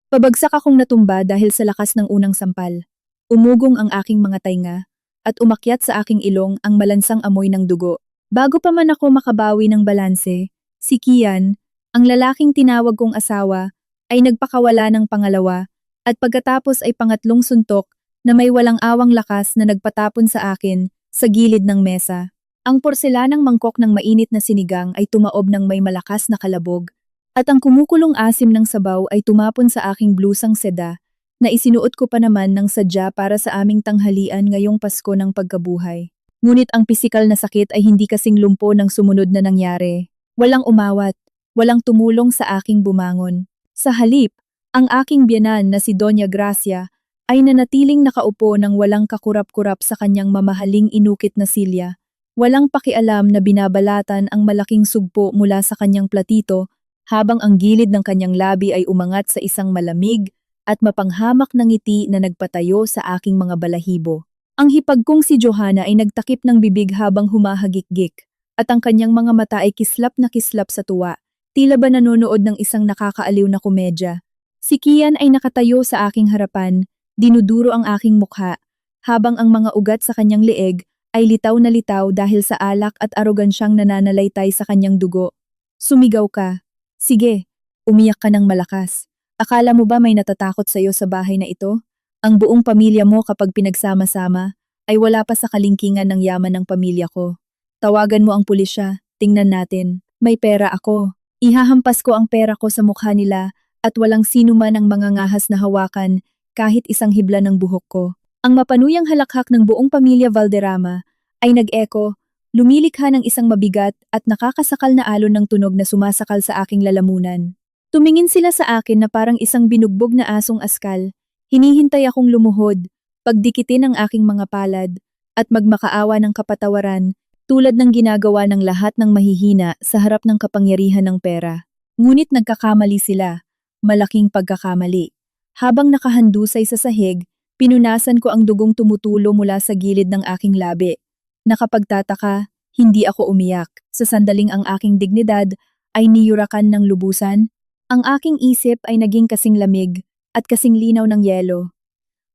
Pabagsak akong natumba dahil sa lakas ng unang sampal. Umugong ang aking mga tainga, at umakyat sa aking ilong ang malansang amoy ng dugo. Bago pa man ako makabawi ng balanse, si Kian, ang lalaking tinawag kong asawa, ay nagpakawala ng pangalawa, at pagkatapos ay pangatlong suntok na may walang awang lakas na nagpatapon sa akin sa gilid ng mesa. Ang porselanang mangkok ng mainit na sinigang ay tumaob ng may malakas na kalabog, at ang kumukulong asim ng sabaw ay tumapon sa aking blusang seda, na isinuot ko pa naman ng sadya para sa aming tanghalian ngayong Pasko ng pagkabuhay. Ngunit ang pisikal na sakit ay hindi kasing lumpo ng sumunod na nangyari. Walang umawat, walang tumulong sa aking bumangon. Sa halip, ang aking biyanan na si Doña Gracia ay nanatiling nakaupo ng walang kakurap-kurap sa kanyang mamahaling inukit na silya. Walang pakialam na binabalatan ang malaking sugpo mula sa kanyang platito habang ang gilid ng kanyang labi ay umangat sa isang malamig at mapanghamak na ngiti na nagpatayo sa aking mga balahibo. Ang hipag kong si Johanna ay nagtakip ng bibig habang humahagik-gik, at ang kanyang mga mata ay kislap na kislap sa tuwa, tila ba nanonood ng isang nakakaaliw na komedya. Si Kian ay nakatayo sa aking harapan, dinuduro ang aking mukha, habang ang mga ugat sa kanyang leeg ay litaw na litaw dahil sa alak at arogansyang nananalaytay sa kanyang dugo. Sumigaw ka. Sige, umiyak ka ng malakas. Akala mo ba may natatakot sa iyo sa bahay na ito? Ang buong pamilya mo kapag pinagsama-sama ay wala pa sa kalingkingan ng yaman ng pamilya ko. Tawagan mo ang pulisya, tingnan natin. May pera ako. Ihahampas ko ang pera ko sa mukha nila at walang sino man ang mangangahas na hawakan kahit isang hibla ng buhok ko. Ang mapanuyang halakhak ng buong pamilya Valderrama ay nag-eko, lumilikha ng isang mabigat at nakakasakal na alon ng tunog na sumasakal sa aking lalamunan. Tumingin sila sa akin na parang isang binugbog na asong askal. Hinihintay akong lumuhod, pagdikitin ang aking mga palad, at magmakaawa ng kapatawaran tulad ng ginagawa ng lahat ng mahihina sa harap ng kapangyarihan ng pera. Ngunit nagkakamali sila, malaking pagkakamali. Habang nakahandusay sa sahig, pinunasan ko ang dugong tumutulo mula sa gilid ng aking labi. Nakapagtataka, hindi ako umiyak. Sa sandaling ang aking dignidad ay niyurakan ng lubusan, ang aking isip ay naging kasing lamig at kasing linaw ng yelo.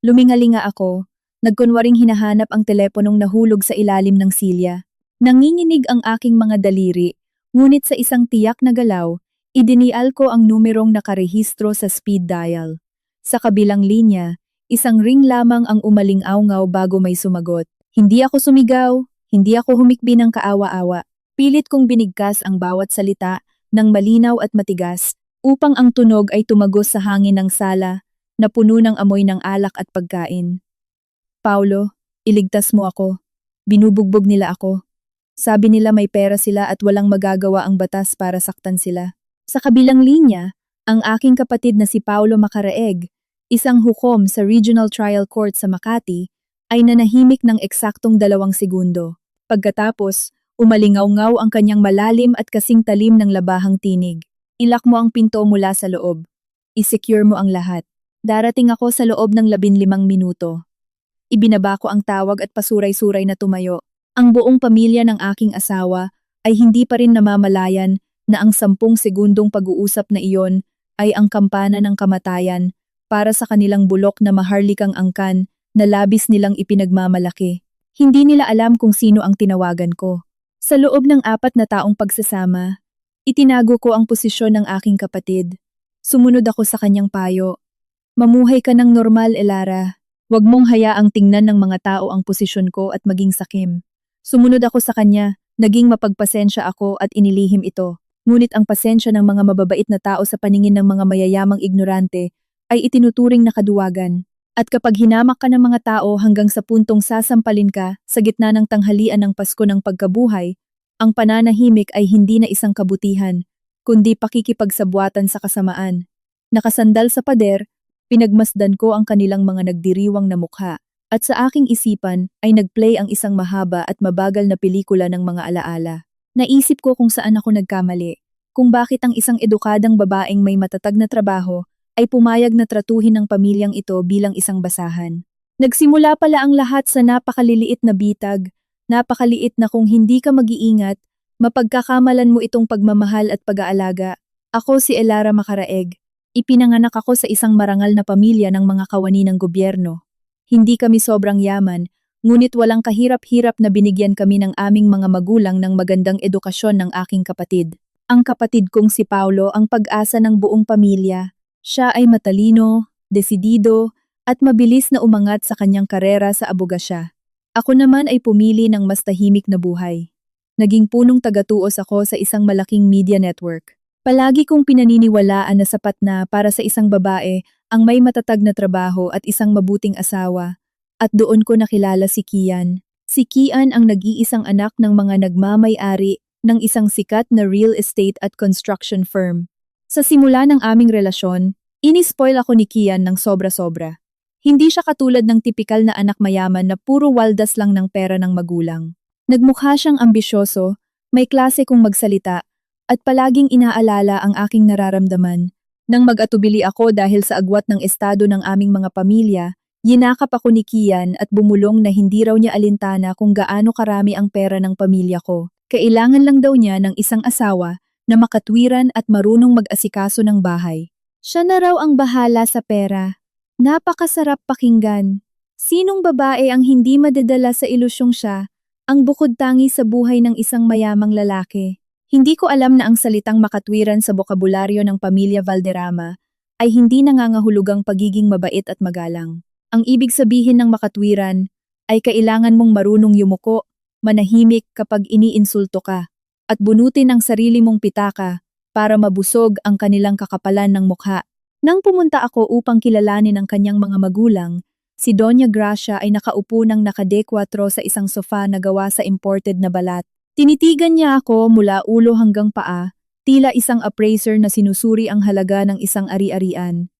Lumingalinga ako, nagkunwaring hinahanap ang teleponong nahulog sa ilalim ng silya. Nanginginig ang aking mga daliri, ngunit sa isang tiyak na galaw, idinial ko ang numerong nakarehistro sa speed dial. Sa kabilang linya, isang ring lamang ang umaling-awngaw bago may sumagot. Hindi ako sumigaw, hindi ako humikbi ng kaawa-awa. Pilit kong binigkas ang bawat salita ng malinaw at matigas upang ang tunog ay tumagos sa hangin ng sala na puno ng amoy ng alak at pagkain. Paulo, iligtas mo ako. Binubugbog nila ako. Sabi nila may pera sila at walang magagawa ang batas para saktan sila. Sa kabilang linya, ang aking kapatid na si Paulo Macaraeg, isang hukom sa Regional Trial Court sa Makati, ay nanahimik ng eksaktong 2 segundo. Pagkatapos, umalingaw-ngaw ang kanyang malalim at kasing talim ng labahang tinig. Ilak mo ang pinto mula sa loob. I-secure mo ang lahat. Darating ako sa loob ng 15 minuto. Ibinaba ko ang tawag at pasuray-suray na tumayo. Ang buong pamilya ng aking asawa ay hindi pa rin namamalayan na ang 10 segundong pag-uusap na iyon ay ang kampana ng kamatayan para sa kanilang bulok na maharlikang angkan na labis nilang ipinagmamalaki. Hindi nila alam kung sino ang tinawagan ko. Sa loob ng 4 na taong pagsasama, itinago ko ang posisyon ng aking kapatid. Sumunod ako sa kanyang payo. Mamuhay ka ng normal, Elara. Huwag mong hayaang tingnan ng mga tao ang posisyon ko at maging sakim. Sumunod ako sa kanya, naging mapagpasensya ako at inilihim ito. Ngunit ang pasensya ng mga mababait na tao sa paningin ng mga mayayamang ignorante ay itinuturing na kaduwagan. At kapag hinamak ka ng mga tao hanggang sa puntong sasampalin ka sa gitna ng tanghalian ng Pasko ng pagkabuhay, ang pananahimik ay hindi na isang kabutihan, kundi pakikipagsabuatan sa kasamaan. Nakasandal sa pader, pinagmasdan ko ang kanilang mga nagdiriwang na mukha, at sa aking isipan ay nagplay ang isang mahaba at mabagal na pelikula ng mga alaala. Naisip ko kung saan ako nagkamali, kung bakit ang isang edukadang babaeng may matatag na trabaho ay pumayag na tratuhin ng pamilyang ito bilang isang basahan. Nagsimula pala ang lahat sa napakaliliit na bitag, napakaliit na kung hindi ka mag-iingat, mapagkakamalan mo itong pagmamahal at pag-aalaga. Ako si Elara Macaraeg, Ipinanganak ako sa isang marangal na pamilya ng mga kawani ng gobyerno. Hindi kami sobrang yaman, ngunit walang kahirap-hirap na binigyan kami ng aming mga magulang ng magandang edukasyon ng aking kapatid. Ang kapatid kong si Paulo ang pag-asa ng buong pamilya. Siya ay matalino, desidido, at mabilis na umangat sa kanyang karera sa abogasya. Ako naman ay pumili ng mas tahimik na buhay. Naging punong tagatuos ako sa isang malaking media network. Palagi kong pinaniniwalaan na sapat na para sa isang babae ang may matatag na trabaho at isang mabuting asawa. At doon ko nakilala si Kian. Si Kian ang nag-iisang anak ng mga nagmamay-ari ng isang sikat na real estate at construction firm. Sa simula ng aming relasyon, inispoil ako ni Kian ng sobra-sobra. Hindi siya katulad ng tipikal na anak mayaman na puro waldas lang ng pera ng magulang. Nagmukha siyang ambisyoso, may klase kung magsalita, at palaging inaalala ang aking nararamdaman. Nang mag-atubili ako dahil sa agwat ng estado ng aming mga pamilya, yinakap ako ni Kian at bumulong na hindi raw niya alintana kung gaano karami ang pera ng pamilya ko. Kailangan lang daw niya ng isang asawa na makatwiran at marunong mag-asikaso ng bahay. Siya na raw ang bahala sa pera. Napakasarap pakinggan. Sinong babae ang hindi madadala sa ilusyong siya, ang bukod tangi sa buhay ng isang mayamang lalaki? Hindi ko alam na ang salitang makatwiran sa bokabularyo ng pamilya Valderrama ay hindi nangangahulugang pagiging mabait at magalang. Ang ibig sabihin ng makatwiran ay kailangan mong marunong yumuko, manahimik kapag iniinsulto ka, at bunutin ang sarili mong pitaka para mabusog ang kanilang kakapalan ng mukha. Nang pumunta ako upang kilalanin ang kanyang mga magulang, si Doña Gracia ay nakaupo ng nakadekwatro sa isang sofa na gawa sa imported na balat. Tinitigan niya ako mula ulo hanggang paa, tila isang appraiser na sinusuri ang halaga ng isang ari-arian.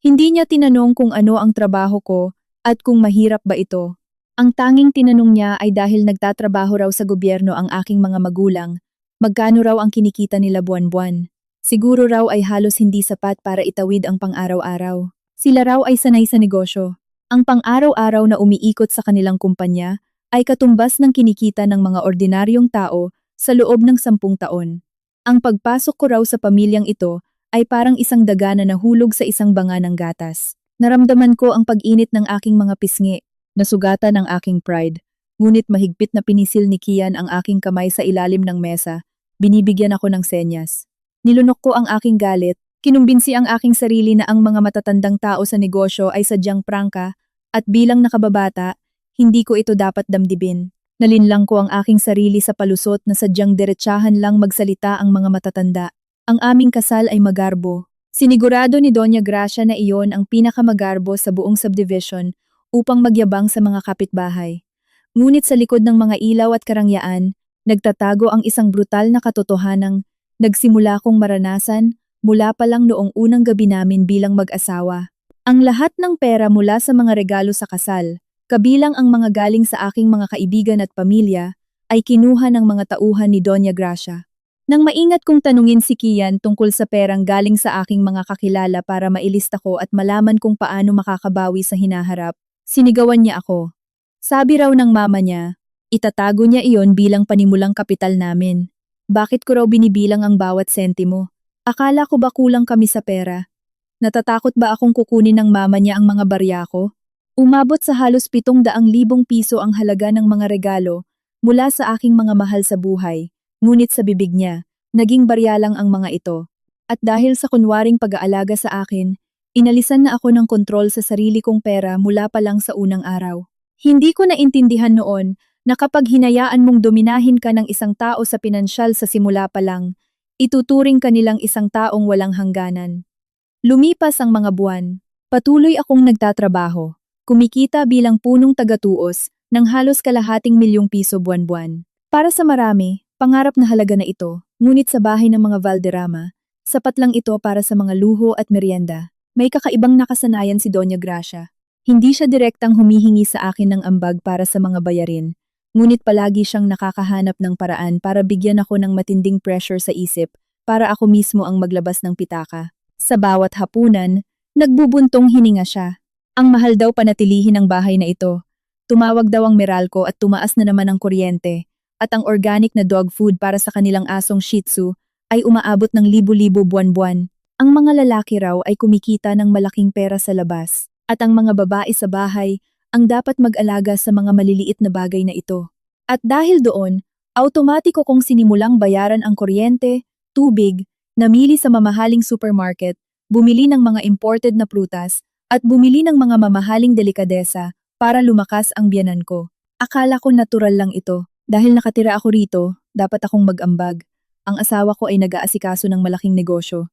Hindi niya tinanong kung ano ang trabaho ko at kung mahirap ba ito. Ang tanging tinanong niya ay dahil nagtatrabaho raw sa gobyerno ang aking mga magulang, magkano raw ang kinikita nila buwan-buwan. Siguro raw ay halos hindi sapat para itawid ang pang-araw-araw. Sila raw ay sanay sa negosyo. Ang pang-araw-araw na umiikot sa kanilang kumpanya ay katumbas ng kinikita ng mga ordinaryong tao sa loob ng 10 taon. Ang pagpasok ko raw sa pamilyang ito ay parang isang daga na nahulog sa isang banga ng gatas. Naramdaman ko ang pag-init ng aking mga pisngi, nasugatan ang aking pride. Ngunit mahigpit na pinisil ni Kian ang aking kamay sa ilalim ng mesa, binibigyan ako ng senyas. Nilunok ko ang aking galit, kinumbinsi ang aking sarili na ang mga matatandang tao sa negosyo ay sadyang prangka, at bilang nakababata, hindi ko ito dapat damdibin. Nalinlang ko ang aking sarili sa palusot na sadyang diretsahan lang magsalita ang mga matatanda. Ang aming kasal ay magarbo. Sinigurado ni Doña Gracia na iyon ang pinakamagarbo sa buong subdivision upang magyabang sa mga kapitbahay. Ngunit sa likod ng mga ilaw at karangyaan, nagtatago ang isang brutal na katotohanang nagsimula kong maranasan mula pa lang noong unang gabi namin bilang mag-asawa. Ang lahat ng pera mula sa mga regalo sa kasal, kabilang ang mga galing sa aking mga kaibigan at pamilya, ay kinuha ng mga tauhan ni Doña Gracia. Nang maingat kong tanungin si Kian tungkol sa perang galing sa aking mga kakilala para mailista ko at malaman kung paano makakabawi sa hinaharap, sinigawan niya ako. Sabi raw ng mama niya, itatago niya iyon bilang panimulang kapital namin. Bakit ko raw binibilang ang bawat sentimo? Akala ko ba kulang kami sa pera? Natatakot ba akong kukunin ng mama niya ang mga barya ko? Umabot sa halos 700,000 piso ang halaga ng mga regalo mula sa aking mga mahal sa buhay, ngunit sa bibig niya, naging barya lang ang mga ito. At dahil sa kunwaring pag-aalaga sa akin, inalisan na ako ng kontrol sa sarili kong pera mula pa lang sa unang araw. Hindi ko naintindihan noon na kapag hinayaan mong dominahin ka ng isang tao sa pinansyal sa simula pa lang, ituturing ka nilang isang taong walang hangganan. Lumipas ang mga buwan, patuloy akong nagtatrabaho. Kumikita bilang punong tagatuos ng halos kalahating milyong piso buwan-buwan. Para sa marami, pangarap na halaga na ito, ngunit sa bahay ng mga Valderrama, sapat lang ito para sa mga luho at merienda. May kakaibang nakasanayan si Doña Gracia. Hindi siya direktang humihingi sa akin ng ambag para sa mga bayarin, ngunit palagi siyang nakakahanap ng paraan para bigyan ako ng matinding pressure sa isip para ako mismo ang maglabas ng pitaka. Sa bawat hapunan, nagbubuntong hininga siya. Ang mahal daw panatilihin ang bahay na ito. Tumawag daw ang Meralco at tumaas na naman ang kuryente, at ang organic na dog food para sa kanilang asong Shih Tzu ay umaabot ng libo-libo buwan-buwan. Ang mga lalaki raw ay kumikita ng malaking pera sa labas, at ang mga babae sa bahay ang dapat mag-alaga sa mga maliliit na bagay na ito. At dahil doon, automatiko kong sinimulang bayaran ang kuryente, tubig, namili sa mamahaling supermarket, bumili ng mga imported na prutas, at bumili ng mga mamahaling delikadesa para lumakas ang biyanan ko. Akala ko natural lang ito. Dahil nakatira ako rito, dapat akong mag-ambag. Ang asawa ko ay nag-aasikaso ng malaking negosyo.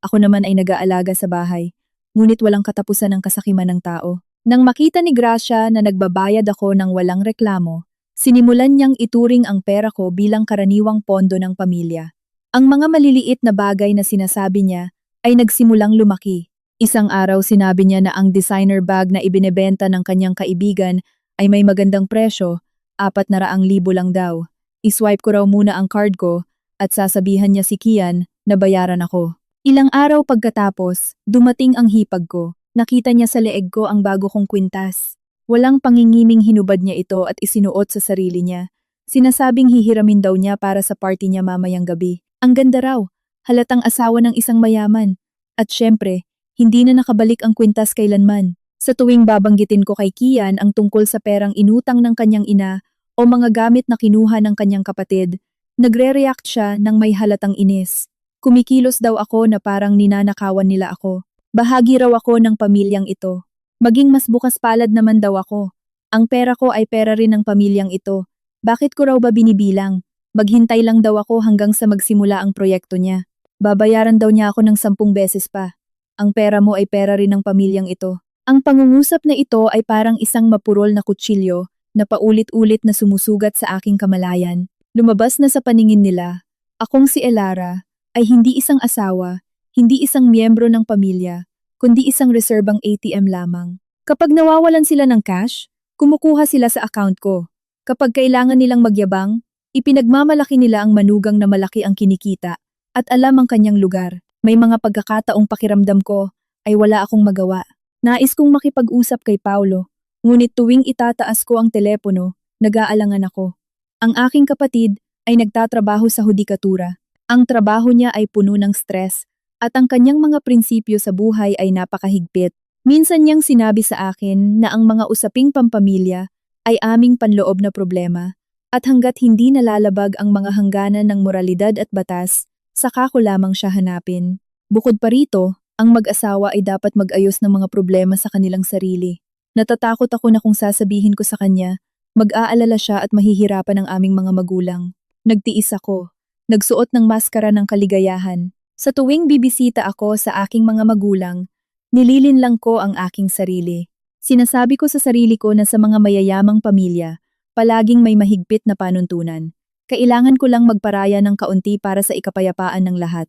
Ako naman ay nag-aalaga sa bahay. Ngunit walang katapusan ang kasakiman ng tao. Nang makita ni Gracia na nagbabayad ako ng walang reklamo, sinimulan niyang ituring ang pera ko bilang karaniwang pondo ng pamilya. Ang mga maliliit na bagay na sinasabi niya ay nagsimulang lumaki. Isang araw sinabi niya na ang designer bag na ibinebenta ng kanyang kaibigan ay may magandang presyo, 400,000 lang daw. Iswipe ko raw muna ang card ko at sasabihan niya si Kian na bayaran ako. Ilang araw pagkatapos, dumating ang hipag ko. Nakita niya sa leeg ko ang bago kong kwintas. Walang pangingiming hinubad niya ito at isinuot sa sarili niya. Sinasabing hihiramin daw niya para sa party niya mamayang gabi. Ang ganda raw, halatang asawa ng isang mayaman. At syempre, hindi na nakabalik ang kwintas kailanman. Sa tuwing babanggitin ko kay Kian ang tungkol sa perang inutang ng kanyang ina o mga gamit na kinuha ng kanyang kapatid, nagre-react siya ng may halatang inis. Kumikilos daw ako na parang ninanakawan nila ako. Bahagi raw ako ng pamilyang ito. Maging mas bukas palad naman daw ako. Ang pera ko ay pera rin ng pamilyang ito. Bakit ko raw ba binibilang? Maghintay lang daw ako hanggang sa magsimula ang proyekto niya. Babayaran daw niya ako ng 10 beses pa. Ang pera mo ay pera rin ng pamilyang ito. Ang pangungusap na ito ay parang isang mapurol na kutsilyo na paulit-ulit na sumusugat sa aking kamalayan. Lumabas na sa paningin nila. Akong si Elara ay hindi isang asawa, hindi isang miyembro ng pamilya, kundi isang reserbang ATM lamang. Kapag nawawalan sila ng cash, kumukuha sila sa account ko. Kapag kailangan nilang magyabang, ipinagmamalaki nila ang manugang na malaki ang kinikita at alam ang kanyang lugar. May mga pagkakataong pakiramdam ko ay wala akong magawa. Nais kong makipag-usap kay Paulo, ngunit tuwing itataas ko ang telepono, nag-aalangan ako. Ang aking kapatid ay nagtatrabaho sa hudikatura. Ang trabaho niya ay puno ng stress at ang kanyang mga prinsipyo sa buhay ay napakahigpit. Minsan niyang sinabi sa akin na ang mga usaping pampamilya ay aming panloob na problema at hanggat hindi nalalabag ang mga hangganan ng moralidad at batas, saka ko lamang siya hanapin. Bukod pa rito, ang mag-asawa ay dapat mag-ayos ng mga problema sa kanilang sarili. Natatakot ako na kung sasabihin ko sa kanya, mag-aalala siya at mahihirapan ang aming mga magulang. Nagtiis ako. Nagsuot ng maskara ng kaligayahan. Sa tuwing bibisita ako sa aking mga magulang, nililinlang ko ang aking sarili. Sinasabi ko sa sarili ko na sa mga mayayamang pamilya, palaging may mahigpit na panuntunan. Kailangan ko lang magparaya ng kaunti para sa ikapayapaan ng lahat.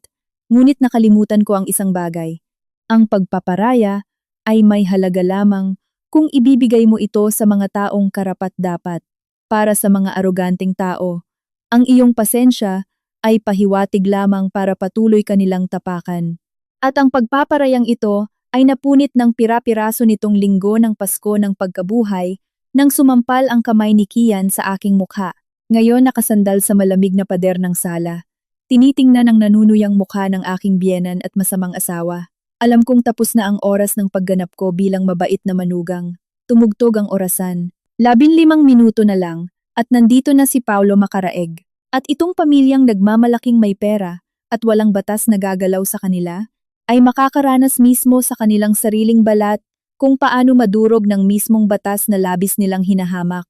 Ngunit nakalimutan ko ang isang bagay. Ang pagpaparaya ay may halaga lamang kung ibibigay mo ito sa mga taong karapat-dapat. Para sa mga aroganteng tao, ang iyong pasensya ay pahiwatig lamang para patuloy kanilang tapakan. At ang pagpaparayang ito ay napunit ng pira-piraso nitong linggo ng Pasko ng pagkabuhay nang sumampal ang kamay ni Kian sa aking mukha. Ngayon nakasandal sa malamig na pader ng sala. Tinitingnan ang nanunuyang mukha ng aking biyenan at masamang asawa. Alam kong tapos na ang oras ng pagganap ko bilang mabait na manugang. Tumugtog ang orasan. 15 minuto na lang at nandito na si Paulo makaraeg. At itong pamilyang nagmamalaking may pera at walang batas na gagalaw sa kanila, ay makakaranas mismo sa kanilang sariling balat kung paano madurog ng mismong batas na labis nilang hinahamak.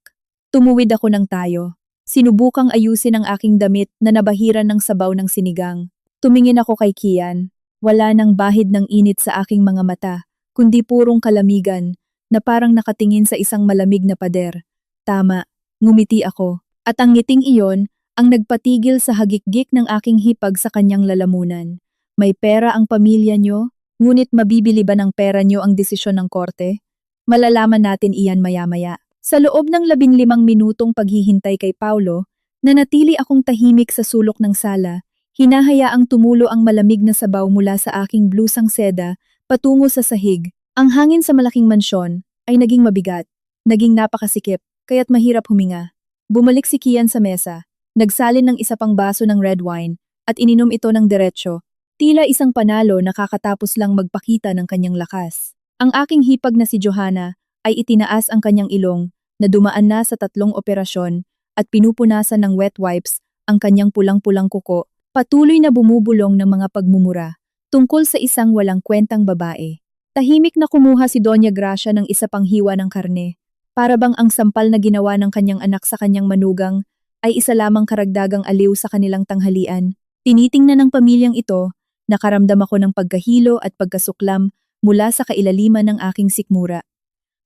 Tumuwid ako ng tayo. Sinubukang ayusin ang aking damit na nabahiran ng sabaw ng sinigang. Tumingin ako kay Kian. Wala nang bahid ng init sa aking mga mata, kundi purong kalamigan na parang nakatingin sa isang malamig na pader. Tama, ngumiti ako. At ang ngiting iyon, ang nagpatigil sa hagikgik ng aking hipag sa kanyang lalamunan. May pera ang pamilya nyo, ngunit mabibili ba ng pera nyo ang desisyon ng korte? Malalaman natin iyan maya-maya. Sa loob ng 15 minutong paghihintay kay Paulo, nanatili akong tahimik sa sulok ng sala, hinahayaang tumulo ang malamig na sabaw mula sa aking blusang seda patungo sa sahig. Ang hangin sa malaking mansyon ay naging mabigat, naging napakasikip, kaya't mahirap huminga. Bumalik si Kian sa mesa. Nagsalin ng isa pang baso ng red wine at ininom ito ng diretsyo. Tila isang panalo nakakatapos lang magpakita ng kanyang lakas. Ang aking hipag na si Johanna ay itinaas ang kanyang ilong na dumaan na sa 3 operasyon at pinupunasan ng wet wipes ang kanyang pulang-pulang kuko, patuloy na bumubulong ng mga pagmumura tungkol sa isang walang kwentang babae. Tahimik na kumuha si Doña Gracia ng isa pang hiwa ng karne, para bang ang sampal na ginawa ng kanyang anak sa kanyang manugang ay isa lamang karagdagang aliw sa kanilang tanghalian. Tinitingnan ng pamilyang ito. Nakaramdam ako ng pagkahilo at pagkasuklam mula sa kailaliman ng aking sikmura.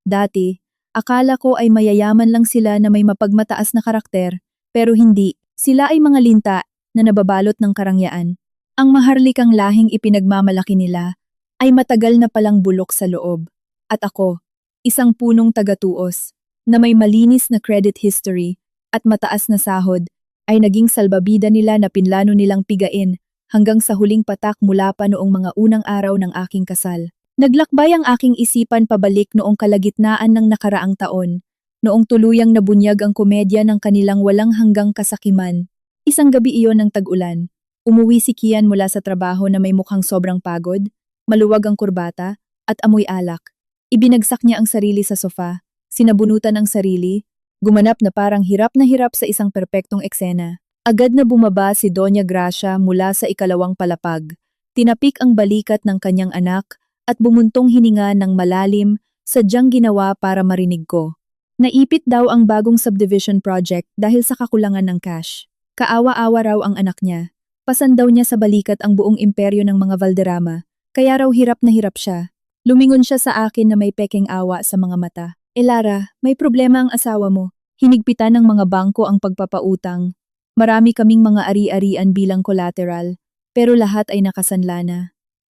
Dati, akala ko ay mayayaman lang sila na may mapagmataas na karakter, pero hindi. Sila ay mga linta na nababalot ng karangyaan. Ang maharlikang lahing ipinagmamalaki nila ay matagal na palang bulok sa loob. At ako, isang punong tagatuos na may malinis na credit history at mataas na sahod, ay naging salbabida nila na pinlano nilang pigain hanggang sa huling patak mula pa noong mga unang araw ng aking kasal. Naglakbay ang aking isipan pabalik noong kalagitnaan ng nakaraang taon, noong tuluyang nabunyag ang komedya ng kanilang walang hanggang kasakiman. Isang gabi iyon ng tag-ulan. Umuwi si Kian mula sa trabaho na may mukhang sobrang pagod, maluwag ang kurbata, at amoy alak. Ibinagsak niya ang sarili sa sofa, sinabunutan ang sarili, gumanap na parang hirap na hirap sa isang perpektong eksena. Agad na bumaba si Doña Gracia mula sa ikalawang palapag. Tinapik ang balikat ng kanyang anak at bumuntong hininga ng malalim, sadyang ginawa para marinig ko. Naipit daw ang bagong subdivision project dahil sa kakulangan ng cash. Kaawa-awa raw ang anak niya. Pasan daw niya sa balikat ang buong imperyo ng mga Valderrama, kaya raw hirap na hirap siya. Lumingon siya sa akin na may pekeng awa sa mga mata. Lara, may problema ang asawa mo. Hinigpitan ng mga bangko ang pagpapautang. Marami kaming mga ari-arian bilang collateral, pero lahat ay nakasanla na.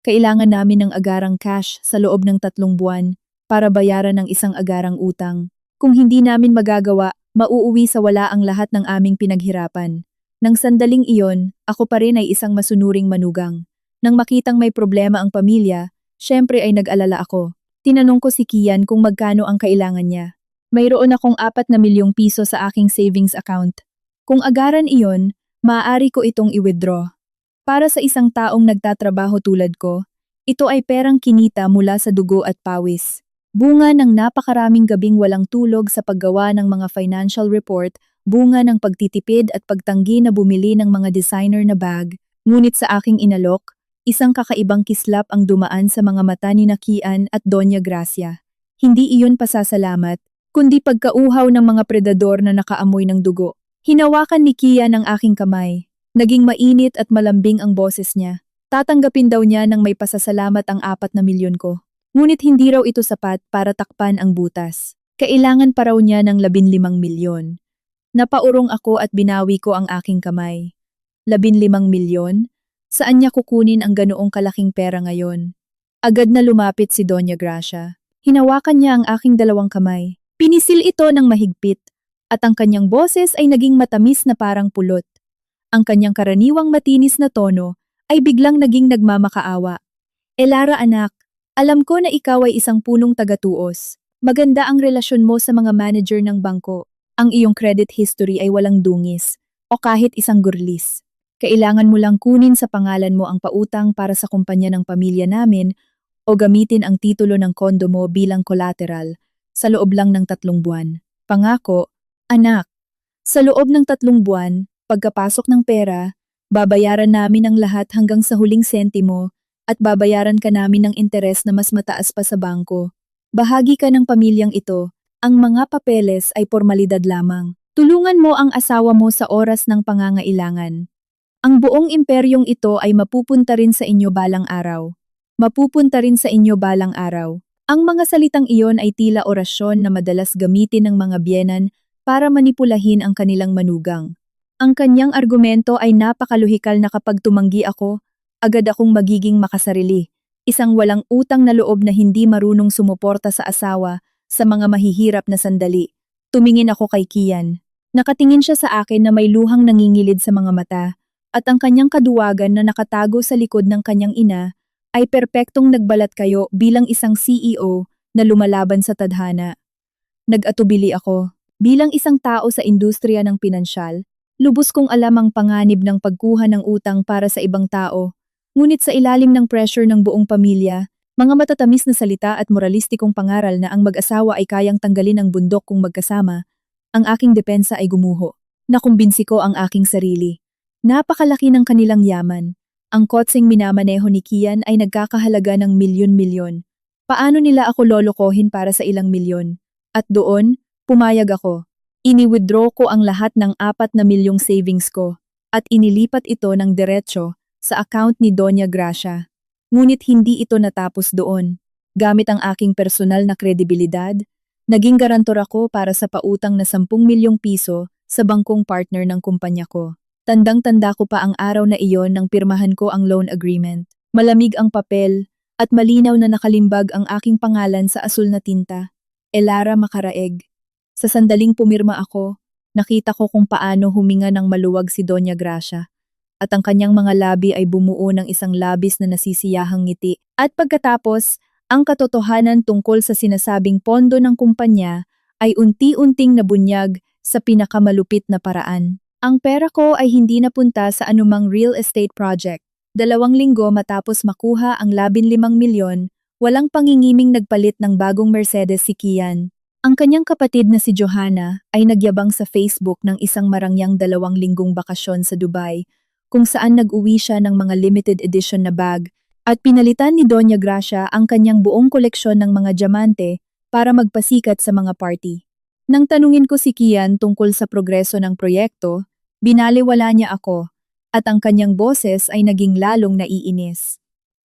Kailangan namin ng agarang cash sa loob ng 3 buwan para bayaran ng isang agarang utang. Kung hindi namin magagawa, mauuwi sa wala ang lahat ng aming pinaghirapan. Nang sandaling iyon, ako pa rin ay isang masunuring manugang. Nang makitang may problema ang pamilya, syempre ay nag-alala ako. Tinanong ko si Kian kung magkano ang kailangan niya. Mayroon akong 4 na milyong piso sa aking savings account. Kung agaran iyon, maaari ko itong i-withdraw. Para sa isang taong nagtatrabaho tulad ko, ito ay perang kinita mula sa dugo at pawis. Bunga ng napakaraming gabing walang tulog sa paggawa ng mga financial report, bunga ng pagtitipid at pagtanggi na bumili ng mga designer na bag, ngunit sa aking inalok, isang kakaibang kislap ang dumaan sa mga mata ni Kian at Doña Gracia. Hindi iyon pasasalamat, kundi pagkauhaw ng mga predador na nakaamoy ng dugo. Hinawakan ni Kian ang aking kamay. Naging mainit at malambing ang boses niya. Tatanggapin daw niya ng may pasasalamat ang 4 na milyon ko. Ngunit hindi raw ito sapat para takpan ang butas. Kailangan pa raw niya ng 15 milyon. Napaurong ako at binawi ko ang aking kamay. 15 milyon? Saan niya kukunin ang ganoong kalaking pera ngayon? Agad na lumapit si Doña Gracia. Hinawakan niya ang aking 2 kamay. Pinisil ito ng mahigpit. At ang kanyang boses ay naging matamis na parang pulot. Ang kanyang karaniwang matinis na tono ay biglang naging nagmamakaawa. Lara anak, alam ko na ikaw ay isang punong tagatuos. Maganda ang relasyon mo sa mga manager ng bangko. Ang iyong credit history ay walang dungis o kahit isang gurlis. Kailangan mo lang kunin sa pangalan mo ang pautang para sa kumpanya ng pamilya namin o gamitin ang titulo ng kondo mo bilang collateral sa loob lang ng 3 buwan. Pangako, anak, sa loob ng 3 buwan, pagkapasok ng pera, babayaran namin ang lahat hanggang sa huling sentimo at babayaran ka namin ng interes na mas mataas pa sa bangko. Bahagi ka ng pamilyang ito, ang mga papeles ay formalidad lamang. Tulungan mo ang asawa mo sa oras ng pangangailangan. Ang buong imperyong ito ay mapupunta rin sa inyo balang araw. Mapupunta rin sa inyo balang araw. Ang mga salitang iyon ay tila orasyon na madalas gamitin ng mga biyenan para manipulahin ang kanilang manugang. Ang kanyang argumento ay napakaluhikal na kapag tumanggi ako, agad akong magiging makasarili. Isang walang utang na loob na hindi marunong sumuporta sa asawa sa mga mahihirap na sandali. Tumingin ako kay Kian. Nakatingin siya sa akin na may luhang nangingilid sa mga mata, at ang kanyang kaduwagan na nakatago sa likod ng kanyang ina ay perpektong nagbalat kayo bilang isang CEO na lumalaban sa tadhana. Nag-atubili ako. Bilang isang tao sa industriya ng pinansyal, lubos kong alam ang panganib ng pagkuha ng utang para sa ibang tao. Ngunit sa ilalim ng pressure ng buong pamilya, mga matatamis na salita at moralistikong pangaral na ang mag-asawa ay kayang tanggalin ang bundok kung magkasama, ang aking depensa ay gumuho. Nakumbinsi ko ang aking sarili. Napakalaki ng kanilang yaman. Ang kotseng minamaneho ni Kian ay nagkakahalaga ng milyon-milyon. Paano nila ako lolokohin para sa ilang milyon? At doon, pumayag ako. Ini-withdraw ko ang lahat ng 4 na milyong savings ko at inilipat ito ng diretsyo sa account ni Doña Gracia. Ngunit hindi ito natapos doon. Gamit ang aking personal na kredibilidad, naging garantor ako para sa pautang na 10 milyong piso sa bangkong partner ng kumpanya ko. Tandang-tanda ko pa ang araw na iyon nang pirmahan ko ang loan agreement. Malamig ang papel at malinaw na nakalimbag ang aking pangalan sa asul na tinta. Elara Macaraeg. Sa sandaling pumirma ako, nakita ko kung paano huminga ng maluwag si Doña Gracia. At ang kanyang mga labi ay bumuo ng isang labis na nasisiyahang ngiti. At pagkatapos, ang katotohanan tungkol sa sinasabing pondo ng kumpanya ay unti-unting nabunyag sa pinakamalupit na paraan. Ang pera ko ay hindi napunta sa anumang real estate project. 2 linggo matapos makuha ang 15 milyon, walang pangingiming nagpalit ng bagong Mercedes si Kian. Ang kanyang kapatid na si Johanna ay nagyabang sa Facebook ng isang marangyang 2 linggong bakasyon sa Dubai, kung saan nag-uwi siya ng mga limited edition na bag at pinalitan ni Doña Gracia ang kanyang buong koleksyon ng mga diamante para magpasikat sa mga party. Nang tanungin ko si Kian tungkol sa progreso ng proyekto, binaliwala niya ako at ang kanyang boses ay naging lalong naiinis.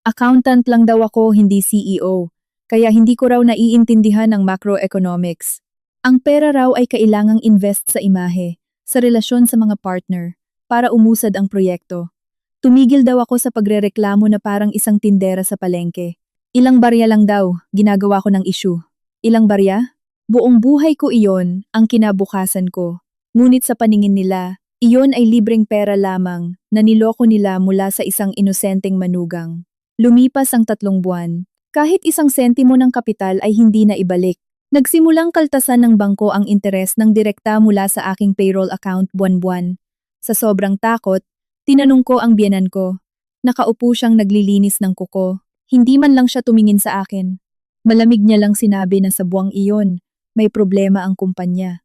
Accountant lang daw ako, hindi CEO, kaya hindi ko raw naiintindihan ang macroeconomics. Ang pera raw ay kailangang invest sa imahe, sa relasyon sa mga partner, para umusad ang proyekto. Tumigil daw ako sa pagrereklamo na parang isang tindera sa palengke. Ilang barya lang daw, ginagawa ko ng issue. Ilang barya? Buong buhay ko iyon, ang kinabukasan ko. Ngunit sa paningin nila, iyon ay libreng pera lamang na niloko nila mula sa isang inosenteng manugang. Lumipas ang 3 buwan. Kahit 1 sentimo ng kapital ay hindi na ibalik. Nagsimulang kaltasan ng bangko ang interes ng direkta mula sa aking payroll account buwan-buwan. Sa sobrang takot, tinanong ko ang biyenan ko. Nakaupo siyang naglilinis ng kuko. Hindi man lang siya tumingin sa akin. Malamig niya lang sinabi na sa buwang iyon, may problema ang kumpanya.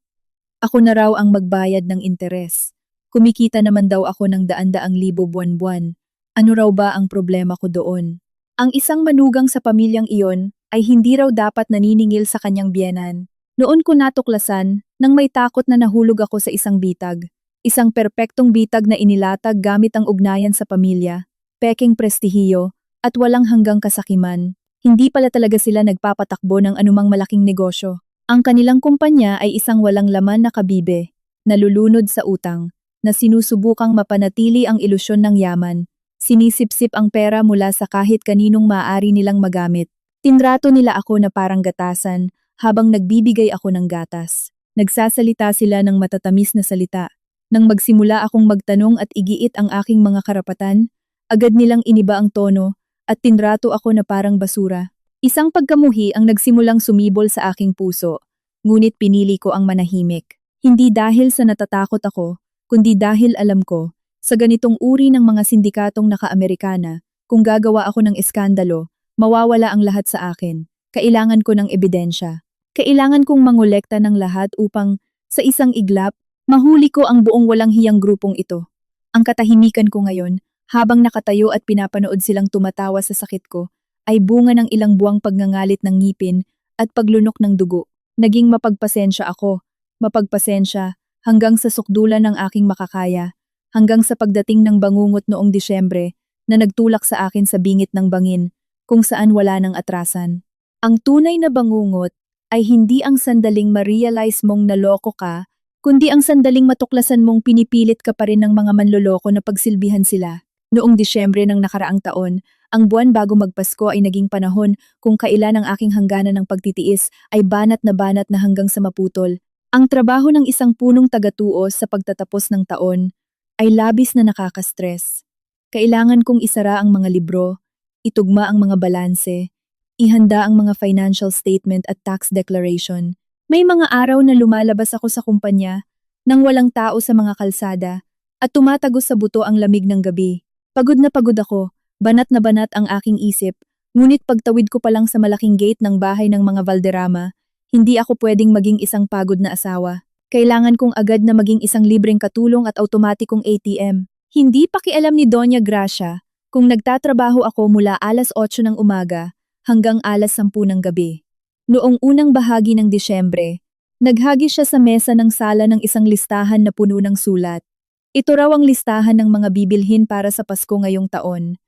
Ako na raw ang magbayad ng interes. Kumikita naman daw ako ng daan-daang libo buwan-buwan. Ano raw ba ang problema ko doon? Ang isang manugang sa pamilyang iyon ay hindi raw dapat naniningil sa kanyang biyenan. Noon ko natuklasan nang may takot na nahulog ako sa isang bitag. Isang perpektong bitag na inilatag gamit ang ugnayan sa pamilya, peking prestihiyo, at walang hanggang kasakiman. Hindi pala talaga sila nagpapatakbo ng anumang malaking negosyo. Ang kanilang kumpanya ay isang walang laman na kabibe, nalulunod sa utang, na sinusubukang mapanatili ang ilusyon ng yaman. Sinisipsip ang pera mula sa kahit kaninong maaari nilang magamit. Tinrato nila ako na parang gatasan habang nagbibigay ako ng gatas. Nagsasalita sila ng matatamis na salita. Nang magsimula akong magtanong at igiit ang aking mga karapatan, agad nilang iniba ang tono at tinrato ako na parang basura. Isang pagkamuhi ang nagsimulang sumibol sa aking puso, ngunit pinili ko ang manahimik. Hindi dahil sa natatakot ako, kundi dahil alam ko, sa ganitong uri ng mga sindikatong naka-Amerikana, kung gagawa ako ng eskandalo, mawawala ang lahat sa akin. Kailangan ko ng ebidensya. Kailangan kong mangolekta ng lahat upang, sa isang iglap, mahuli ko ang buong walang hiyang grupong ito. Ang katahimikan ko ngayon, habang nakatayo at pinapanood silang tumatawa sa sakit ko, ay bunga ng ilang buwang pagngangalit ng ngipin at paglunok ng dugo. Naging mapagpasensya ako, mapagpasensya hanggang sa sukdulan ng aking makakaya, hanggang sa pagdating ng bangungot noong Disyembre na nagtulak sa akin sa bingit ng bangin kung saan wala ng atrasan. Ang tunay na bangungot ay hindi ang sandaling ma-realize mong naloko ka, kundi ang sandaling matuklasan mong pinipilit ka pa rin ng mga manloloko na pagsilbihan sila. Noong Disyembre ng nakaraang taon, ang buwan bago magpasko ay naging panahon kung kailan ang aking hangganan ng pagtitiis ay banat na hanggang sa maputol. Ang trabaho ng isang punong tagatuos sa pagtatapos ng taon ay labis na nakaka-stress. Kailangan kong isara ang mga libro, itugma ang mga balanse, ihanda ang mga financial statement at tax declaration. May mga araw na lumalabas ako sa kumpanya nang walang tao sa mga kalsada at tumatagos sa buto ang lamig ng gabi. Pagod na pagod ako, Banat na banat ang aking isip, ngunit pagtawid ko pa lang sa malaking gate ng bahay ng mga Valderrama, hindi ako pwedeng maging isang pagod na asawa. Kailangan kong agad na maging isang libreng katulong at automatikong ATM. Hindi pakialam ni Doña Gracia kung nagtatrabaho ako mula alas 8 ng umaga hanggang alas 10 ng gabi. Noong unang bahagi ng Disyembre, naghagi siya sa mesa ng sala ng isang listahan na puno ng sulat. Ito raw ang listahan ng mga bibilhin para sa Pasko ngayong taon.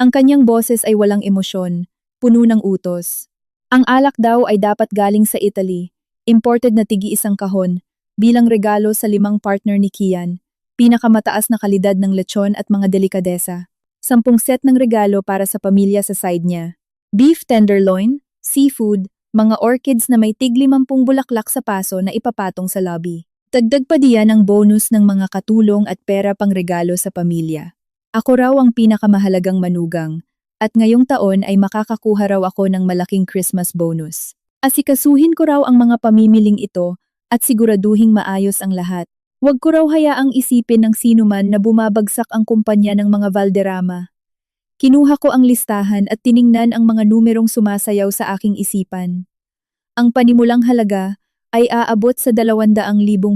Ang kanyang boses ay walang emosyon, puno ng utos. Ang alak daw ay dapat galing sa Italy, imported na tigi-isang kahon, bilang regalo sa 5 partner ni Kian, pinakamataas na kalidad ng lechon at mga delikadesa. 10 set ng regalo para sa pamilya sa side niya. Beef tenderloin, seafood, mga orchids na may tig-50 bulaklak sa paso na ipapatong sa lobby. Dagdag pa diyan ang bonus ng mga katulong at pera pang regalo sa pamilya. Ako raw ang pinakamahalagang manugang, at ngayong taon ay makakakuha raw ako ng malaking Christmas bonus. Asikasuhin ko raw ang mga pamimiling ito at siguraduhing maayos ang lahat. Huwag ko raw hayaang isipin ng sinuman na bumabagsak ang kumpanya ng mga Valderrama. Kinuha ko ang listahan at tiningnan ang mga numerong sumasayaw sa aking isipan. Ang panimulang halaga ay aabot sa 200,000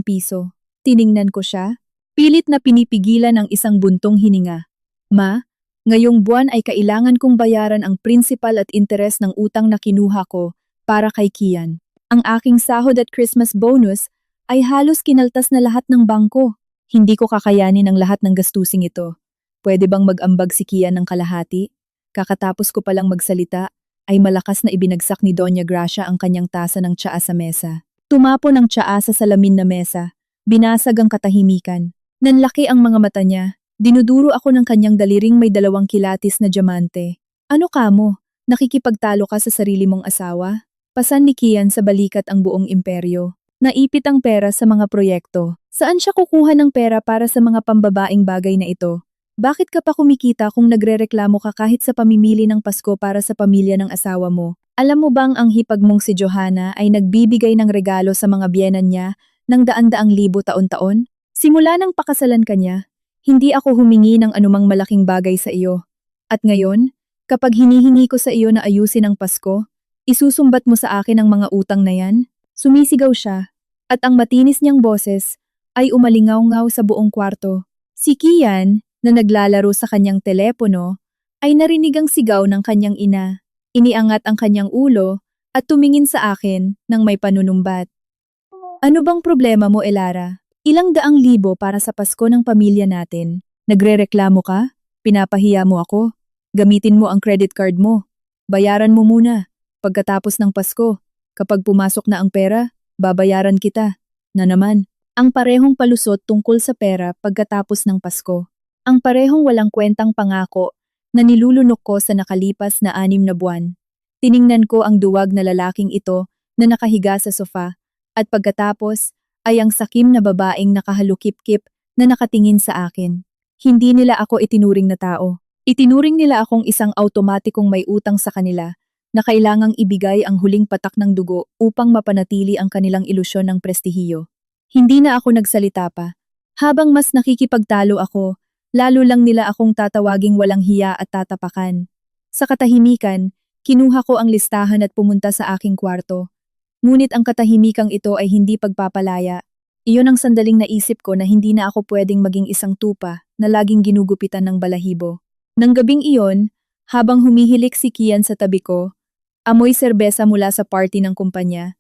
piso. Tiningnan ko siya. Pilit na pinipigilan ang isang buntong hininga. Ma, ngayong buwan ay kailangan kong bayaran ang principal at interes ng utang na kinuha ko para kay Kian. Ang aking sahod at Christmas bonus ay halos kinaltas na lahat ng bangko. Hindi ko kakayanin ang lahat ng gastusing ito. Pwede bang mag-ambag si Kian ng kalahati? Kakatapos ko palang magsalita, ay malakas na ibinagsak ni Doña Gracia ang kanyang tasa ng tsaa sa mesa. Tumapon ang tsaa sa salamin na mesa. Binasag ang katahimikan. Nanlaki ang mga mata niya. Dinuduro ako ng kanyang daliring may 2 kilatis na diamante. Ano kamo? Nakikipagtalo ka sa sarili mong asawa? Pasan ni Kian sa balikat ang buong imperyo. Naipit ang pera sa mga proyekto. Saan siya kukuha ng pera para sa mga pambabaing bagay na ito? Bakit ka pa kumikita kung nagrereklamo ka kahit sa pamimili ng Pasko para sa pamilya ng asawa mo? Alam mo bang ang hipag mong si Johanna ay nagbibigay ng regalo sa mga biyenan niya ng daan-daang libo taon-taon? Simula nang pakasalan ka niya, hindi ako humingi ng anumang malaking bagay sa iyo. At ngayon, kapag hinihingi ko sa iyo na ayusin ang Pasko, isusumbat mo sa akin ang mga utang na yan? Sumisigaw siya, at ang matinis niyang boses ay umalingaw-ngaw sa buong kwarto. Si Kian, na naglalaro sa kanyang telepono, ay narinig ang sigaw ng kanyang ina. Iniangat ang kanyang ulo at tumingin sa akin ng may panunumbat. Ano bang problema mo, Elara? Ilang daang libo para sa Pasko ng pamilya natin. Nagrereklamo ka? Pinapahiya mo ako? Gamitin mo ang credit card mo. Bayaran mo muna. Pagkatapos ng Pasko, kapag pumasok na ang pera, babayaran kita. Na naman, ang parehong palusot tungkol sa pera pagkatapos ng Pasko. Ang parehong walang kwentang pangako na nilulunok ko sa nakalipas na 6 na buwan. Tiningnan ko ang duwag na lalaking ito na nakahiga sa sofa at pagkatapos ay ang sakim na babaeng nakahalukip-kip na nakatingin sa akin. Hindi nila ako itinuring na tao. Itinuring nila akong isang automatikong may utang sa kanila na kailangang ibigay ang huling patak ng dugo upang mapanatili ang kanilang ilusyon ng prestihiyo. Hindi na ako nagsalita pa. Habang mas nakikipagtalo ako, lalo lang nila akong tatawaging walang hiya at tatapakan. Sa katahimikan, kinuha ko ang listahan at pumunta sa aking kwarto. Ngunit ang katahimikang ito ay hindi pagpapalaya. Iyon ang sandaling naisip ko na hindi na ako pwedeng maging isang tupa na laging ginugupitan ng balahibo. Nang gabing iyon, habang humihilik si Kian sa tabi ko, amoy serbesa mula sa party ng kumpanya,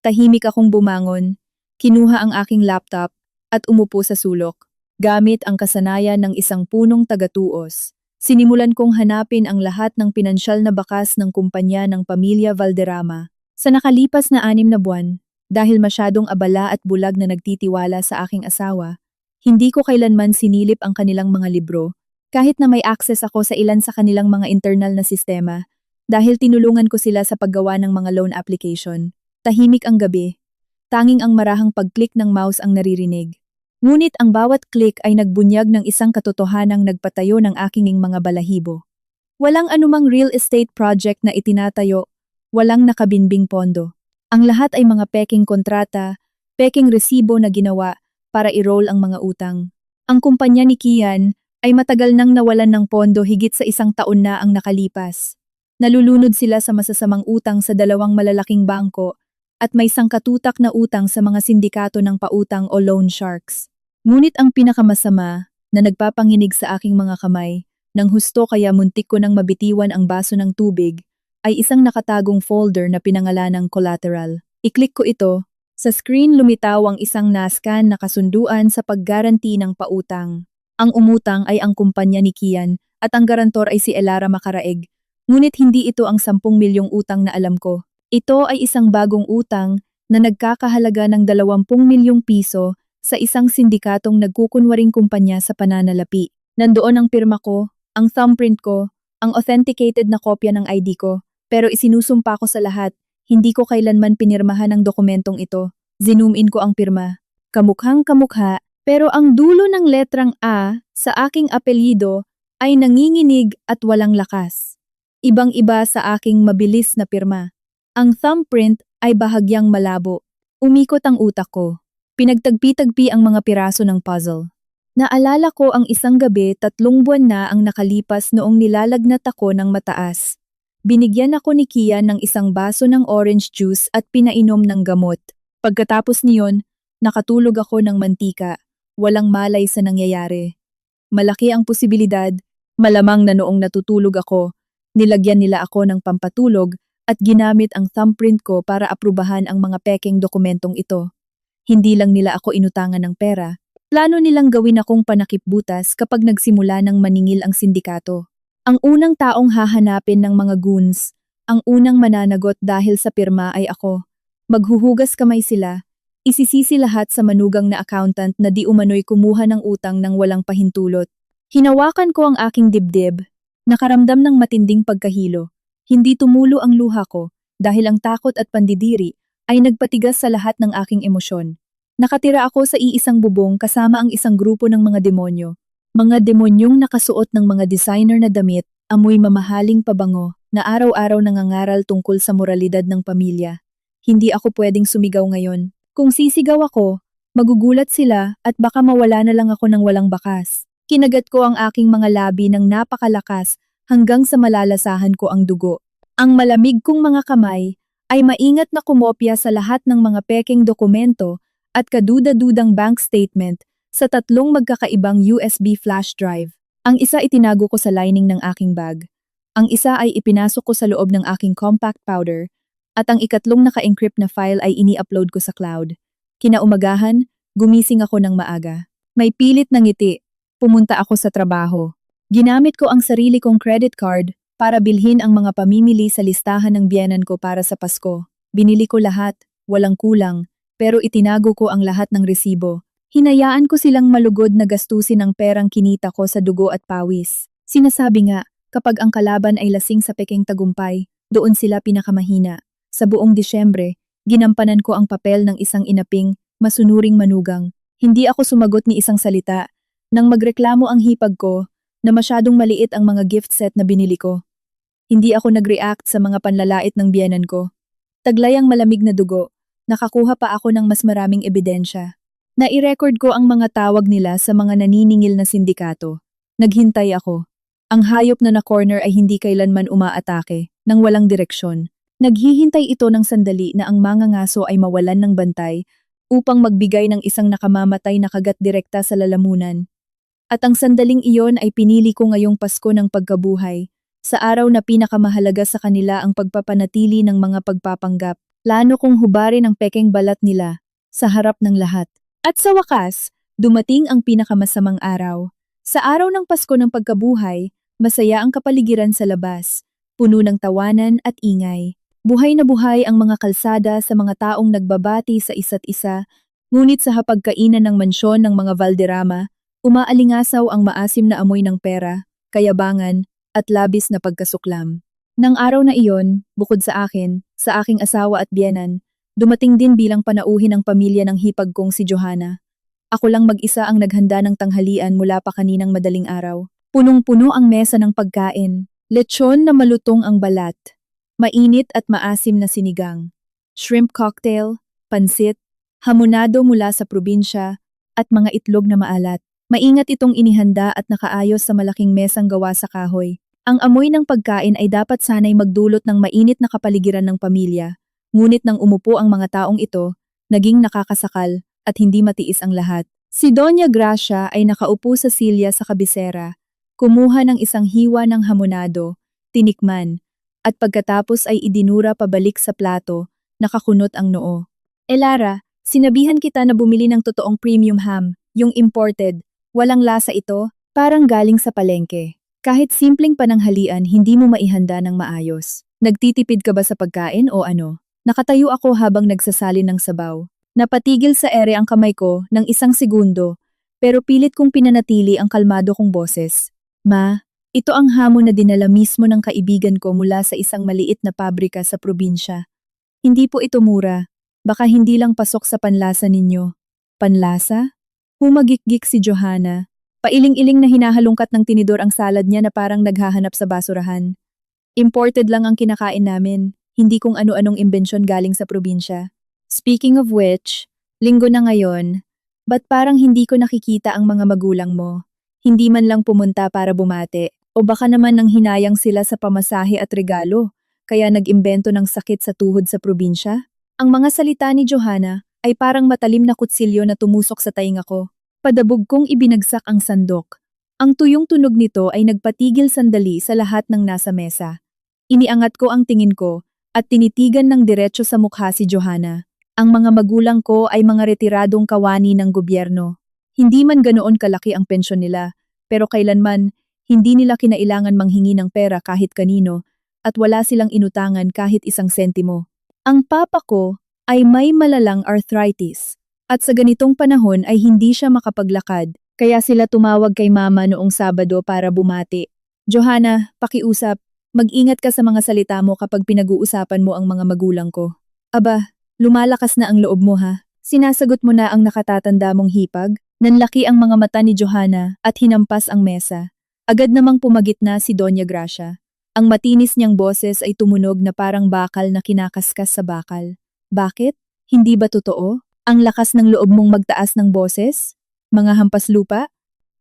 tahimik akong bumangon, kinuha ang aking laptop at umupo sa sulok. Gamit ang kasanayan ng isang punong tagatuos, sinimulan kong hanapin ang lahat ng pinansyal na bakas ng kumpanya ng pamilya Valderrama. Sa nakalipas na 6 na buwan, dahil masyadong abala at bulag na nagtitiwala sa aking asawa, hindi ko kailanman sinilip ang kanilang mga libro, kahit na may access ako sa ilan sa kanilang mga internal na sistema, dahil tinulungan ko sila sa paggawa ng mga loan application. Tahimik ang gabi. Tanging ang marahang pag-click ng mouse ang naririnig. Ngunit ang bawat click ay nagbunyag ng isang katotohanang nagpatayo ng aking mga balahibo. Walang anumang real estate project na itinatayo, walang nakabinbing pondo. Ang lahat ay mga peking kontrata, peking resibo na ginawa para i-roll ang mga utang. Ang kumpanya ni Kian ay matagal nang nawalan ng pondo, higit sa 1 taon na ang nakalipas. Nalulunod sila sa masasamang utang sa 2 malalaking bangko at may sangkatutak na utang sa mga sindikato ng pautang o loan sharks. Ngunit ang pinakamasama na nagpapanginig sa aking mga kamay, nang husto kaya muntik ko nang mabitiwan ang baso ng tubig, ay isang nakatagong folder na pinangalanang collateral. I-click ko ito. Sa screen lumitaw ang isang nascan na kasunduan sa paggaranti ng pautang. Ang umutang ay ang kumpanya ni Kian at ang garantor ay si Elara Macaraeg. Ngunit hindi ito ang 10 milyong utang na alam ko. Ito ay isang bagong utang na nagkakahalaga ng 20 milyong piso sa isang sindikatong nagkukunwaring kumpanya sa pananalapi. Nandoon ang pirma ko, ang thumbprint ko, ang authenticated na kopya ng ID ko, pero isinusumpa ko sa lahat, hindi ko kailanman pinirmahan ang dokumentong ito. Zoom in ko ang pirma. Kamukhang kamukha, pero ang dulo ng letrang A sa aking apelyido ay nanginginig at walang lakas. Ibang-iba sa aking mabilis na pirma. Ang thumbprint ay bahagyang malabo. Umikot ang utak ko. Pinagtagpi-tagpi ang mga piraso ng puzzle. Naalala ko ang isang gabi, 3 buwan na ang nakalipas noong nilalagnat ako ng mataas. Binigyan ako ni Kian ng isang baso ng orange juice at pinainom ng gamot. Pagkatapos niyon, nakatulog ako ng mantika. Walang malay sa nangyayari. Malaki ang posibilidad, malamang na noong natutulog ako, nilagyan nila ako ng pampatulog at ginamit ang thumbprint ko para aprubahan ang mga pekeng dokumentong ito. Hindi lang nila ako inutangan ng pera, plano nilang gawin akong panakipbutas kapag nagsimula ng maningil ang sindikato. Ang unang taong hahanapin ng mga goons, ang unang mananagot dahil sa pirma ay ako. Maghuhugas kamay sila, isisisi lahat sa manugang na accountant na di umano'y kumuha ng utang ng walang pahintulot. Hinawakan ko ang aking dibdib, nakaramdam ng matinding pagkahilo. Hindi tumulo ang luha ko dahil ang takot at pandidiri ay nagpatigas sa lahat ng aking emosyon. Nakatira ako sa iisang bubong kasama ang isang grupo ng mga demonyo. Mga demonyong nakasuot ng mga designer na damit, amoy mamahaling pabango, na araw-araw nangangaral tungkol sa moralidad ng pamilya. Hindi ako pwedeng sumigaw ngayon. Kung sisigaw ako, magugulat sila at baka mawala na lang ako ng walang bakas. Kinagat ko ang aking mga labi ng napakalakas hanggang sa malalasahan ko ang dugo. Ang malamig kong mga kamay ay maingat na kumopya sa lahat ng mga pekeng dokumento at kaduda-dudang bank statement sa 3 magkakaibang USB flash drive. Ang isa itinago ko sa lining ng aking bag. Ang isa ay ipinasok ko sa loob ng aking compact powder at ang ikatlong naka-encrypt na file ay ini-upload ko sa cloud. Kinaumagahan, gumising ako ng maaga. May pilit na ngiti. Pumunta ako sa trabaho. Ginamit ko ang sarili kong credit card para bilhin ang mga pamimili sa listahan ng biyenan ko para sa Pasko. Binili ko lahat, walang kulang, pero itinago ko ang lahat ng resibo. Hinayaan ko silang malugod na gastusin ang perang kinita ko sa dugo at pawis. Sinasabi nga, kapag ang kalaban ay lasing sa pekeng tagumpay, doon sila pinakamahina. Sa buong Disyembre, ginampanan ko ang papel ng isang inaping, masunuring manugang. Hindi ako sumagot ni isang salita. Nang magreklamo ang hipag ko, na masyadong maliit ang mga gift set na binili ko. Hindi ako nag-react sa mga panlalait ng biyenan ko. Taglay ang malamig na dugo, nakakuha pa ako ng mas maraming ebidensya. Nai-record ko ang mga tawag nila sa mga naniningil na sindikato. Naghintay ako. Ang hayop na na-corner ay hindi kailanman umaatake, nang walang direksyon. Naghihintay ito ng sandali na ang mga ngaso ay mawalan ng bantay upang magbigay ng isang nakamamatay na kagat direkta sa lalamunan. At ang sandaling iyon ay pinili ko ngayong Pasko ng pagkabuhay, sa araw na pinakamahalaga sa kanila ang pagpapanatili ng mga pagpapanggap. Plano kong hubarin ang pekeng balat nila, sa harap ng lahat. At sa wakas, dumating ang pinakamasamang araw. Sa araw ng Pasko ng pagkabuhay, masaya ang kapaligiran sa labas, puno ng tawanan at ingay. Buhay na buhay ang mga kalsada sa mga taong nagbabati sa isa't isa, ngunit sa hapagkainan ng mansyon ng mga Valderrama, umaalingasaw ang maasim na amoy ng pera, kayabangan, at labis na pagkasuklam. Nang araw na iyon, bukod sa akin, sa aking asawa at biyenan, dumating din bilang panauhin ang pamilya ng hipag kong si Johanna. Ako lang mag-isa ang naghanda ng tanghalian mula pa kaninang madaling araw. Punong-puno ang mesa ng pagkain, lechon na malutong ang balat, mainit at maasim na sinigang, shrimp cocktail, pansit, hamonado mula sa probinsya, at mga itlog na maalat. Maingat itong inihanda at nakaayos sa malaking mesang gawa sa kahoy. Ang amoy ng pagkain ay dapat sanay magdulot ng mainit na kapaligiran ng pamilya. Ngunit nang umupo ang mga taong ito, naging nakakasakal at hindi matiis ang lahat. Si Doña Gracia ay nakaupo sa silya sa kabisera, kumuha ng isang hiwa ng hamonado, tinikman, at pagkatapos ay idinura pabalik sa plato, nakakunot ang noo. Lara, sinabihan kita na bumili ng totoong premium ham, yung imported. Walang lasa ito, parang galing sa palengke. Kahit simpleng pananghalian, hindi mo maihanda ng maayos. Nagtitipid ka ba sa pagkain o ano? Nakatayo ako habang nagsasalin ng sabaw. Napatigil sa ere ang kamay ko ng 1 segundo, pero pilit kong pinanatili ang kalmado kong boses. Ma, ito ang hamon na dinala mismo ng kaibigan ko mula sa isang maliit na pabrika sa probinsya. Hindi po ito mura. Baka hindi lang pasok sa panlasa ninyo. Panlasa? Humagikgik si Johanna. Pailing-iling na hinahalungkat ng tinidor ang salad niya na parang naghahanap sa basurahan. Imported lang ang kinakain namin, hindi kung ano-anong imbensyon galing sa probinsya. Speaking of which, linggo na ngayon, ba't parang hindi ko nakikita ang mga magulang mo? Hindi man lang pumunta para bumate, o baka naman nang hinayang sila sa pamasahe at regalo, kaya nag-imbento ng sakit sa tuhod sa probinsya? Ang mga salita ni Johanna ay parang matalim na kutsilyo na tumusok sa tainga ko. Padabog kong ibinagsak ang sandok. Ang tuyong tunog nito ay nagpatigil sandali sa lahat ng nasa mesa. Iniangat ko ang tingin ko at tinitigan ng diretso sa mukha si Johanna. Ang mga magulang ko ay mga retiradong kawani ng gobyerno. Hindi man ganoon kalaki ang pensyon nila, pero kailanman hindi nila kinailangan manghingi ng pera kahit kanino at wala silang inutangan kahit 1 sentimo. Ang papa ko ay may malalang arthritis at sa ganitong panahon ay hindi siya makapaglakad, kaya sila tumawag kay mama noong Sabado para bumati. Johanna, pakiusap, mag-ingat ka sa mga salita mo kapag pinag-uusapan mo ang mga magulang ko. Aba, lumalakas na ang loob mo ha. Sinasagot mo na ang nakatatanda mong hipag? Nanlaki ang mga mata ni Johanna at hinampas ang mesa. Agad namang pumagit na si Doña Gracia. Ang matinis niyang boses ay tumunog na parang bakal na kinakaskas sa bakal. Bakit? Hindi ba totoo? Ang lakas ng loob mong magtaas ng boses? Mga hampas lupa?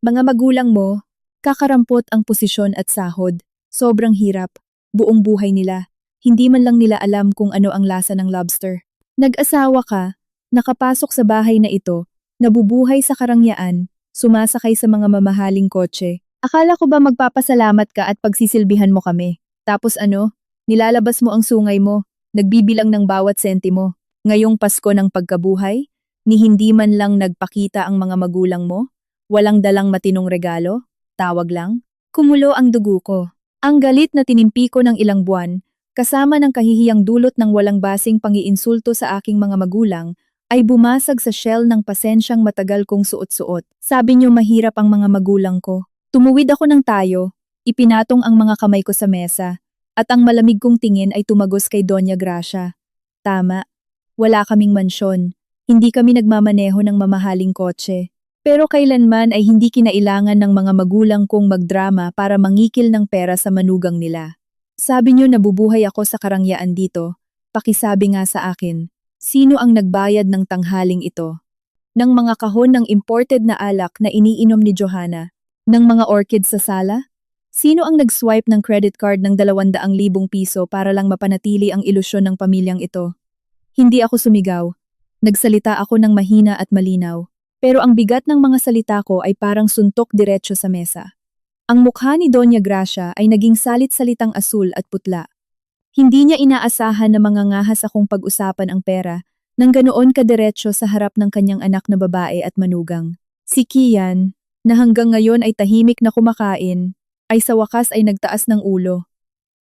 Mga magulang mo, kakarampot ang posisyon at sahod. Sobrang hirap. Buong buhay nila. Hindi man lang nila alam kung ano ang lasa ng lobster. Nag-asawa ka, nakapasok sa bahay na ito, nabubuhay sa karangyaan, sumasakay sa mga mamahaling kotse. Akala ko ba magpapasalamat ka at pagsisilbihan mo kami? Tapos ano? Nilalabas mo ang sungay mo, nagbibilang ng bawat sentimo. Ngayong Pasko ng pagkabuhay, ni hindi man lang nagpakita ang mga magulang mo? Walang dalang matinong regalo? Tawag lang? Kumulo ang dugo ko. Ang galit na tinimpi ko ng ilang buwan, kasama ng kahihiyang dulot ng walang basing pangiinsulto sa aking mga magulang, ay bumasag sa shell ng pasensyang matagal kong suot-suot. Sabi niyo mahirap ang mga magulang ko. Tumuwid ako ng tayo, ipinatong ang mga kamay ko sa mesa, at ang malamig kong tingin ay tumagos kay Doña Gracia. Tama, wala kaming mansyon, hindi kami nagmamaneho ng mamahaling kotse. Pero kailanman ay hindi kinailangan ng mga magulang kong magdrama para mangikil ng pera sa manugang nila. Sabi niyo nabubuhay ako sa karangyaan dito, pakisabi nga sa akin, sino ang nagbayad ng tanghaling ito? Ng mga kahon ng imported na alak na iniinom ni Johanna? Ng mga orchids sa sala? Sino ang nag-swipe ng credit card ng 200,000 piso para lang mapanatili ang ilusyon ng pamilyang ito? Hindi ako sumigaw. Nagsalita ako ng mahina at malinaw. Pero ang bigat ng mga salita ko ay parang suntok diretso sa mesa. Ang mukha ni Doña Gracia ay naging salit-salitang asul at putla. Hindi niya inaasahan na mangangahas akong pag-usapan ang pera nang ganoon kadiretso sa harap ng kanyang anak na babae at manugang. Si Kian, na hanggang ngayon ay tahimik na kumakain, ay sa wakas ay nagtaas ng ulo.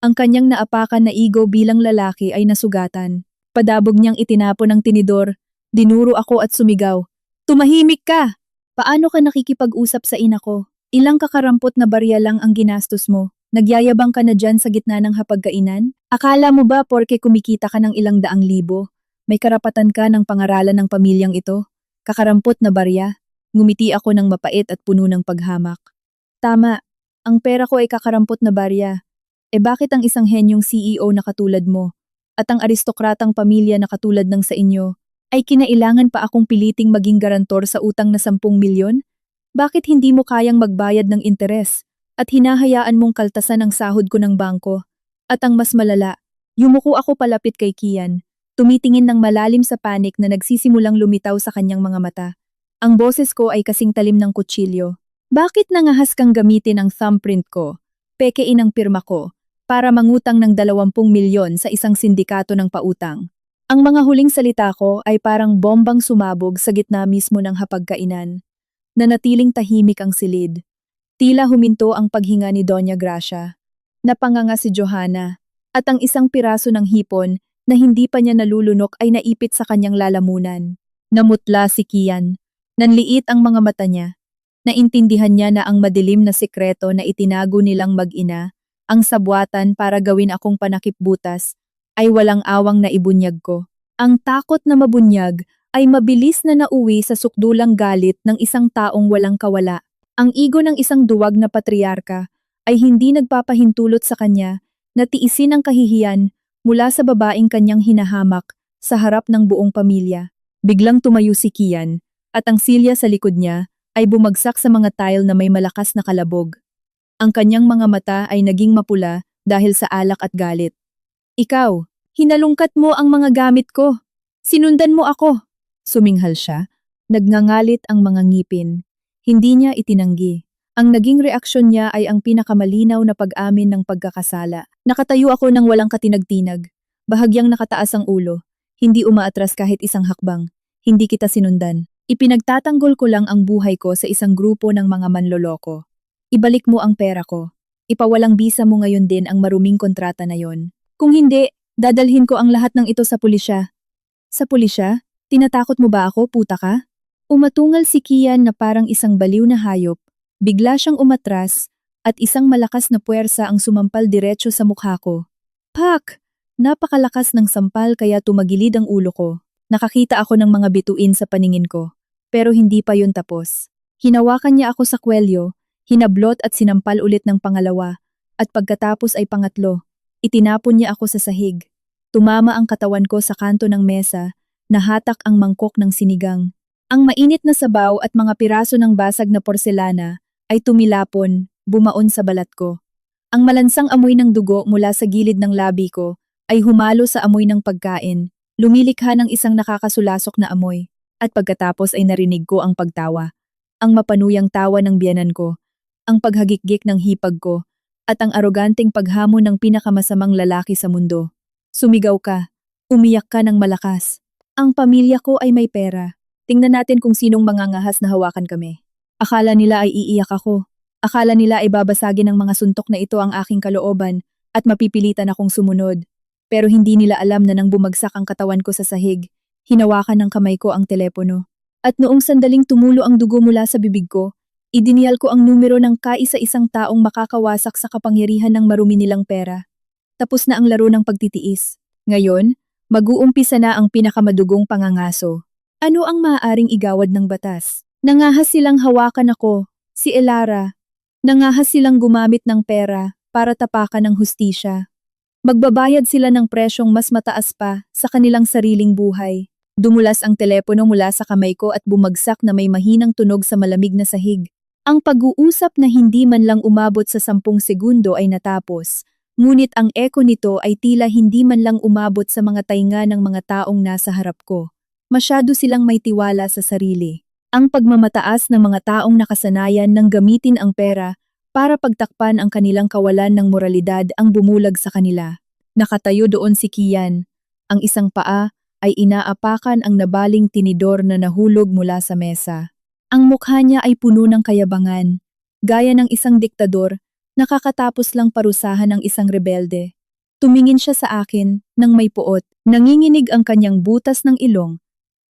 Ang kanyang naapakan na ego bilang lalaki ay nasugatan. Padabog niyang itinapon ang tinidor, dinuro ako at sumigaw. Tumahimik ka! Paano ka nakikipag-usap sa ina ko? Ilang kakarampot na barya lang ang ginastos mo. Nagyayabang ka na dyan sa gitna ng hapagkainan? Akala mo ba porke kumikita ka ng ilang 100,000, may karapatan ka ng pangaralan ng pamilyang ito? Kakarampot na barya. Ngumiti ako ng mapait at puno ng paghamak. Tama, ang pera ko ay kakarampot na barya. E bakit ang isang henyong CEO na katulad mo, at ang aristokratang pamilya na katulad ng sa inyo, ay kinailangan pa akong piliting maging garantor sa utang na 10 milyon? Bakit hindi mo kayang magbayad ng interes at hinahayaan mong kaltasan ang sahod ko ng bangko? At ang mas malala, yumuko ako palapit kay Kian, tumitingin ng malalim sa panik na nagsisimulang lumitaw sa kanyang mga mata. Ang boses ko ay kasing talim ng kutsilyo. Bakit nangahas kang gamitin ang thumbprint ko, pekein ang pirma ko, para mangutang ng 20 milyon sa isang sindikato ng pautang? Ang mga huling salita ko ay parang bombang sumabog sa gitna mismo ng hapagkainan. Nanatiling tahimik ang silid. Tila huminto ang paghinga ni Doña Gracia. Napanganga si Johanna, at ang isang piraso ng hipon na hindi pa niya nalulunok ay naipit sa kanyang lalamunan. Namutla si Kian. Nanliit ang mga mata niya. Naintindihan niya na ang madilim na sikreto na itinago nilang mag-ina, ang sabwatan para gawin akong panakipbutas, ay walang awang na ibunyag ko. Ang takot na mabunyag ay mabilis na nauwi sa sukdulang galit ng isang taong walang kawala. Ang ego ng isang duwag na patriarka ay hindi nagpapahintulot sa kanya na tiisin ang kahihiyan mula sa babaeng kanyang hinahamak sa harap ng buong pamilya. Biglang tumayo si Kian at ang silya sa likod niya ay bumagsak sa mga tile na may malakas na kalabog. Ang kanyang mga mata ay naging mapula dahil sa alak at galit. Ikaw, hinalungkat mo ang mga gamit ko. Sinundan mo ako. Suminghal siya. Nagngangalit ang mga ngipin. Hindi niya itinanggi. Ang naging reaksyon niya ay ang pinakamalinaw na pag-amin ng pagkakasala. Nakatayo ako ng walang katinag-tinag. Bahagyang nakataas ang ulo. Hindi umaatras kahit isang hakbang. Hindi kita sinundan. Ipinagtatanggol ko lang ang buhay ko sa isang grupo ng mga manloloko. Ibalik mo ang pera ko. Ipawalang bisa mo ngayon din ang maruming kontrata na yon. Kung hindi, dadalhin ko ang lahat ng ito sa pulisya. Sa pulisya? Tinatakot mo ba ako, puta ka? Umatungal si Kian na parang isang baliw na hayop. Bigla siyang umatras at isang malakas na puwersa ang sumampal diretso sa mukha ko. Pak! Napakalakas ng sampal kaya tumagilid ang ulo ko. Nakakita ako ng mga bituin sa paningin ko. Pero hindi pa yun tapos. Hinawakan niya ako sa kwelyo, hinablot at sinampal ulit ng pangalawa, at pagkatapos ay pangatlo. Itinapon niya ako sa sahig. Tumama ang katawan ko sa kanto ng mesa, nahatak ang mangkok ng sinigang. Ang mainit na sabaw at mga piraso ng basag na porselana ay tumilapon, bumaon sa balat ko. Ang malansang amoy ng dugo mula sa gilid ng labi ko ay humalo sa amoy ng pagkain, lumilikha ng isang nakakasulasok na amoy, at pagkatapos ay narinig ko ang pagtawa. Ang mapanuyang tawa ng biyanan ko, ang paghagikgik ng hipag ko, at ang aroganteng paghamon ng pinakamasamang lalaki sa mundo. Sumigaw ka. Umiyak ka ng malakas. Ang pamilya ko ay may pera. Tingnan natin kung sinong mangangahas na hawakan kami. Akala nila ay iiyak ako. Akala nila ay babasagin ng mga suntok na ito ang aking kalooban at mapipilitan akong sumunod. Pero hindi nila alam na nang bumagsak ang katawan ko sa sahig, hinawakan ng kamay ko ang telepono. At noong sandaling tumulo ang dugo mula sa bibig ko, idiniyal ko ang numero ng kaisa-isang taong makakawasak sa kapangyarihan ng marumi nilang pera. Tapos na ang laro ng pagtitiis. Ngayon, mag-uumpisa na ang pinakamadugong pangangaso. Ano ang maaaring igawad ng batas? Nangahas silang hawakan ako, si Elara. Nangahas silang gumamit ng pera para tapakan ng hustisya. Magbabayad sila ng presyong mas mataas pa sa kanilang sariling buhay. Dumulas ang telepono mula sa kamay ko at bumagsak na may mahinang tunog sa malamig na sahig. Ang pag-uusap na hindi man lang umabot sa 10 segundo ay natapos. Ngunit ang eko nito ay tila hindi man lang umabot sa mga tainga ng mga taong nasa harap ko. Masyado silang may tiwala sa sarili. Ang pagmamataas ng mga taong nakasanayan ng gamitin ang pera para pagtakpan ang kanilang kawalan ng moralidad ang bumulag sa kanila. Nakatayo doon si Kian. Ang isang paa ay inaapakan ang nabaling tinidor na nahulog mula sa mesa. Ang mukha niya ay puno ng kayabangan. Gaya ng isang diktador, nakakatapos lang parusahan ng isang rebelde. Tumingin siya sa akin nang may puot. Nanginginig ang kanyang butas ng ilong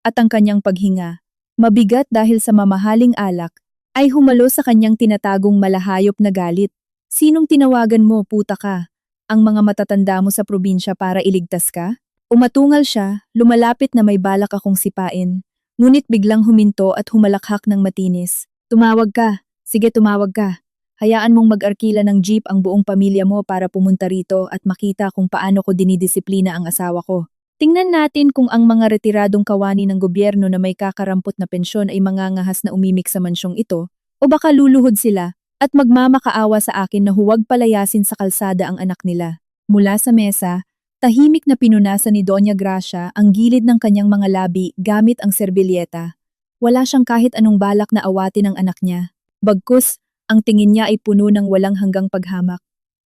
at ang kanyang paghinga, mabigat dahil sa mamahaling alak, ay humalo sa kanyang tinatagong malahayop na galit. Sinong tinawagan mo, puta ka? Ang mga matatanda mo sa probinsya para iligtas ka? Umatungal siya, lumalapit na may balak akong sipain. Ngunit biglang huminto at humalakhak ng matinis. Tumawag ka. Sige, tumawag ka. Hayaan mong mag-arkila ng jeep ang buong pamilya mo para pumunta rito at makita kung paano ko dinidisiplina ang asawa ko. Tingnan natin kung ang mga retiradong kawani ng gobyerno na may kakarampot na pensyon ay mangangahas na umimik sa mansyong ito O baka luluhod sila at magmamakaawa sa akin na huwag palayasin sa kalsada ang anak nila. Mula sa mesa, tahimik na pinunasan ni Doña Gracia ang gilid ng kanyang mga labi gamit ang serbilyeta. Wala siyang kahit anong balak na awatin ang anak niya. Bagkus, ang tingin niya ay puno ng walang hanggang paghamak.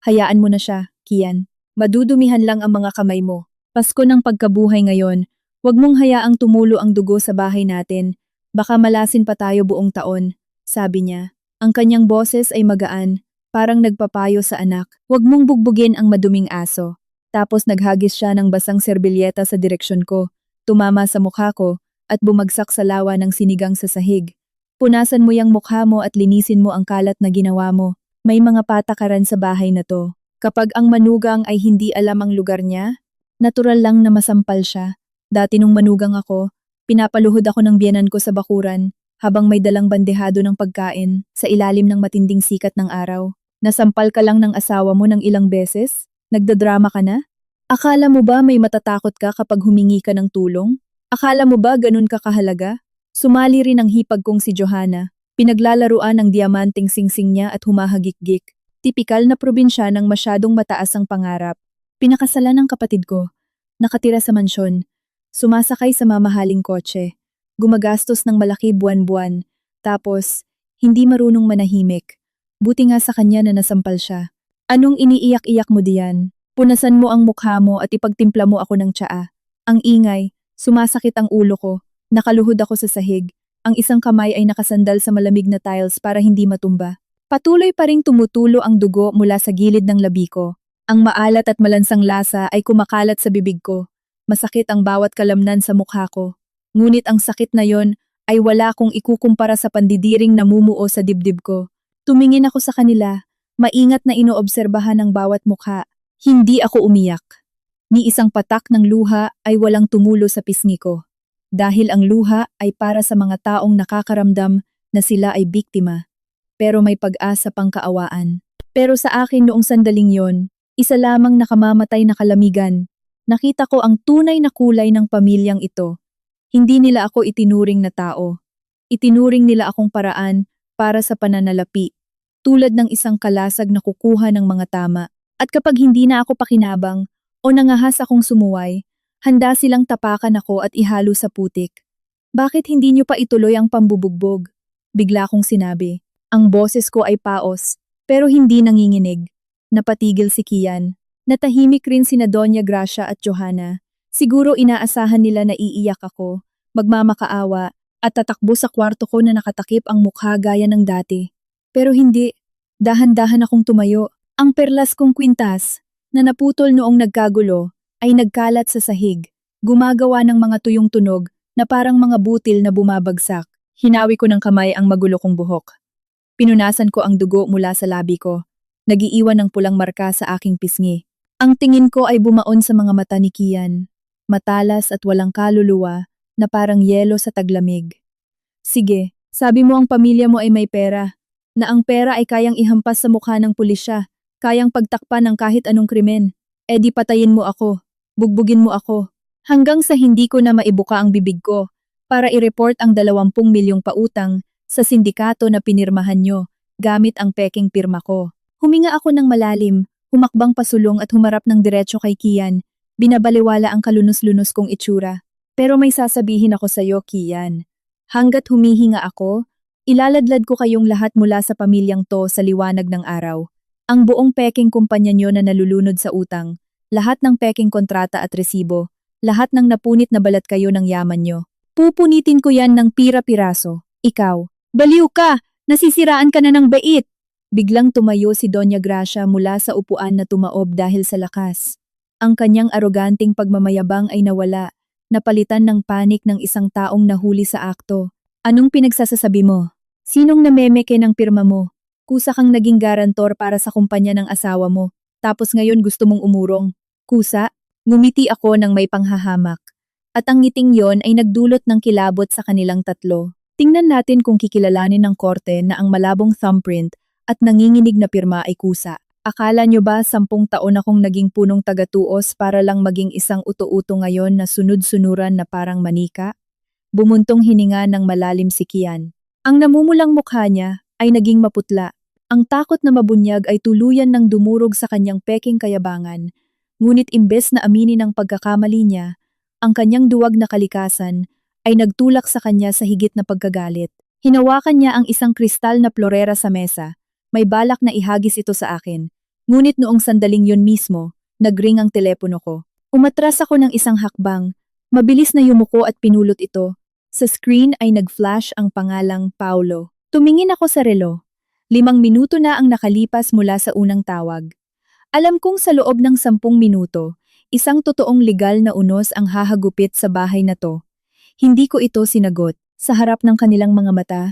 Hayaan mo na siya, Kian. Madudumihan lang ang mga kamay mo. Pasko ng pagkabuhay ngayon, huwag mong hayaang tumulo ang dugo sa bahay natin. Baka malasin pa tayo buong taon, sabi niya. Ang kanyang boses ay magaan, parang nagpapayo sa anak. Huwag mong bugbugin ang maduming aso. Tapos naghagis siya ng basang serbilyeta sa direksyon ko, tumama sa mukha ko, at bumagsak sa lawa ng sinigang sa sahig. Punasan mo yung mukha mo at linisin mo ang kalat na ginawa mo. May mga patakaran sa bahay na to. Kapag ang manugang ay hindi alam ang lugar niya, natural lang na masampal siya. Dati nung manugang ako, pinapaluhod ako ng biyenan ko sa bakuran habang may dalang bandehado ng pagkain sa ilalim ng matinding sikat ng araw. Nasampal ka lang ng asawa mo ng ilang beses? Nagdadrama ka na? Akala mo ba may matatakot ka kapag humingi ka ng tulong? Akala mo ba ganun ka kahalaga? Sumali rin ang hipag kong si Johanna. Pinaglalaruan ang diamanting singsing niya at humahagik-gik. Tipikal na probinsya ng masyadong mataas ang pangarap. Pinakasalan ng kapatid ko. Nakatira sa mansyon. Sumasakay sa mamahaling kotse. Gumagastos ng malaki buwan-buwan. Tapos, hindi marunong manahimik. Buti nga sa kanya na nasampal siya. Anong iniiyak-iyak mo diyan? Punasan mo ang mukha mo at ipagtimpla mo ako ng tsaa. Ang ingay, sumasakit ang ulo ko. Nakaluhod ako sa sahig. Ang isang kamay ay nakasandal sa malamig na tiles para hindi matumba. Patuloy pa ring tumutulo ang dugo mula sa gilid ng labi ko. Ang maalat at malansang lasa ay kumakalat sa bibig ko. Masakit ang bawat kalamnan sa mukha ko. Ngunit ang sakit na yon ay wala kong ikukumpara sa pandidiring namumuo sa dibdib ko. Tumingin ako sa kanila, maingat na inoobserbahan ang bawat mukha. Hindi ako umiyak. Ni isang patak ng luha ay walang tumulo sa pisngi ko. Dahil ang luha ay para sa mga taong nakakaramdam na sila ay biktima. Pero may pag-asa pang kaawaan. Pero sa akin noong sandaling yon, isa lamang nakamamatay na kalamigan. Nakita ko ang tunay na kulay ng pamilyang ito. Hindi nila ako itinuring na tao. Itinuring nila akong paraan para sa pananalapi. Tulad ng isang kalasag na kukuha ng mga tama. At kapag hindi na ako pakinabang o nangahas akong sumuway, handa silang tapakan ako at ihalo sa putik. Bakit hindi niyo pa ituloy ang pambubugbog? Bigla kong sinabi. Ang boses ko ay paos, pero hindi nanginginig. Napatigil si Kian. Natahimik rin sina Doña Gracia at Johanna. Siguro inaasahan nila na iiyak ako, magmamakaawa, at tatakbo sa kwarto ko na nakatakip ang mukha gaya ng dati. Pero hindi. Dahan-dahan akong tumayo. Ang perlas kong kwintas, na naputol noong nagkagulo, ay nagkalat sa sahig, gumagawa ng mga tuyong tunog na parang mga butil na bumabagsak. Hinawi ko ng kamay ang magulo kong buhok. Pinunasan ko ang dugo mula sa labi ko. Nagiiwan ng pulang marka sa aking pisngi. Ang tingin ko ay bumaon sa mga mata ni Kian. Matalas at walang kaluluwa na parang yelo sa taglamig. Sige, sabi mo ang pamilya mo ay may pera. Na ang pera ay kayang ihampas sa mukha ng pulisya. Kayang pagtakpan ng kahit anong krimen. E di patayin mo ako. Bugbugin mo ako. Hanggang sa hindi ko na maibuka ang bibig ko para i-report ang 20 milyong pautang sa sindikato na pinirmahan nyo gamit ang peking pirma ko. Huminga ako ng malalim, humakbang pasulong at humarap ng diretso kay Kian. Binabaliwala ang kalunos-lunos kong itsura. Pero may sasabihin ako sa'yo, Kian. Hanggat humihinga ako, ilaladlad ko kayong lahat mula sa pamilyang to sa liwanag ng araw. Ang buong peking kumpanya nyo na nalulunod sa utang, lahat ng peking kontrata at resibo, lahat ng napunit na balat kayo ng yaman nyo. Pupunitin ko yan ng pira-piraso. Ikaw, baliw ka! Nasisiraan ka na ng bait! Biglang tumayo si Doña Gracia mula sa upuan na tumaob dahil sa lakas. Ang kanyang aroganting pagmamayabang ay nawala, napalitan ng panik ng isang taong nahuli sa akto. Anong pinagsasasabi mo? Sinong namemeke ng pirma mo? Kusa kang naging garantor para sa kumpanya ng asawa mo, tapos ngayon gusto mong umurong. Kusa? Ngumiti ako ng may panghahamak. At ang ngiting yon ay nagdulot ng kilabot sa kanilang tatlo. Tingnan natin kung kikilalanin ng korte na ang malabong thumbprint at nanginginig na pirma ay kusa. Akala nyo ba 10 taon akong naging punong tagatuos para lang maging isang uto-uto ngayon na sunod-sunuran na parang manika? Bumuntong hininga ng malalim si Kian. Ang namumulang mukha niya ay naging maputla. Ang takot na mabunyag ay tuluyan ng dumurog sa kanyang peking kayabangan, ngunit imbes na aminin ang pagkakamali niya, ang kanyang duwag na kalikasan ay nagtulak sa kanya sa higit na pagkagalit. Hinawakan niya ang isang kristal na plorera sa mesa, may balak na ihagis ito sa akin, ngunit noong sandaling yun mismo, nagring ang telepono ko. Umatras ako ng isang hakbang, mabilis na yumuko at pinulot ito. Sa screen ay nag-flash ang pangalang Paulo. Tumingin ako sa relo. 5 minuto na ang nakalipas mula sa unang tawag. Alam kong sa loob ng 10 minuto, isang totoong legal na unos ang hahagupit sa bahay na to. Hindi ko ito sinagot. Sa harap ng kanilang mga mata,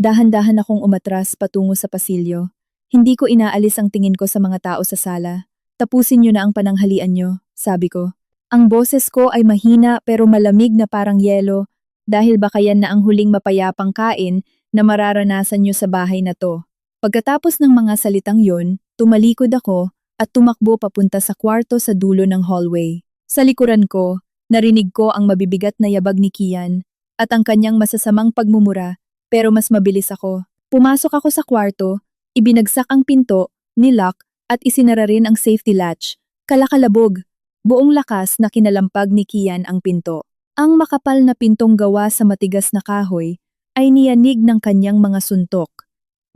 dahan-dahan akong umatras patungo sa pasilyo. Hindi ko inaalis ang tingin ko sa mga tao sa sala. Tapusin niyo na ang pananghalian niyo, sabi ko. Ang boses ko ay mahina pero malamig na parang yelo, dahil baka yan na ang huling mapayapang kain na mararanasan niyo sa bahay na to. Pagkatapos ng mga salitang yon, tumalikod ako at tumakbo papunta sa kwarto sa dulo ng hallway. Sa likuran ko, narinig ko ang mabibigat na yabag ni Kian at ang kanyang masasamang pagmumura, pero mas mabilis ako. Pumasok ako sa kwarto, ibinagsak ang pinto, nilock at isinara rin ang safety latch. Kalakalabog, buong lakas na kinalampag ni Kian ang pinto. Ang makapal na pintong gawa sa matigas na kahoy ay niyanig ng kanyang mga suntok.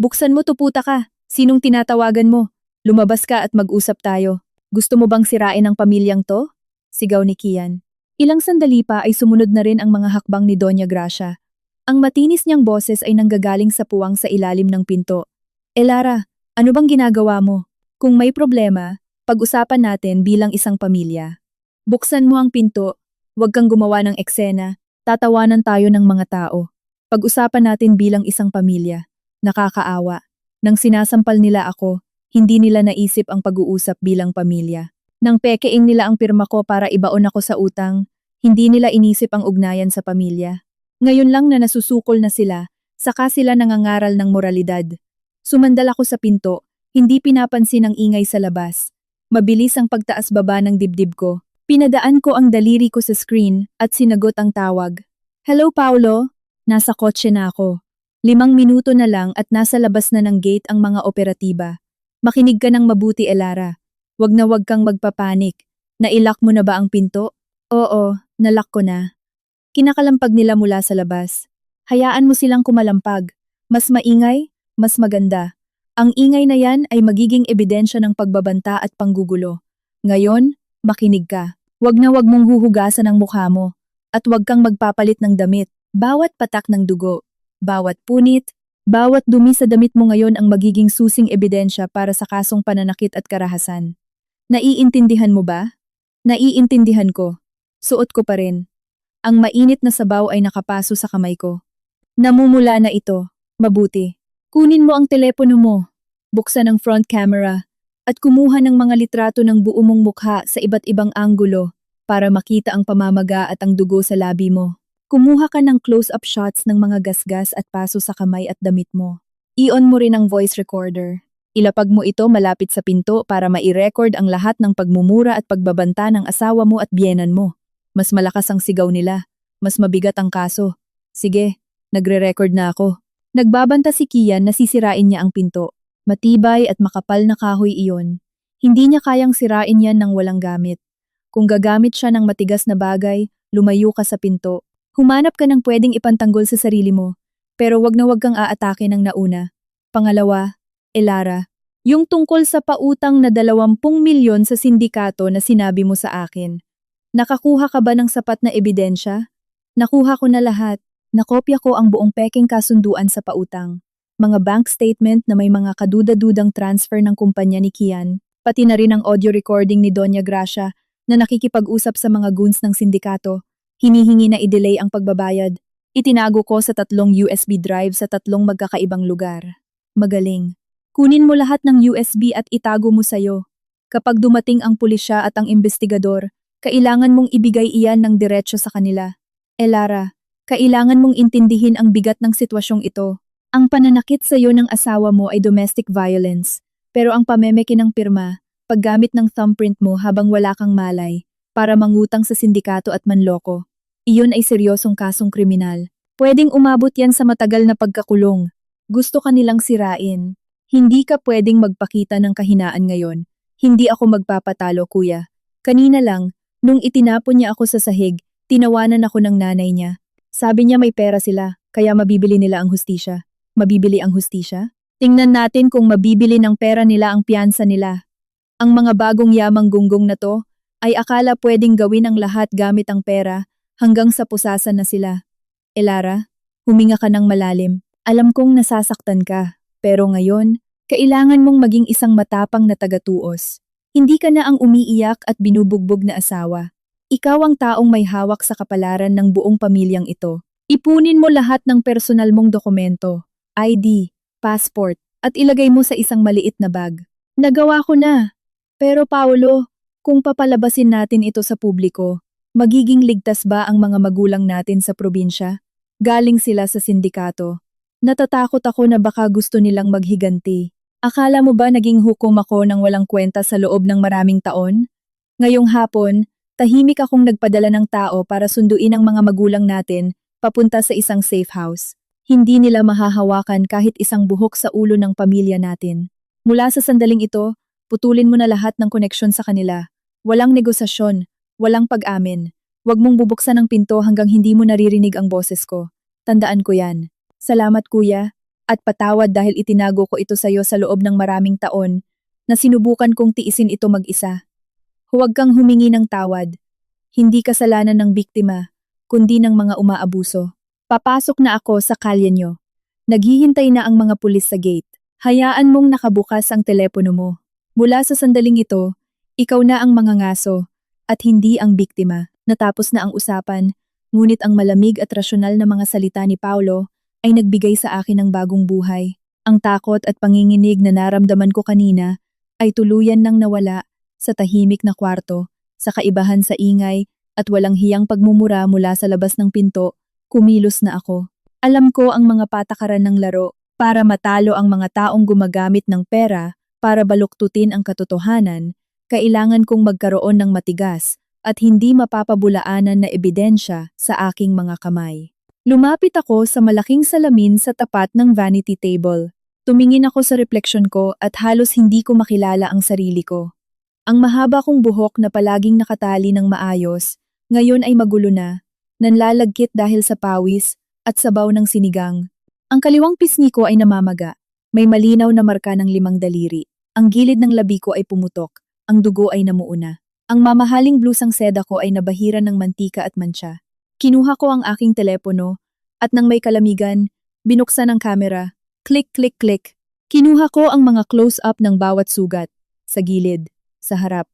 Buksan mo, tuputa ka. Sinong tinatawagan mo? Lumabas ka at mag-usap tayo. Gusto mo bang sirain ang pamilyang to? Sigaw ni Kian. Ilang sandali pa ay sumunod na rin ang mga hakbang ni Doña Gracia. Ang matinis niyang boses ay nanggagaling sa puwang sa ilalim ng pinto. Lara, ano bang ginagawa mo? Kung may problema, pag-usapan natin bilang isang pamilya. Buksan mo ang pinto, huwag kang gumawa ng eksena, tatawanan tayo ng mga tao. Pag-usapan natin bilang isang pamilya. Nakakaawa. Nang sinasampal nila ako, hindi nila naisip ang pag-uusap bilang pamilya. Nang pekeing nila ang pirma ko para ibaon ako sa utang, hindi nila inisip ang ugnayan sa pamilya. Ngayon lang na nasusukol na sila, saka sila nangangaral ng moralidad. Sumandal ako sa pinto, hindi pinapansin ang ingay sa labas. Mabilis ang pagtaas-baba ng dibdib ko. Pinadaan ko ang daliri ko sa screen at sinagot ang tawag. Hello, Paulo? Nasa kotse na ako. 5 minuto na lang at nasa labas na ng gate ang mga operatiba. Makinig ka ng mabuti, Lara. Wag kang magpapanik. Nailak mo na ba ang pinto? Oo, nalock ko na. Kinakalampag nila mula sa labas. Hayaan mo silang kumalampag. Mas maingay, mas maganda. Ang ingay na yan ay magiging ebidensya ng pagbabanta at panggugulo. Ngayon, makinig ka. Wag mong huhugasan ang mukha mo. At wag kang magpapalit ng damit. Bawat patak ng dugo, bawat punit, bawat dumi sa damit mo ngayon ang magiging susing ebidensya para sa kasong pananakit at karahasan. Naiintindihan mo ba? Naiintindihan ko. Suot ko pa rin. Ang mainit na sabaw ay nakapaso sa kamay ko. Namumula na ito. Mabuti. Kunin mo ang telepono mo. Buksan ang front camera. At kumuha ng mga litrato ng buo mong mukha sa iba't ibang anggulo para makita ang pamamaga at ang dugo sa labi mo. Kumuha ka ng close-up shots ng mga gasgas at paso sa kamay at damit mo. I-on mo rin ang voice recorder. Ilapag mo ito malapit sa pinto para mai-record ang lahat ng pagmumura at pagbabanta ng asawa mo at biyenan mo. Mas malakas ang sigaw nila. Mas mabigat ang kaso. Sige, nagre-record na ako. Nagbabanta si Kian na sisirain niya ang pinto. Matibay at makapal na kahoy iyon. Hindi niya kayang sirain yan ng walang gamit. Kung gagamit siya ng matigas na bagay, lumayo ka sa pinto. Humanap ka ng pwedeng ipantanggol sa sarili mo, pero wag kang aatake ng nauna. Pangalawa, Lara, yung tungkol sa pautang na 20 milyon sa sindikato na sinabi mo sa akin. Nakakuha ka ba ng sapat na ebidensya? Nakuha ko na lahat. Nakopya ko ang buong peking kasunduan sa pautang. Mga bank statement na may mga kaduda-dudang transfer ng kumpanya ni Kian, pati na rin ang audio recording ni Doña Gracia na nakikipag-usap sa mga goons ng sindikato. Hinihingi na i-delay ang pagbabayad. Itinago ko sa 3 USB drive sa 3 magkakaibang lugar. Magaling. Kunin mo lahat ng USB at itago mo sa'yo. Kapag dumating ang pulisya at ang investigador, kailangan mong ibigay iyan ng diretsyo sa kanila. Lara, kailangan mong intindihin ang bigat ng sitwasyong ito. Ang pananakit sa'yo ng asawa mo ay domestic violence, pero ang pamemeke ng pirma, paggamit ng thumbprint mo habang wala kang malay, para mangutang sa sindikato at manloko. Iyon ay seryosong kasong kriminal. Pwedeng umabot yan sa matagal na pagkakulong. Gusto ka nilang sirain. Hindi ka pwedeng magpakita ng kahinaan ngayon. Hindi ako magpapatalo, kuya. Kanina lang, nung itinapon niya ako sa sahig, tinawanan ako ng nanay niya. Sabi niya may pera sila, kaya mabibili nila ang hustisya. Mabibili ang hustisya? Tingnan natin kung mabibili ng pera nila ang piyansa nila. Ang mga bagong yamang gunggong na to ay akala pwedeng gawin ang lahat gamit ang pera hanggang sa pusasan na sila. Elara, huminga ka ng malalim. Alam kong nasasaktan ka, pero ngayon, kailangan mong maging isang matapang na tagatuos. Hindi ka na ang umiiyak at binubugbog na asawa. Ikaw ang taong may hawak sa kapalaran ng buong pamilyang ito. Ipunin mo lahat ng personal mong dokumento, ID, passport, at ilagay mo sa isang maliit na bag. Nagawa ko na. Pero Paulo, kung papalabasin natin ito sa publiko, magiging ligtas ba ang mga magulang natin sa probinsya? Galing sila sa sindikato. Natatakot ako na baka gusto nilang maghiganti. Akala mo ba naging hukom ako ng walang kwenta sa loob ng maraming taon? Ngayong hapon, tahimik akong nagpadala ng tao para sunduin ang mga magulang natin papunta sa isang safe house. Hindi nila mahahawakan kahit isang buhok sa ulo ng pamilya natin. Mula sa sandaling ito, putulin mo na lahat ng koneksyon sa kanila. Walang negosasyon, walang pag-amin. Huwag mong bubuksan ang pinto hanggang hindi mo naririnig ang boses ko. Tandaan ko yan. Salamat kuya, at patawad dahil itinago ko ito sa iyo sa loob ng maraming taon na sinubukan kong tiisin ito mag-isa. Huwag kang humingi ng tawad. Hindi kasalanan ng biktima, kundi ng mga umaabuso. Papasok na ako sa kalye nyo. Naghihintay na ang mga pulis sa gate. Hayaan mong nakabukas ang telepono mo. Mula sa sandaling ito, ikaw na ang mangangaso at hindi ang biktima. Natapos na ang usapan, ngunit ang malamig at rasyonal na mga salita ni Paulo ay nagbigay sa akin ng bagong buhay. Ang takot at panginginig na naramdaman ko kanina ay tuluyan nang nawala sa tahimik na kwarto, sa kaibahan sa ingay at walang hiyang pagmumura mula sa labas ng pinto, kumilos na ako. Alam ko ang mga patakaran ng laro para matalo ang mga taong gumagamit ng pera para baluktutin ang katotohanan, kailangan kong magkaroon ng matigas at hindi mapapabulaanan na ebidensya sa aking mga kamay. Lumapit ako sa malaking salamin sa tapat ng vanity table. Tumingin ako sa refleksyon ko at halos hindi ko makilala ang sarili ko. Ang mahaba kong buhok na palaging nakatali ng maayos, ngayon ay magulo na, nanlalagkit dahil sa pawis at sabaw ng sinigang. Ang kaliwang pisngi ko ay namamaga. May malinaw na marka ng 5 daliri. Ang gilid ng labi ko ay pumutok. Ang dugo ay namuuna. Ang mamahaling blusang seda ko ay nabahiran ng mantika at mantsa. Kinuha ko ang aking telepono at nang may kalamigan, binuksan ang kamera. Click, click, click. Kinuha ko ang mga close-up ng bawat sugat. Sa gilid, sa harap.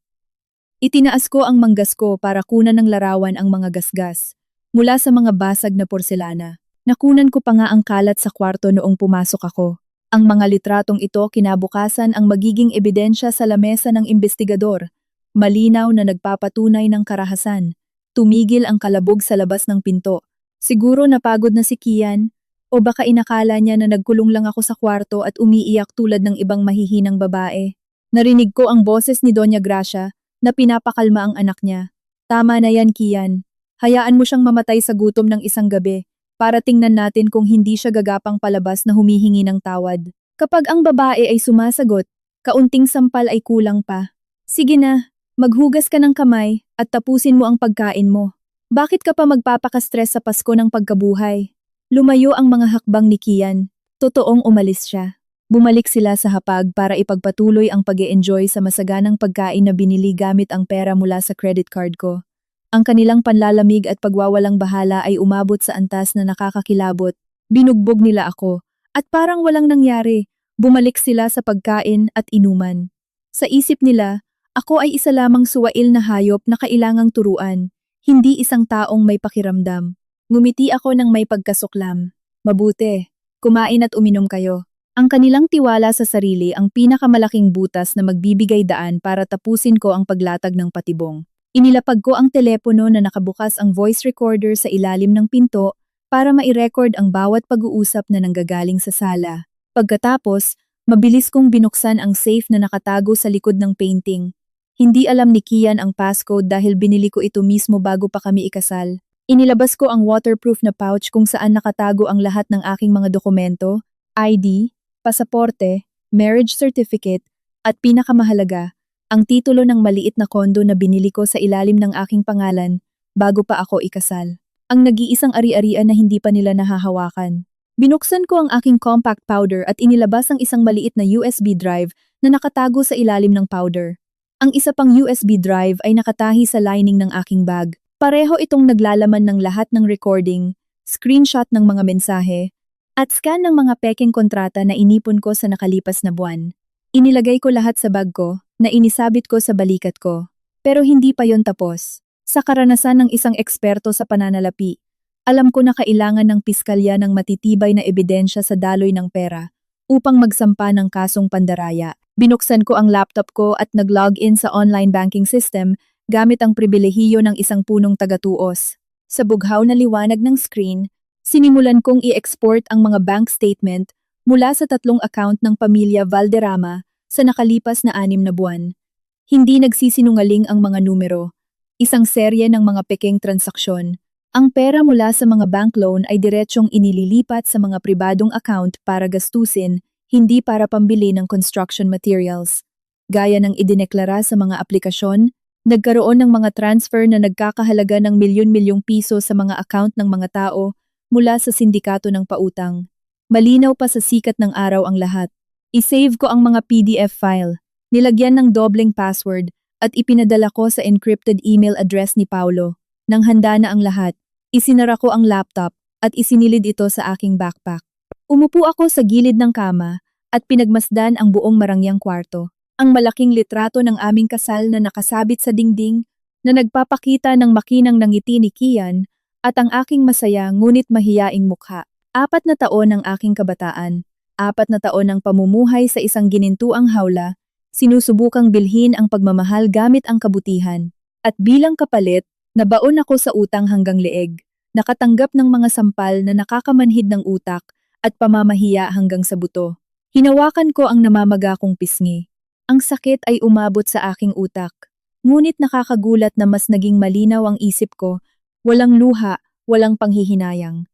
Itinaas ko ang manggas ko para kunan ng larawan ang mga gasgas. Mula sa mga basag na porselana. Nakunan ko pa nga ang kalat sa kwarto noong pumasok ako. Ang mga litratong ito kinabukasan ang magiging ebidensya sa lamesa ng investigador. Malinaw na nagpapatunay ng karahasan. Tumigil ang kalabog sa labas ng pinto. Siguro napagod na si Kian, o baka inakala niya na nagkulong lang ako sa kwarto at umiiyak tulad ng ibang mahihinang babae. Narinig ko ang boses ni Doña Gracia na pinapakalma ang anak niya. Tama na yan, Kian. Hayaan mo siyang mamatay sa gutom ng isang gabi para tingnan natin kung hindi siya gagapang palabas na humihingi ng tawad. Kapag ang babae ay sumasagot, kaunting sampal ay kulang pa. Sige na, maghugas ka ng kamay at tapusin mo ang pagkain mo. Bakit ka pa magpapaka-stress sa Pasko ng pagkabuhay? Lumayo ang mga hakbang ni Kian. Totoong umalis siya. Bumalik sila sa hapag para ipagpatuloy ang pag-e-enjoy sa masaganang pagkain na binili gamit ang pera mula sa credit card ko. Ang kanilang panlalamig at pagwawalang bahala ay umabot sa antas na nakakakilabot. Binugbog nila ako. At parang walang nangyari, bumalik sila sa pagkain at inuman. Sa isip nila, ako ay isa lamang suwail na hayop na kailangang turuan. Hindi isang taong may pakiramdam. Ngumiti ako ng may pagkasuklam. Mabuti, kumain at uminom kayo. Ang kanilang tiwala sa sarili ang pinakamalaking butas na magbibigay daan para tapusin ko ang paglatag ng patibong. Inilapag ko ang telepono na nakabukas ang voice recorder sa ilalim ng pinto para mai-record ang bawat pag-uusap na nanggagaling sa sala. Pagkatapos, mabilis kong binuksan ang safe na nakatago sa likod ng painting. Hindi alam ni Kian ang passcode dahil binili ko ito mismo bago pa kami ikasal. Inilabas ko ang waterproof na pouch kung saan nakatago ang lahat ng aking mga dokumento, ID, pasaporte, marriage certificate, at pinakamahalaga, ang titulo ng maliit na kondo na binili ko sa ilalim ng aking pangalan bago pa ako ikasal. Ang nag-iisang ari-arian na hindi pa nila nahahawakan. Binuksan ko ang aking compact powder at inilabas ang isang maliit na USB drive na nakatago sa ilalim ng powder. Ang isa pang USB drive ay nakatahi sa lining ng aking bag. Pareho itong naglalaman ng lahat ng recording, screenshot ng mga mensahe, at scan ng mga pekeng kontrata na inipon ko sa nakalipas na buwan. Inilagay ko lahat sa bag ko, na inisabit ko sa balikat ko. Pero hindi pa yon tapos. Sa karanasan ng isang eksperto sa pananalapi, alam ko na kailangan ng piskalya ng matitibay na ebidensya sa daloy ng pera upang magsampa ng kasong pandaraya. Binuksan ko ang laptop ko at nag-login sa online banking system gamit ang pribilehiyo ng isang punong tagatuos. Sa bughaw na liwanag ng screen, sinimulan kong i-export ang mga bank statement mula sa 3 account ng pamilya Valderrama sa nakalipas na 6 na buwan. Hindi nagsisinungaling ang mga numero. Isang serye ng mga pekeng transaksyon. Ang pera mula sa mga bank loan ay diretsyong inililipat sa mga pribadong account para gastusin, hindi para pambili ng construction materials. Gaya ng idineklara sa mga aplikasyon, nagkaroon ng mga transfer na nagkakahalaga ng milyon-milyong piso sa mga account ng mga tao mula sa sindikato ng pautang. Malinaw pa sa sikat ng araw ang lahat. I-save ko ang mga PDF file, nilagyan ng dobleng password, at ipinadala ko sa encrypted email address ni Paulo. Nang handa na ang lahat, isinara ko ang laptop at isinilid ito sa aking backpack. Umupo ako sa gilid ng kama at pinagmasdan ang buong marangyang kwarto. Ang malaking litrato ng aming kasal na nakasabit sa dingding na nagpapakita ng makinang ngiti ni Kian at ang aking masaya ngunit mahiyaing mukha. 4 na taon ang aking kabataan, 4 na taon ng pamumuhay sa isang ginintuang hawla. Sinusubukang bilhin ang pagmamahal gamit ang kabutihan. At bilang kapalit, nabaon ako sa utang hanggang leeg. Nakatanggap ng mga sampal na nakakamanhid ng utak at pamamahiya hanggang sa buto. Hinawakan ko ang namamaga kong pisngi. Ang sakit ay umabot sa aking utak. Ngunit nakakagulat na mas naging malinaw ang isip ko. Walang luha, walang panghihinayang.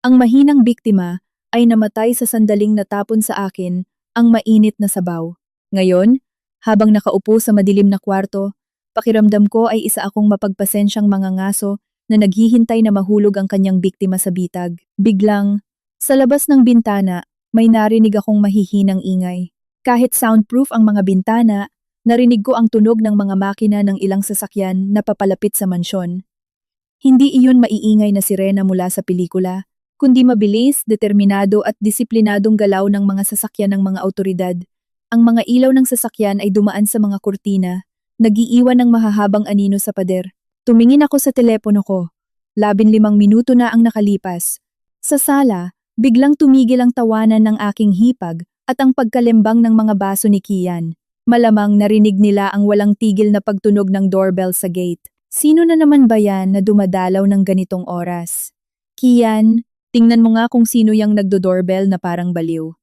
Ang mahinang biktima ay namatay sa sandaling natapon sa akin ang mainit na sabaw. Ngayon, habang nakaupo sa madilim na kwarto, pakiramdam ko ay isa akong mapagpasensyang mangangaso na naghihintay na mahulog ang kanyang biktima sa bitag. Biglang, sa labas ng bintana, may narinig akong mahihinang ingay. Kahit soundproof ang mga bintana, narinig ko ang tunog ng mga makina ng ilang sasakyan na papalapit sa mansyon. Hindi iyon maiingay na sirena mula sa pelikula, kundi mabilis, determinado at disiplinadong galaw ng mga sasakyan ng mga awtoridad. Ang mga ilaw ng sasakyan ay dumaan sa mga kurtina, nag-iiwan ng mahahabang anino sa pader. Tumingin ako sa telepono ko. 15 minuto na ang nakalipas. Sa sala, biglang tumigil ang tawanan ng aking hipag at ang pagkalembang ng mga baso ni Kian. Malamang narinig nila ang walang tigil na pagtunog ng doorbell sa gate. Sino na naman ba yan na dumadalaw ng ganitong oras? Kian, tingnan mo nga kung sino yung nagdo-doorbell na parang baliw.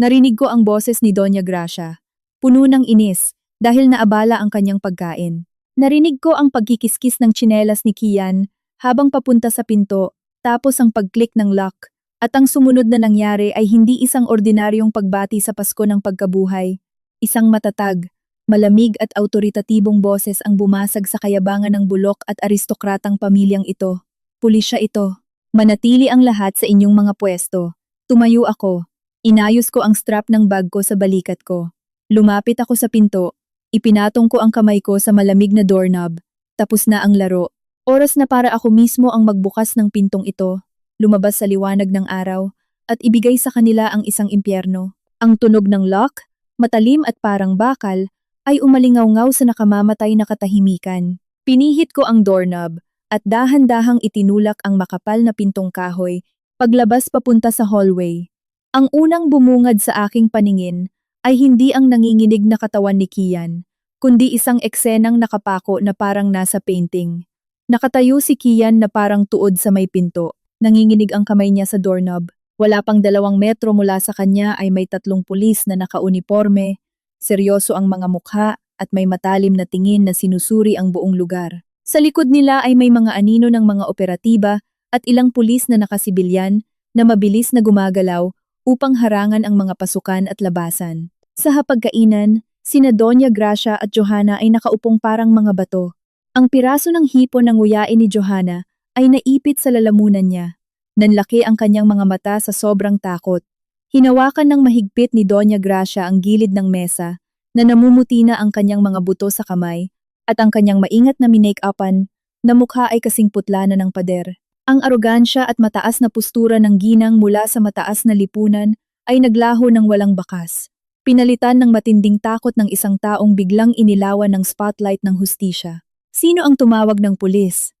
Narinig ko ang boses ni Doña Gracia. Puno ng inis dahil naabala ang kanyang pagkain. Narinig ko ang pagkikiskis ng tsinelas ni Kian habang papunta sa pinto, tapos ang pag-click ng lock. At ang sumunod na nangyari ay hindi isang ordinaryong pagbati sa Pasko ng pagkabuhay. Isang matatag, malamig at awtoritatibong boses ang bumasag sa kayabangan ng bulok at aristokratang pamilyang ito. Pulisya ito. Manatili ang lahat sa inyong mga pwesto. Tumayo ako. Inayos ko ang strap ng bag ko sa balikat ko. Lumapit ako sa pinto. Ipinatong ko ang kamay ko sa malamig na doorknob. Tapos na ang laro. Oras na para ako mismo ang magbukas ng pintong ito, lumabas sa liwanag ng araw, at ibigay sa kanila ang isang impyerno. Ang tunog ng lock, matalim at parang bakal, ay umalingaw-ngaw sa nakamamatay na katahimikan. Pinihit ko ang doorknob, at dahan-dahang itinulak ang makapal na pintong kahoy, paglabas papunta sa hallway. Ang unang bumungad sa aking paningin ay hindi ang nanginginig na katawan ni Kian, kundi isang eksenang nakapako na parang nasa painting. Nakatayo si Kian na parang tuod sa may pinto. Nanginginig ang kamay niya sa doorknob. Wala pang 2 metro mula sa kanya ay may 3 pulis na nakauniporme. Seryoso ang mga mukha at may matalim na tingin na sinusuri ang buong lugar. Sa likod nila ay may mga anino ng mga operatiba at ilang pulis na nakasibilyan na mabilis na gumagalaw upang harangan ang mga pasukan at labasan. Sa hapagkainan, sina Doña Gracia at Johanna ay nakaupong parang mga bato. Ang piraso ng hipon ng nguyain ni Johanna ay naipit sa lalamunan niya. Nanlaki ang kanyang mga mata sa sobrang takot. Hinawakan ng mahigpit ni Doña Gracia ang gilid ng mesa, na namumuti na ang kanyang mga buto sa kamay, at ang kanyang maingat na minake-upan na mukha ay kasing putla na ng pader. Ang arogansya at mataas na postura ng ginang mula sa mataas na lipunan ay naglaho ng walang bakas. Pinalitan ng matinding takot ng isang taong biglang inilawan ng spotlight ng hustisya. Sino ang tumawag ng pulis?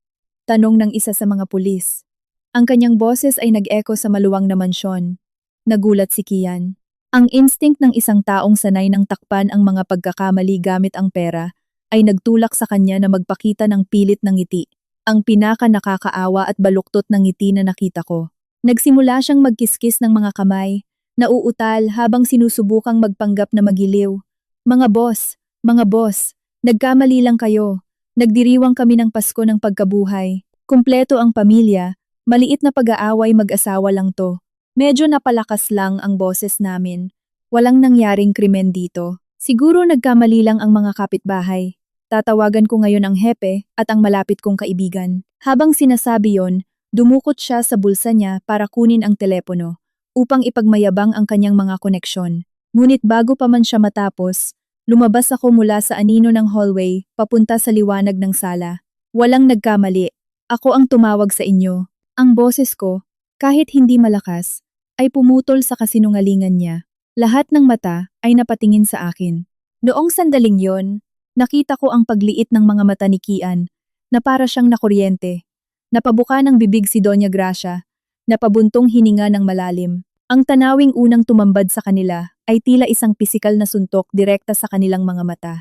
Tanong ng isa sa mga pulis. Ang kanyang boses ay nag-echo sa maluwang na mansyon. Nagulat si Kian. Ang instinct ng isang taong sanay ng takpan ang mga pagkakamali gamit ang pera ay nagtulak sa kanya na magpakita ng pilit ng ngiti. Ang pinaka nakakaawa at baluktot ng ngiti na nakita ko. Nagsimula siyang magkiskis ng mga kamay, nauutal habang sinusubukang magpanggap na magiliw. Mga boss, nagkamali lang kayo. Nagdiriwang kami ng Pasko ng pagkabuhay. Kumpleto ang pamilya, maliit na pag-aaway mag-asawa lang to. Medyo napalakas lang ang boses namin. Walang nangyaring krimen dito. Siguro nagkamali lang ang mga kapitbahay. Tatawagan ko ngayon ang hepe at ang malapit kong kaibigan. Habang sinasabi yon, dumukot siya sa bulsa niya para kunin ang telepono upang ipagmayabang ang kanyang mga koneksyon. Ngunit bago pa man siya matapos, lumabas ako mula sa anino ng hallway papunta sa liwanag ng sala. Walang nagkamali. Ako ang tumawag sa inyo. Ang boses ko, kahit hindi malakas, ay pumutol sa kasinungalingan niya. Lahat ng mata ay napatingin sa akin. Noong sandaling yon, nakita ko ang pagliit ng mga mata ni Kian, na para siyang nakuryente. Napabuka ng bibig si Doña Gracia, napabuntong hininga ng malalim. Ang tanawing unang tumambad sa kanila ay tila isang pisikal na suntok direkta sa kanilang mga mata.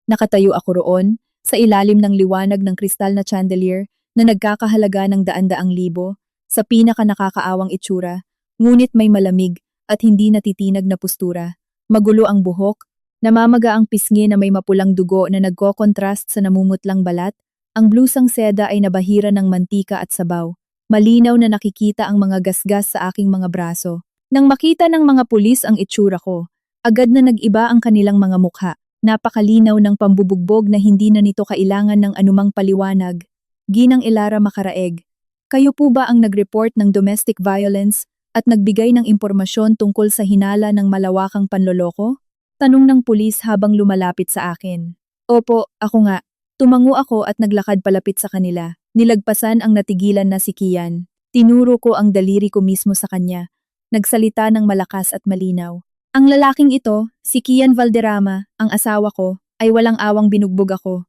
Nakatayo ako roon, sa ilalim ng liwanag ng kristal na chandelier na nagkakahalaga ng daan-daang libo, sa pinaka nakakaawang itsura, ngunit may malamig at hindi natitinag na postura. Magulo ang buhok, namamaga ang pisngi na may mapulang dugo na nagko-kontrast sa namumutlang balat, ang blusang seda ay nabahira ng mantika at sabaw. Malinaw na nakikita ang mga gasgas sa aking mga braso. Nang makita ng mga pulis ang itsura ko, agad na nag-iba ang kanilang mga mukha. Napakalinaw ng pambubugbog na hindi na nito kailangan ng anumang paliwanag. Ginang Elara Macaraeg, kayo po ba ang nag-report ng domestic violence at nagbigay ng impormasyon tungkol sa hinala ng malawakang panloloko? Tanong ng pulis habang lumalapit sa akin. Opo, ako nga. Tumango ako at naglakad palapit sa kanila. Nilagpasan ang natigilan na si Kian. Tinuro ko ang daliri ko mismo sa kanya. Nagsalita ng malakas at malinaw. Ang lalaking ito, si Kian Valderrama, ang asawa ko, ay walang awang binugbog ako.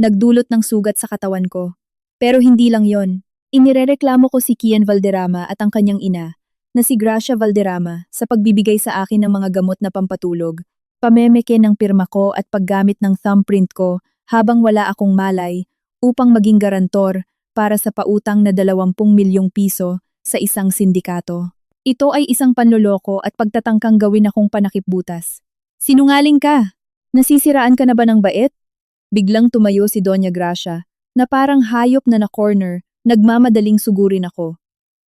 Nagdulot ng sugat sa katawan ko. Pero hindi lang yon. Inirereklamo ko si Kian Valderrama at ang kanyang ina, na si Gracia Valderrama, sa pagbibigay sa akin ng mga gamot na pampatulog, pamemeke ng pirma ko at paggamit ng thumbprint ko habang wala akong malay upang maging garantor para sa pautang na 20 milyong piso sa isang sindikato. Ito ay isang panloloko at pagtatangkang gawin akong panakipbutas. Sinungaling ka! Nasisiraan ka na ba ng bait? Biglang tumayo si Doña Gracia, na parang hayop na na-corner, nagmamadaling sugurin ako.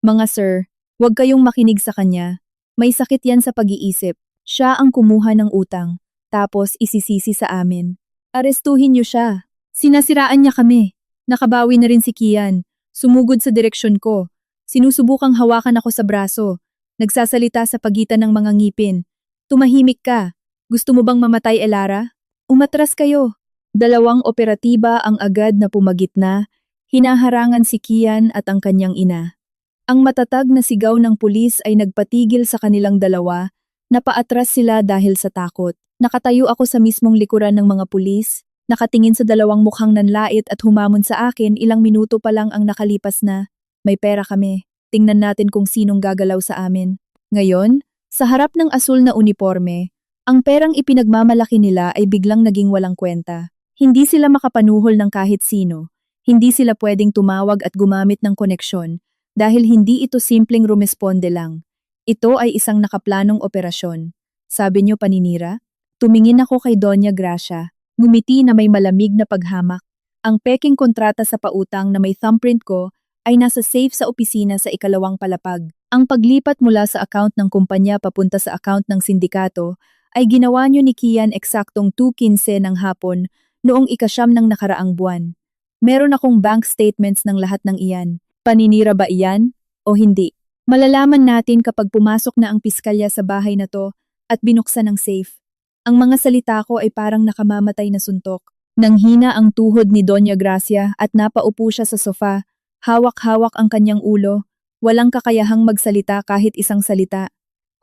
Mga sir, huwag kayong makinig sa kanya. May sakit yan sa pag-iisip. Siya ang kumuha ng utang, tapos isisisi sa amin. Arestuhin niyo siya. Sinasiraan niya kami. Nakabawi na rin si Kian. Sumugod sa direksyon ko. Sinusubukang hawakan ako sa braso. Nagsasalita sa pagitan ng mga ngipin. Tumahimik ka. Gusto mo bang mamatay, Elara? Umatras kayo. 2 operatiba ang agad na pumagitna. Hinaharangan si Kian at ang kanyang ina. Ang matatag na sigaw ng pulis ay nagpatigil sa kanilang dalawa. Napaatras sila dahil sa takot. Nakatayo ako sa mismong likuran ng mga pulis, nakatingin sa 2 mukhang nanlait at humamon sa akin. Ilang minuto pa lang ang nakalipas na. May pera kami. Tingnan natin kung sinong gagalaw sa amin. Ngayon, sa harap ng asul na uniforme, ang perang ipinagmamalaki nila ay biglang naging walang kwenta. Hindi sila makapanuhol ng kahit sino. Hindi sila pwedeng tumawag at gumamit ng koneksyon dahil hindi ito simpleng rumesponde lang. Ito ay isang nakaplanong operasyon. Sabi niyo paninira? Tumingin ako kay Doña Gracia, ngumiti na may malamig na paghamak. Ang peking kontrata sa pautang na may thumbprint ko ay nasa safe sa opisina sa 2 palapag. Ang paglipat mula sa account ng kumpanya papunta sa account ng sindikato ay ginawa niyo ni Kian eksaktong 2:15 ng hapon noong ika-9 ng nakaraang buwan. Meron akong bank statements ng lahat ng iyan. Paninira ba iyan o hindi? Malalaman natin kapag pumasok na ang piskalya sa bahay na to at binuksan ang safe. Ang mga salita ko ay parang nakamamatay na suntok. Nanghina ang tuhod ni Doña Gracia at napaupo siya sa sofa, hawak-hawak ang kanyang ulo, walang kakayahang magsalita kahit isang salita.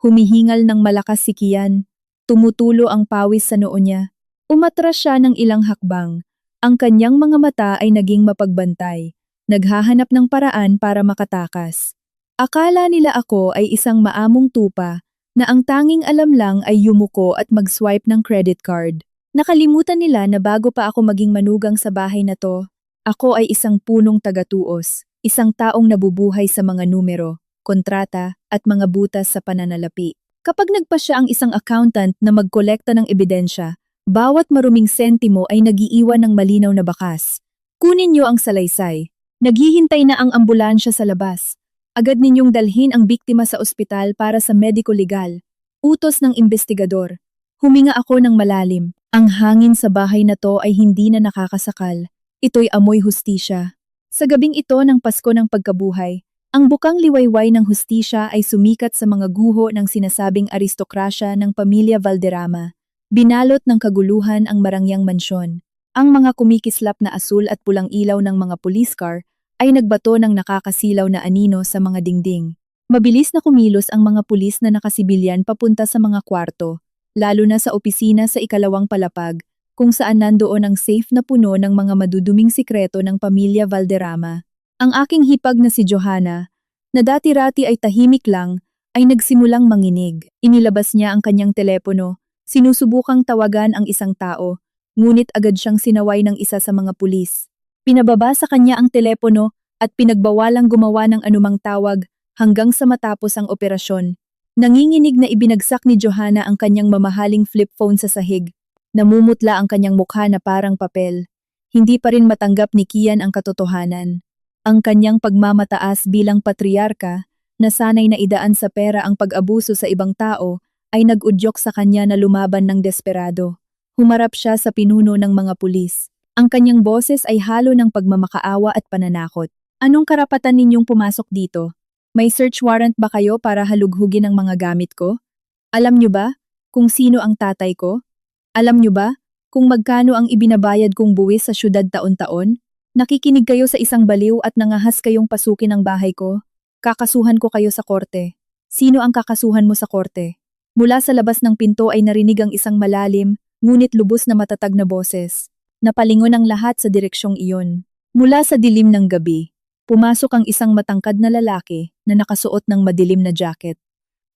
Humihingal ng malakas si Kian, tumutulo ang pawis sa noo niya. Umatras siya ng ilang hakbang. Ang kanyang mga mata ay naging mapagbantay, naghahanap ng paraan para makatakas. Akala nila ako ay isang maamong tupa na ang tanging alam lang ay yumuko at mag-swipe ng credit card. Nakalimutan nila na bago pa ako maging manugang sa bahay na to, ako ay isang punong tagatuos, isang taong nabubuhay sa mga numero, kontrata, at mga butas sa pananalapi. Kapag nagpasya ang isang accountant na magkolekta ng ebidensya, bawat maruming sentimo ay nagiiwan ng malinaw na bakas. Kunin niyo ang salaysay. Naghihintay na ang ambulansya sa labas. Agad ninyong dalhin ang biktima sa ospital para sa mediko-legal. Utos ng investigador. Huminga ako ng malalim. Ang hangin sa bahay na to ay hindi na nakakasakal. Ito'y amoy hustisya. Sa gabing ito ng Pasko ng Pagkabuhay, ang bukang liwayway ng hustisya ay sumikat sa mga guho ng sinasabing aristokrasya ng pamilya Valderrama. Binalot ng kaguluhan ang marangyang mansyon. Ang mga kumikislap na asul at pulang ilaw ng mga police car ay nagbato ng nakakasilaw na anino sa mga dingding. Mabilis na kumilos ang mga pulis na nakasibilyan papunta sa mga kwarto, lalo na sa opisina sa ikalawang palapag, kung saan nandoon ang safe na puno ng mga maduduming sikreto ng pamilya Valderrama. Ang aking hipag na si Johanna, na dati-rati ay tahimik lang, ay nagsimulang manginig. Inilabas niya ang kanyang telepono, sinusubukang tawagan ang isang tao, ngunit agad siyang sinaway ng isa sa mga pulis. Pinababa sa kanya ang telepono at pinagbawalang gumawa ng anumang tawag hanggang sa matapos ang operasyon. Nanginginig na ibinagsak ni Johanna ang kanyang mamahaling flip phone sa sahig. Namumutla ang kanyang mukha na parang papel. Hindi pa rin matanggap ni Kian ang katotohanan. Ang kanyang pagmamataas bilang patriarka, na sanay na idaan sa pera ang pag-abuso sa ibang tao, ay nag-udyok sa kanya na lumaban ng desperado. Humarap siya sa pinuno ng mga pulis. Ang kanyang boses ay halo ng pagmamakaawa at pananakot. Anong karapatan ninyong pumasok dito? May search warrant ba kayo para halughugin ang mga gamit ko? Alam nyo ba kung sino ang tatay ko? Alam nyo ba kung magkano ang ibinabayad kong buwis sa syudad taon-taon? Nakikinig kayo sa isang baliw at nangahas kayong pasukin ang bahay ko? Kakasuhan ko kayo sa korte. Sino ang kakasuhan mo sa korte? Mula sa labas ng pinto ay narinig ang isang malalim, ngunit lubos na matatag na boses. Napalingon ang lahat sa direksyong iyon. Mula sa dilim ng gabi, pumasok ang isang matangkad na lalaki na nakasuot ng madilim na jacket.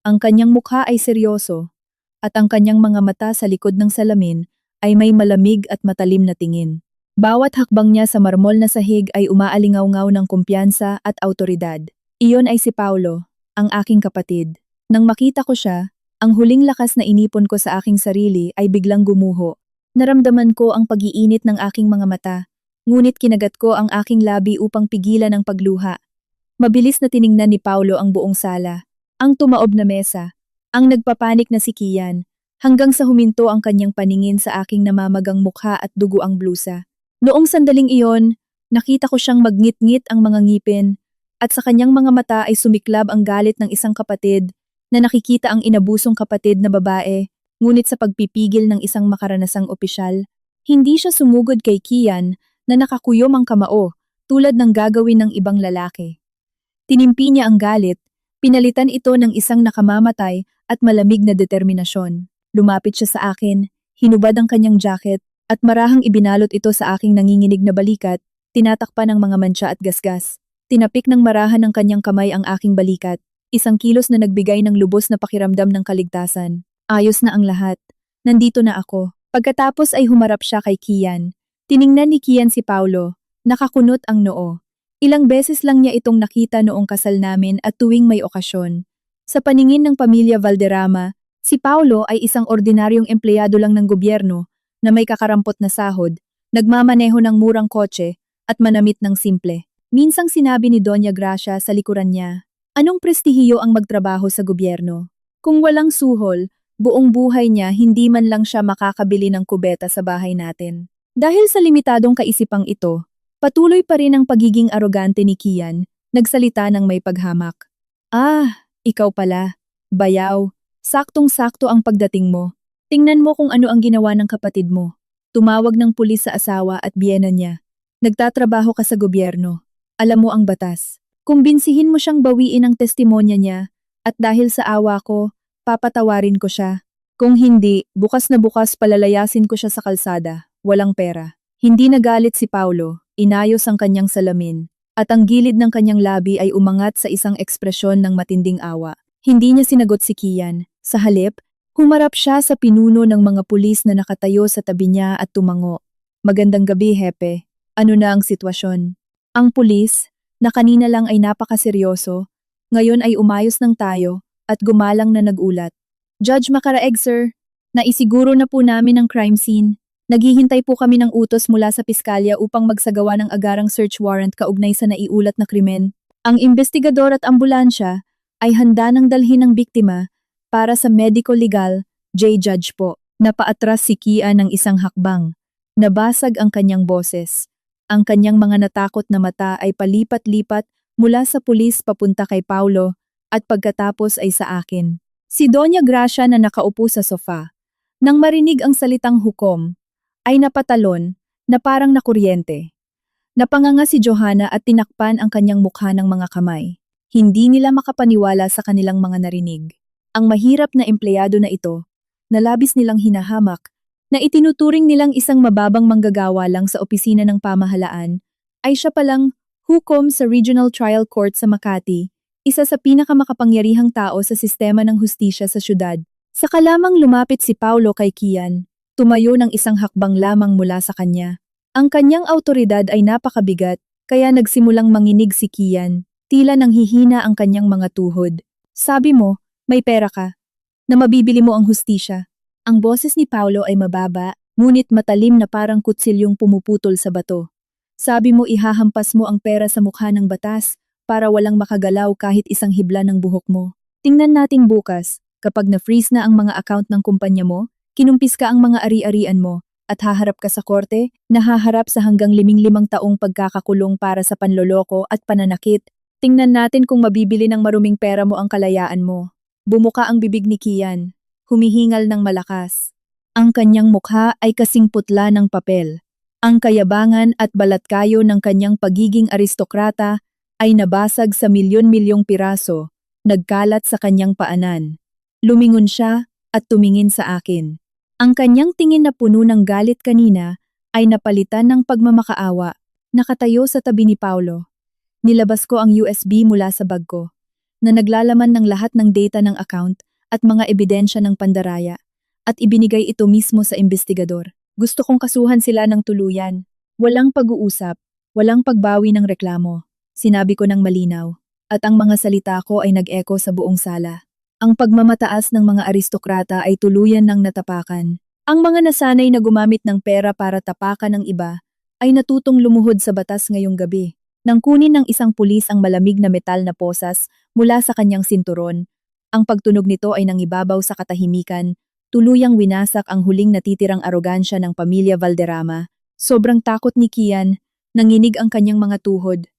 Ang kanyang mukha ay seryoso, at ang kanyang mga mata sa likod ng salamin ay may malamig at matalim na tingin. Bawat hakbang niya sa marmol na sahig ay umaalingaw-ngaw ng kumpiyansa at autoridad. Iyon ay si Paulo, ang aking kapatid. Nang makita ko siya, ang huling lakas na inipon ko sa aking sarili ay biglang gumuho. Naramdaman ko ang pag-iinit ng aking mga mata. Ngunit kinagat ko ang aking labi upang pigilan ang pagluha. Mabilis na tiningnan ni Paulo ang buong sala, ang tumaob na mesa, ang nagpapanik na si Kian, hanggang sa huminto ang kanyang paningin sa aking namamagang mukha at dugo ang blusa. Noong sandaling iyon, nakita ko siyang magngit-ngit ang mga ngipin, at sa kanyang mga mata ay sumiklab ang galit ng isang kapatid na nakikita ang inabusong kapatid na babae, ngunit sa pagpipigil ng isang makaranasang opisyal, hindi siya sumugod kay Kian na nakakuyom ang kamao, tulad ng gagawin ng ibang lalaki. Tinimpi niya ang galit, pinalitan ito ng isang nakamamatay at malamig na determinasyon. Lumapit siya sa akin, hinubad ang kanyang jacket, at marahang ibinalot ito sa aking nanginginig na balikat, tinatakpan ng mga mantsa at gasgas. Tinapik ng marahan ng kanyang kamay ang aking balikat, isang kilos na nagbigay ng lubos na pakiramdam ng kaligtasan. Ayos na ang lahat. Nandito na ako. Pagkatapos ay humarap siya kay Kian. Tiningnan ni Kian si Paulo, nakakunot ang noo. Ilang beses lang niya itong nakita noong kasal namin at tuwing may okasyon. Sa paningin ng pamilya Valderrama, si Paulo ay isang ordinaryong empleyado lang ng gobyerno na may kakarampot na sahod, nagmamaneho ng murang kotse at manamit ng simple. Minsang sinabi ni Doña Gracia sa likuran niya, Anong prestihiyo ang magtrabaho sa gobyerno? Kung walang suhol, buong buhay niya hindi man lang siya makakabili ng kubeta sa bahay natin. Dahil sa limitadong kaisipang ito, patuloy pa rin ang pagiging arogante ni Kian, nagsalita ng may paghamak. Ah, ikaw pala. Bayaw. Saktong-sakto ang pagdating mo. Tingnan mo kung ano ang ginawa ng kapatid mo. Tumawag ng pulis sa asawa at biyena niya. Nagtatrabaho ka sa gobyerno. Alam mo ang batas. Kumbinsihin mo siyang bawiin ang testimonya niya, at dahil sa awa ko, papatawarin ko siya. Kung hindi, bukas na bukas palalayasin ko siya sa kalsada, walang pera. Hindi nagalit si Paulo, inayos ang kanyang salamin, at ang gilid ng kanyang labi ay umangat sa isang ekspresyon ng matinding awa. Hindi niya sinagot si Kian, sa halip, humarap siya sa pinuno ng mga pulis na nakatayo sa tabi niya at tumango. Magandang gabi, Hepe. Ano na ang sitwasyon? Ang pulis, na kanina lang ay napakaseryoso, ngayon ay umayos ng tayo at gumalang na nagulat. Judge Makaraeg, sir. Naisiguro na po namin ang crime scene. Naghihintay po kami ng utos mula sa piskalya upang magsagawa ng agarang search warrant kaugnay sa naiulat na krimen. Ang investigador at ambulansya ay handa nang dalhin ang biktima para sa medico-legal, Judge po. Napaatras si Kian ng isang hakbang. Nabasag ang kanyang boses. Ang kanyang mga natakot na mata ay palipat-lipat mula sa pulis papunta kay Paulo at pagkatapos ay sa akin. Si Doña Gracia na nakaupo sa sofa. Nang marinig ang salitang hukom, ay napatalon na parang nakuryente. Napanganga si Johanna at tinakpan ang kanyang mukha ng mga kamay. Hindi nila makapaniwala sa kanilang mga narinig. Ang mahirap na empleyado na ito, na labis nilang hinahamak, na itinuturing nilang isang mababang manggagawa lang sa opisina ng pamahalaan, ay siya palang hukom sa Regional Trial Court sa Makati, isa sa pinakamakapangyarihang tao sa sistema ng hustisya sa syudad. Saka lamang lumapit si Paulo kay Kian, tumayo ng isang hakbang lamang mula sa kanya. Ang kanyang autoridad ay napakabigat, kaya nagsimulang manginig si Kian, tila nang hihina ang kanyang mga tuhod. Sabi mo, may pera ka, na mabibili mo ang hustisya. Ang boses ni Paulo ay mababa, ngunit matalim na parang kutsilyong pumuputol sa bato. Sabi mo ihahampas mo ang pera sa mukha ng batas para walang makagalaw kahit isang hibla ng buhok mo. Tingnan nating bukas, kapag na-freeze na ang mga account ng kumpanya mo, kinumpis ka ang mga ari-arian mo, at haharap ka sa korte, nahaharap sa hanggang 15 taong pagkakakulong para sa panloloko at pananakit. Tingnan natin kung mabibili ng maruming pera mo ang kalayaan mo. Bumuka ang bibig ni Kian. Humihingal ng malakas. Ang kanyang mukha ay kasing putla ng papel. Ang kayabangan at balatkayo ng kanyang pagiging aristokrata ay nabasag sa milyon-milyong piraso, nagkalat sa kanyang paanan. Lumingon siya at tumingin sa akin. Ang kanyang tingin na puno ng galit kanina ay napalitan ng pagmamakaawa. Nakatayo sa tabi ni Paulo. Nilabas ko ang USB mula sa bag ko, na naglalaman ng lahat ng data ng account at mga ebidensya ng pandaraya, at ibinigay ito mismo sa investigador. Gusto kong kasuhan sila ng tuluyan. Walang pag-uusap, walang pagbawi ng reklamo. Sinabi ko ng malinaw, at ang mga salita ko ay nag-echo sa buong sala. Ang pagmamataas ng mga aristokrata ay tuluyan ng natapakan. Ang mga nasanay na gumamit ng pera para tapakan ng iba ay natutong lumuhod sa batas ngayong gabi. Nang kunin ng isang pulis ang malamig na metal na posas mula sa kanyang sinturon, ang pagtunog nito ay nangibabaw sa katahimikan, tuluyang winasak ang huling natitirang arogansya ng pamilya Valderrama. Sobrang takot ni Kian, nanginig ang kanyang mga tuhod.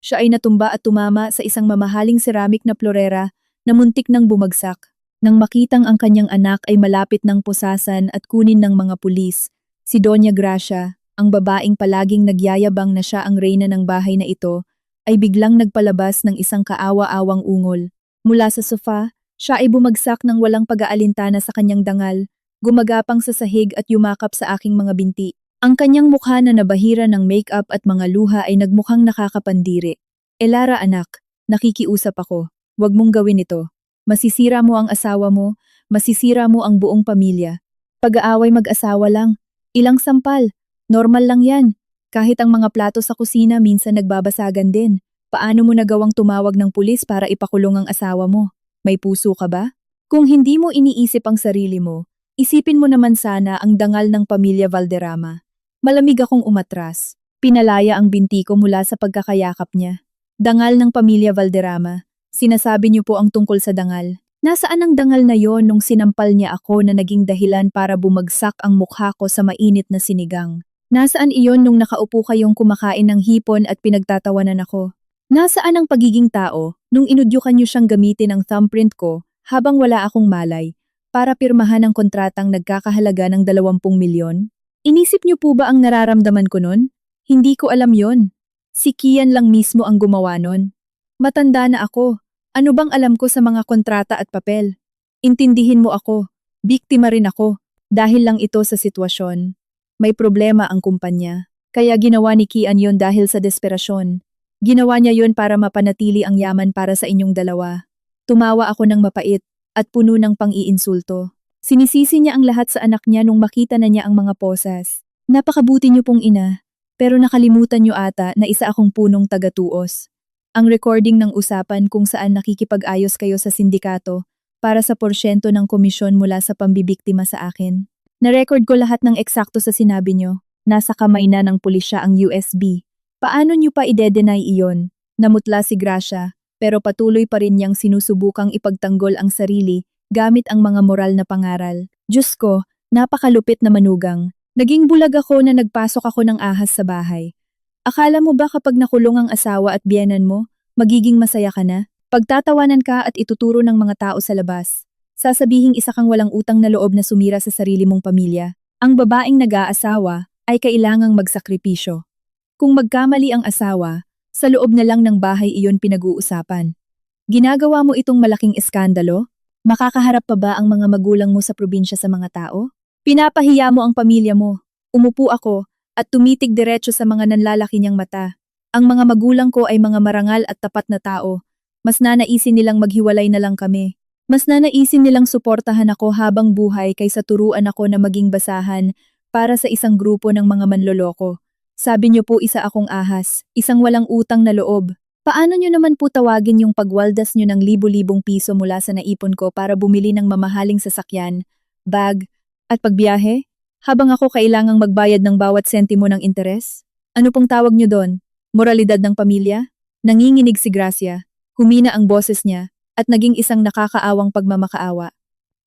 Siya ay natumba at tumama sa isang mamahaling ceramik na florera na muntik nang bumagsak. Nang makitang ang kanyang anak ay malapit ng pusasan at kunin ng mga pulis, si Doña Gracia, ang babaeng palaging nagyayabang na siya ang reyna ng bahay na ito, ay biglang nagpalabas ng isang kaawa-awang ungol. Mula sa sofa, siya ay bumagsak ng walang pag-aalintana sa kanyang dangal, gumagapang sa sahig at yumakap sa aking mga binti. Ang kanyang mukha na nabahira ng make-up at mga luha ay nagmukhang nakakapandiri. Elara anak, nakikiusap ako, wag mong gawin ito. Masisira mo ang asawa mo, masisira mo ang buong pamilya. Pag-aaway mag-asawa lang, ilang sampal, normal lang yan. Kahit ang mga plato sa kusina minsan nagbabasagan din. Paano mo nagawang tumawag ng pulis para ipakulong ang asawa mo? May puso ka ba? Kung hindi mo iniisip ang sarili mo, isipin mo naman sana ang dangal ng pamilya Valderrama. Malamig akong umatras. Pinalaya ang binti ko mula sa pagkakayakap niya. Dangal ng pamilya Valderrama. Sinasabi niyo po ang tungkol sa dangal. Nasaan ang dangal na yon nung sinampal niya ako na naging dahilan para bumagsak ang mukha ko sa mainit na sinigang? Nasaan iyon nung nakaupo kayong kumakain ng hipon at pinagtatawanan ako? Nasaan ang pagiging tao nung inudyukan niyo siyang gamitin ang thumbprint ko habang wala akong malay para pirmahan ang kontratang nagkakahalaga ng 20 milyon? Inisip niyo po ba ang nararamdaman ko nun? Hindi ko alam yon. Si Kian lang mismo ang gumawa nun. Matanda na ako. Ano bang alam ko sa mga kontrata at papel? Intindihin mo ako. Biktima rin ako. Dahil lang ito sa sitwasyon. May problema ang kumpanya. Kaya ginawa ni Kian yon dahil sa desperasyon. Ginawa niya yon para mapanatili ang yaman para sa inyong dalawa. Tumawa ako ng mapait at puno ng pang-iinsulto. Sinisisi niya ang lahat sa anak niya nung makita na niya ang mga posas. Napakabuti niyo pong ina. Pero nakalimutan niyo ata na isa akong punong taga-tuos. Ang recording ng usapan kung saan nakikipag-ayos kayo sa sindikato para sa porsyento ng komisyon mula sa pambibiktima sa akin. Na-record ko lahat ng eksakto sa sinabi niyo. Nasa kamay na ng pulisya ang USB. Paano niyo pa ide-deny iyon? Namutla si Gracia, pero patuloy pa rin niyang sinusubukang ipagtanggol ang sarili gamit ang mga moral na pangaral. Diyos ko, napakalupit na manugang. Naging bulag ako na nagpasok ako ng ahas sa bahay. Akala mo ba kapag nakulong ang asawa at biyenan mo, magiging masaya ka na? Pagtatawanan ka at ituturo ng mga tao sa labas. Sasabihing isa kang walang utang na loob na sumira sa sarili mong pamilya. Ang babaeng nag-aasawa ay kailangang magsakripisyo. Kung magkamali ang asawa, sa loob na lang ng bahay iyon pinag-uusapan. Ginagawa mo itong malaking eskandalo? Makakaharap pa ba ang mga magulang mo sa probinsya sa mga tao? Pinapahiya mo ang pamilya mo. Umupo ako at tumitig diretso sa mga nanlalaki niyang mata. Ang mga magulang ko ay mga marangal at tapat na tao. Mas nanaisin nilang maghiwalay na lang kami. Mas nanaisin nilang suportahan ako habang buhay kaysa turuan ako na maging basahan para sa isang grupo ng mga manloloko. Sabi niyo po isa akong ahas, isang walang utang na loob. Paano niyo naman po tawagin yung pagwaldas niyo ng libo-libong piso mula sa naipon ko para bumili ng mamahaling sasakyan, bag, at pagbiyahe? Habang ako kailangang magbayad ng bawat sentimo ng interes? Ano pong tawag niyo doon? Moralidad ng pamilya? Nanginginig si Gracia, humina ang boses niya, at naging isang nakakaawang pagmamakaawa.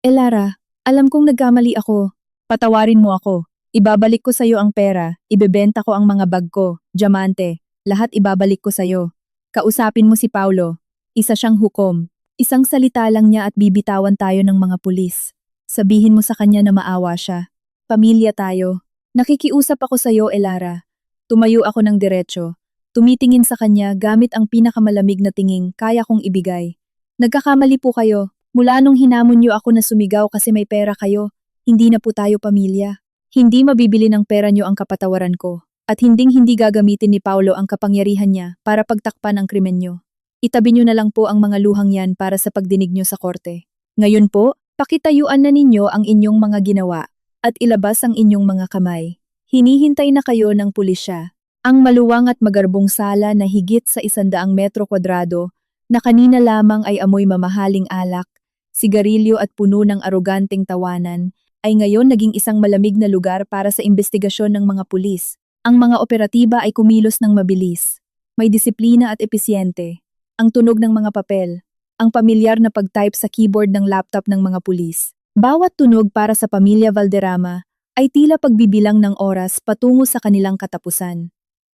Lara, alam kong nagkamali ako. Patawarin mo ako. Ibabalik ko sa iyo ang pera, ibebenta ko ang mga bag ko, diamante, lahat ibabalik ko sa iyo. Kausapin mo si Paulo. Isa siyang hukom. Isang salita lang niya at bibitawan tayo ng mga pulis. Sabihin mo sa kanya na maawa siya. Pamilya tayo. Nakikiusap ako sa iyo, Lara. Tumayo ako ng diretso. Tumitingin sa kanya gamit ang pinakamalamig na tinging kaya kong ibigay. Nagkakamali po kayo. Mula nung hinamon niyo ako na sumigaw kasi may pera kayo, hindi na po tayo pamilya. Hindi mabibili ng pera niyo ang kapatawaran ko. At hinding-hindi gagamitin ni Paulo ang kapangyarihan niya para pagtakpan ang krimen niyo. Itabi niyo na lang po ang mga luhang yan para sa pagdinig niyo sa korte. Ngayon po, pakitayuan na ninyo ang inyong mga ginawa at ilabas ang inyong mga kamay. Hinihintay na kayo ng pulisya. Ang maluwang at magarbong sala na higit sa 100 metro kwadrado na kanina lamang ay amoy mamahaling alak, sigarilyo at puno ng aroganteng tawanan, ay ngayon naging isang malamig na lugar para sa investigasyon ng mga pulis. Ang mga operatiba ay kumilos ng mabilis. May disiplina at episyente. Ang tunog ng mga papel. Ang pamilyar na pag-type sa keyboard ng laptop ng mga pulis. Bawat tunog para sa pamilya Valderrama ay tila pagbibilang ng oras patungo sa kanilang katapusan.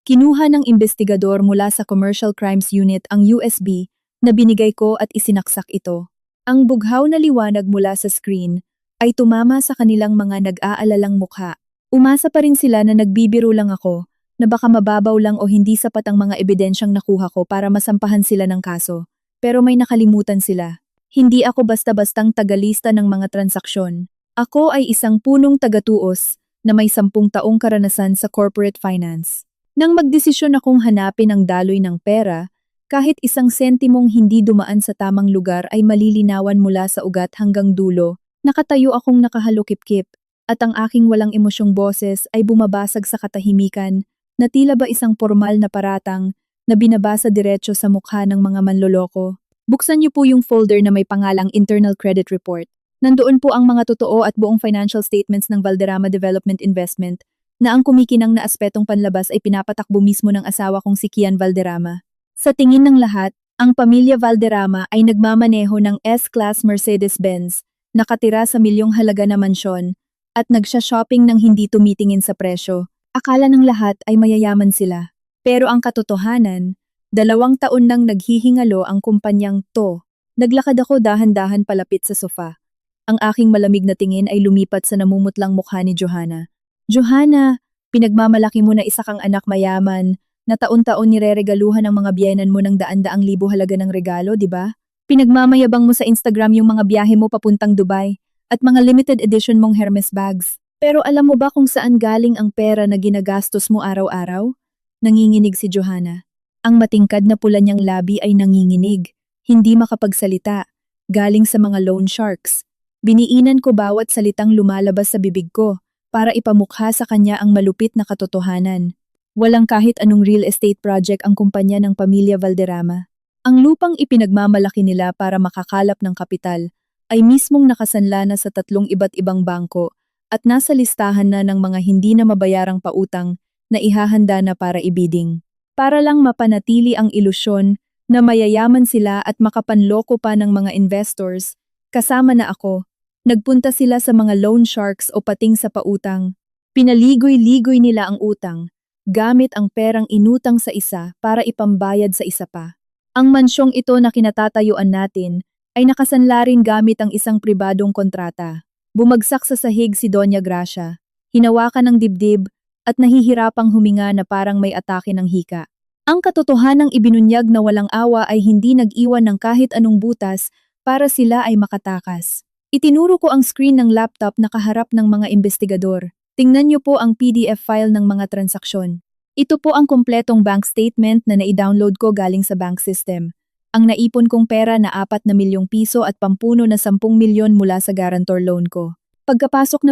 Kinuha ng investigador mula sa Commercial Crimes Unit ang USB na binigay ko at isinaksak ito. Ang bughaw na liwanag mula sa screen ay tumama sa kanilang mga nag-aalalang mukha. Umasa pa rin sila na nagbibiro lang ako, na baka mababaw lang o hindi sapat ang mga ebidensyang nakuha ko para masampahan sila ng kaso. Pero may nakalimutan sila. Hindi ako basta-bastang tagalista ng mga transaksyon. Ako ay isang punong tagatuos na may 10 taong karanasan sa corporate finance. Nang magdesisyon akong hanapin ang daloy ng pera, kahit isang sentimong hindi dumaan sa tamang lugar ay malilinawan mula sa ugat hanggang dulo, nakatayo akong nakahalukip-kip, at ang aking walang emosyong boses ay bumabasag sa katahimikan na tila ba isang formal na paratang na binabasa diretso sa mukha ng mga manloloko. Buksan niyo po yung folder na may pangalang Internal Credit Report. Nandoon po ang mga totoo at buong financial statements ng Valderrama Development Investment na ang kumikinang na aspetong panlabas ay pinapatakbo mismo ng asawa kong si Kian Valderrama. Sa tingin ng lahat, Ang pamilya Valderrama ay nagmamaneho ng S-Class Mercedes-Benz, nakatira sa milyong halaga na mansyon, at nagsha-shopping ng hindi tumitingin sa presyo. Akala ng lahat ay mayayaman sila. Pero ang katotohanan, 2 taon nang naghihingalo ang kumpanyang to. Naglakad ako dahan-dahan palapit sa sofa. Ang aking malamig na tingin ay lumipat sa namumutlang mukha ni Johanna. Johanna, pinagmamalaki mo na isa kang anak mayaman, na taon-taon nireregaluhan ang mga biyenan mo ng daan-daang libo halaga ng regalo, di ba? Pinagmamayabang mo sa Instagram yung mga biyahe mo papuntang Dubai at mga limited edition mong Hermes bags. Pero alam mo ba kung saan galing ang pera na ginagastos mo araw-araw? Nanginginig si Johanna. Ang matingkad na pula niyang labi ay nanginginig, hindi makapagsalita, galing sa mga loan sharks. Biniinan ko bawat salitang lumalabas sa bibig ko para ipamukha sa kanya ang malupit na katotohanan. Walang kahit anong real estate project ang kumpanya ng pamilya Valderrama. Ang lupang ipinagmamalaki nila para makakalap ng kapital ay mismong nakasanla na sa 3 iba't ibang bangko at nasa listahan na ng mga hindi na mabayarang pautang na ihahanda na para ibiding. Para lang mapanatili ang ilusyon na mayayaman sila at makapanloko pa ng mga investors, kasama na ako, nagpunta sila sa mga loan sharks o pating sa pautang. Pinaligoy-ligoy nila ang utang, gamit ang perang inutang sa isa para ipambayad sa isa pa. Ang mansyong ito na kinatatayuan natin ay nakasanla rin gamit ang isang pribadong kontrata. Bumagsak sa sahig si Doña Gracia, hinawakan ng dibdib at nahihirapang huminga na parang may atake ng hika. Ang katotohanang ibinunyag na walang awa ay hindi nag-iwan ng kahit anong butas para sila ay makatakas. Itinuro ko ang screen ng laptop na kaharap ng mga investigador. Tingnan niyo po ang PDF file ng mga transaksyon. Ito po ang kumpletong bank statement na nai-download ko galing sa bank system. Ang naipon kong pera na 4 na milyong piso at pampuno na 10 milyon mula sa guarantor loan ko. Pagkapasok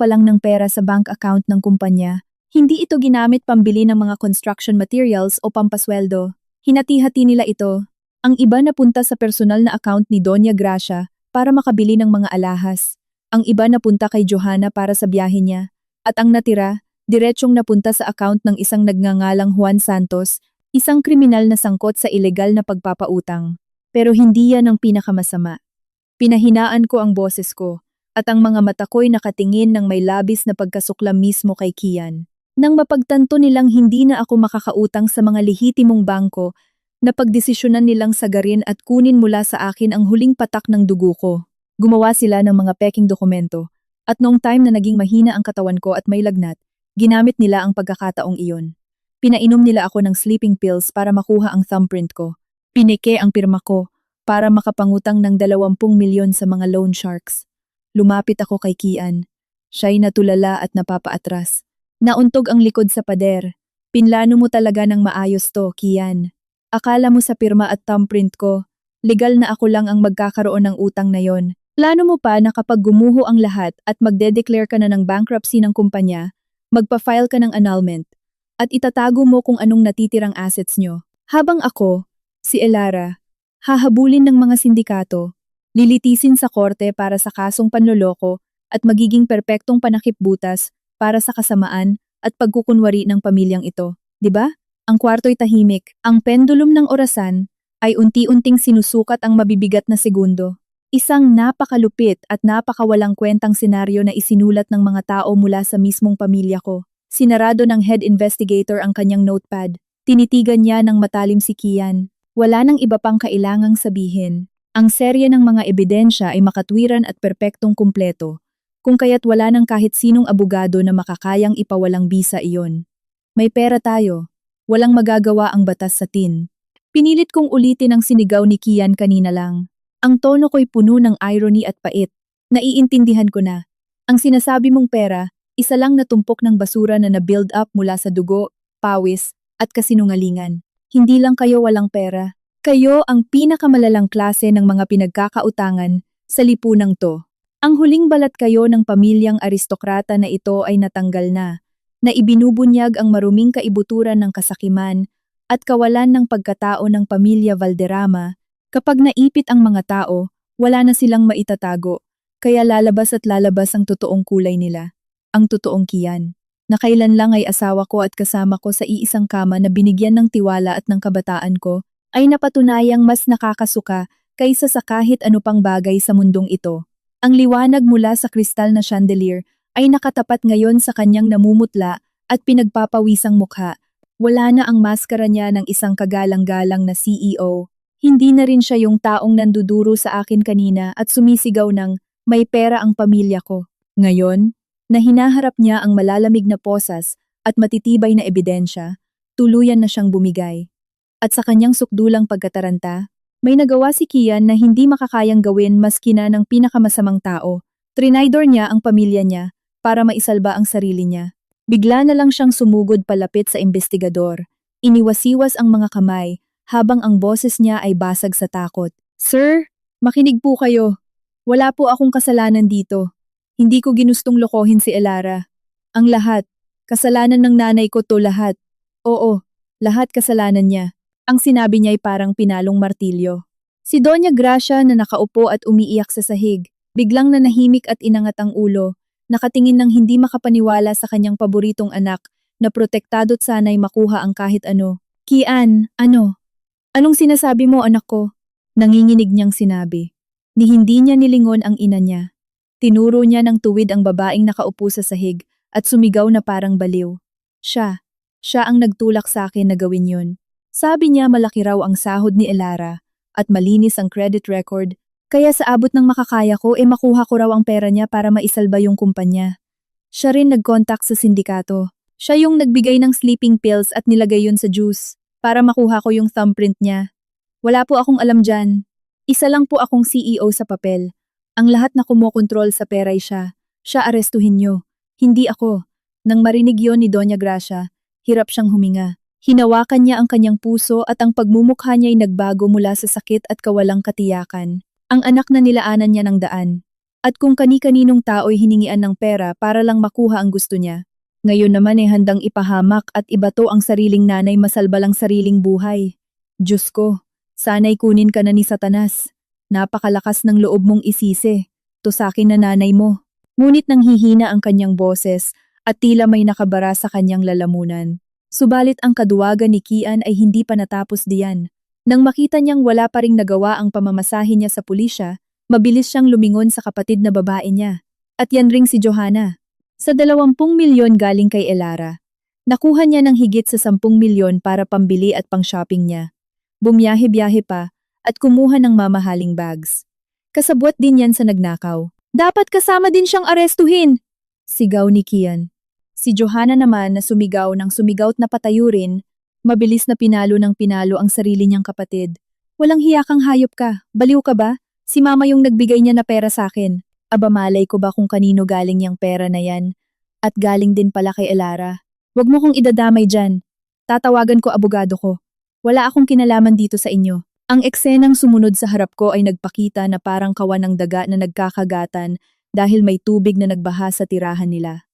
pa lang ng pera sa bank account ng kumpanya, hindi ito ginamit pambili ng mga construction materials o pampasweldo. Hinati-hati nila ito. Ang iba napunta sa personal na account ni Doña Gracia para makabili ng mga alahas. Ang iba napunta kay Johanna para sa biyahe niya. At ang natira, diretsyong napunta sa account ng isang nagngangalang Juan Santos, isang kriminal na sangkot sa ilegal na pagpapautang. Pero hindi yan ang pinakamasama. Pinahinaan ko ang boses ko, at ang mga mata ko'y nakatingin ng may labis na pagkasuklam mismo kay Kian. Nang mapagtanto nilang hindi na ako makakautang sa mga lehitimong bangko, napagdesisyonan nilang sagarin at kunin mula sa akin ang huling patak ng dugo ko. Gumawa sila ng mga peking dokumento, at noong time na naging mahina ang katawan ko at may lagnat, ginamit nila ang pagkakataong iyon. Pinainom nila ako ng sleeping pills para makuha ang thumbprint ko. Pinike ang pirma ko para makapangutang ng 20 milyon sa mga loan sharks. Lumapit ako kay Kian. Siya'y natulala at napapaatras. Nauntog ang likod sa pader. Pinlano mo talaga ng maayos to, Kian. Akala mo sa pirma at thumbprint ko, legal na ako lang ang magkakaroon ng utang na yon. Plano mo pa na kapag gumuho ang lahat at magde-declare ka na ng bankruptcy ng kumpanya, magpa-file ka ng annulment, at itatago mo kung anong natitirang assets nyo. Habang ako, si Elara, hahabulin ng mga sindikato, lilitisin sa korte para sa kasong panloloko at magiging perpektong panakipbutas para sa kasamaan at pagkukunwari ng pamilyang ito. Diba? Ang kwarto'y tahimik, ang pendulum ng orasan ay unti-unting sinusukat ang mabibigat na segundo. Isang napakalupit at napakawalang kwentang senaryo na isinulat ng mga tao mula sa mismong pamilya ko. Sinarado ng head investigator ang kanyang notepad. Tinitigan niya ng matalim si Kian. Wala nang iba pang kailangang sabihin. Ang serye ng mga ebidensya ay makatwiran at perpektong kumpleto, kung kaya't wala nang kahit sinong abogado na makakayang ipawalang bisa iyon. May pera tayo. Walang magagawa ang batas sa tin. Pinilit kong ulitin ang sinigaw ni Kian kanina lang. Ang tono ko'y puno ng irony at pait. Naiintindihan ko na. Ang sinasabi mong pera, isa lang na tumpok ng basura na na-build up mula sa dugo, pawis, at kasinungalingan. Hindi lang kayo walang pera. Kayo ang pinakamalalang klase ng mga pinagkakautangan sa lipunang to. Ang huling balat kayo ng pamilyang aristokrata na ito ay natanggal na ibinubunyag ang maruming kaibuturan ng kasakiman at kawalan ng pagkatao ng pamilya Valderrama. Kapag naipit ang mga tao, wala na silang maitatago, kaya lalabas at lalabas ang totoong kulay nila, ang totoong Kian. Na kailan lang ay asawa ko at kasama ko sa iisang kama na binigyan ng tiwala at ng kabataan ko, ay napatunayang mas nakakasuka kaysa sa kahit ano pang bagay sa mundong ito. Ang liwanag mula sa kristal na chandelier ay nakatapat ngayon sa kanyang namumutla at pinagpapawisang mukha. Wala na ang maskara niya ng isang kagalang-galang na CEO. Hindi na rin siya yung taong nanduduro sa akin kanina at sumisigaw ng, may pera ang pamilya ko. Ngayon, na hinaharap niya ang malalamig na posas at matitibay na ebidensya, tuluyan na siyang bumigay. At sa kanyang sukdulang pagkataranta, may nagawa si Kian na hindi makakayang gawin maski na ng pinakamasamang tao. Trinaydor niya ang pamilya niya para maisalba ang sarili niya. Bigla na lang siyang sumugod palapit sa investigador. Iniwasiwas ang mga kamay habang ang boses niya ay basag sa takot. Sir, makinig po kayo. Wala po akong kasalanan dito. Hindi ko ginustong lokohin si Elara. Ang lahat, kasalanan ng nanay ko to lahat. Oo, lahat kasalanan niya. Ang sinabi niya ay parang pinalong martilyo. Si Doña Gracia na nakaupo at umiiyak sa sahig, biglang nanahimik at inangat ang ulo, nakatingin ng hindi makapaniwala sa kanyang paboritong anak na protektado't sana'y makuha ang kahit ano. Kian, ano? Anong sinasabi mo anak ko? Nanginginig niyang sinabi. Ni hindi niya nilingon ang ina niya. Tinuro niya ng tuwid ang babaeng nakaupo sa sahig at sumigaw na parang baliw. Siya ang nagtulak sa akin na gawin yun. Sabi niya malaki raw ang sahod ni Elara at malinis ang credit record, kaya sa abot ng makakaya ko makuha ko raw ang pera niya para maisalba yung kumpanya. Siya rin nag-contact sa sindikato. Siya yung nagbigay ng sleeping pills at nilagay yun sa juice para makuha ko yung thumbprint niya. Wala po akong alam dyan. Isa lang po akong CEO sa papel. Ang lahat na kumokontrol sa pera ay siya. Siya arestuhin niyo. Hindi ako. Nang marinig yon ni Doña Gracia, hirap siyang huminga. Hinawakan niya ang kanyang puso at ang pagmumukha niya ay nagbago mula sa sakit at kawalang katiyakan. Ang anak na nilaanan niya ng daan. At kung kani-kaninong tao'y hiningian ng pera para lang makuha ang gusto niya. Ngayon naman handang ipahamak at ibato ang sariling nanay masalbalang sariling buhay. Diyos ko, sana'y kunin ka na ni Satanas. Napakalakas ng loob mong isisi. To sa akin na nanay mo. Ngunit nang hihina ang kanyang boses at tila may nakabara sa kanyang lalamunan. Subalit ang kaduwagan ni Kian ay hindi pa natapos diyan. Nang makita niyang wala pa ring nagawa ang pamamasahe niya sa pulisya, mabilis siyang lumingon sa kapatid na babae niya. At yan ring si Johanna. Sa 20 milyon galing kay Elara. Nakuha niya ng higit sa 10 milyon para pambili at pang-shopping niya. Bumiyahe-biyahe pa at kumuha ng mamahaling bags. Kasabwat din yan sa nagnakaw. Dapat kasama din siyang arestuhin! Sigaw ni Kian. Si Johanna naman na sumigaw ng sumigaw't na patayo rin, mabilis na pinalo ng pinalo ang sarili niyang kapatid. Walang hiya kang hayop ka, baliw ka ba? Si mama yung nagbigay niya na pera sa akin. Aba malay ko ba kung kanino galing yung pera na yan? At galing din pala kay Elara. Huwag mo kong idadamay dyan. Tatawagan ko abogado ko. Wala akong kinalaman dito sa inyo. Ang eksenang sumunod sa harap ko ay nagpakita na parang kawan ng daga na nagkakagatan dahil may tubig na nagbaha sa tirahan nila.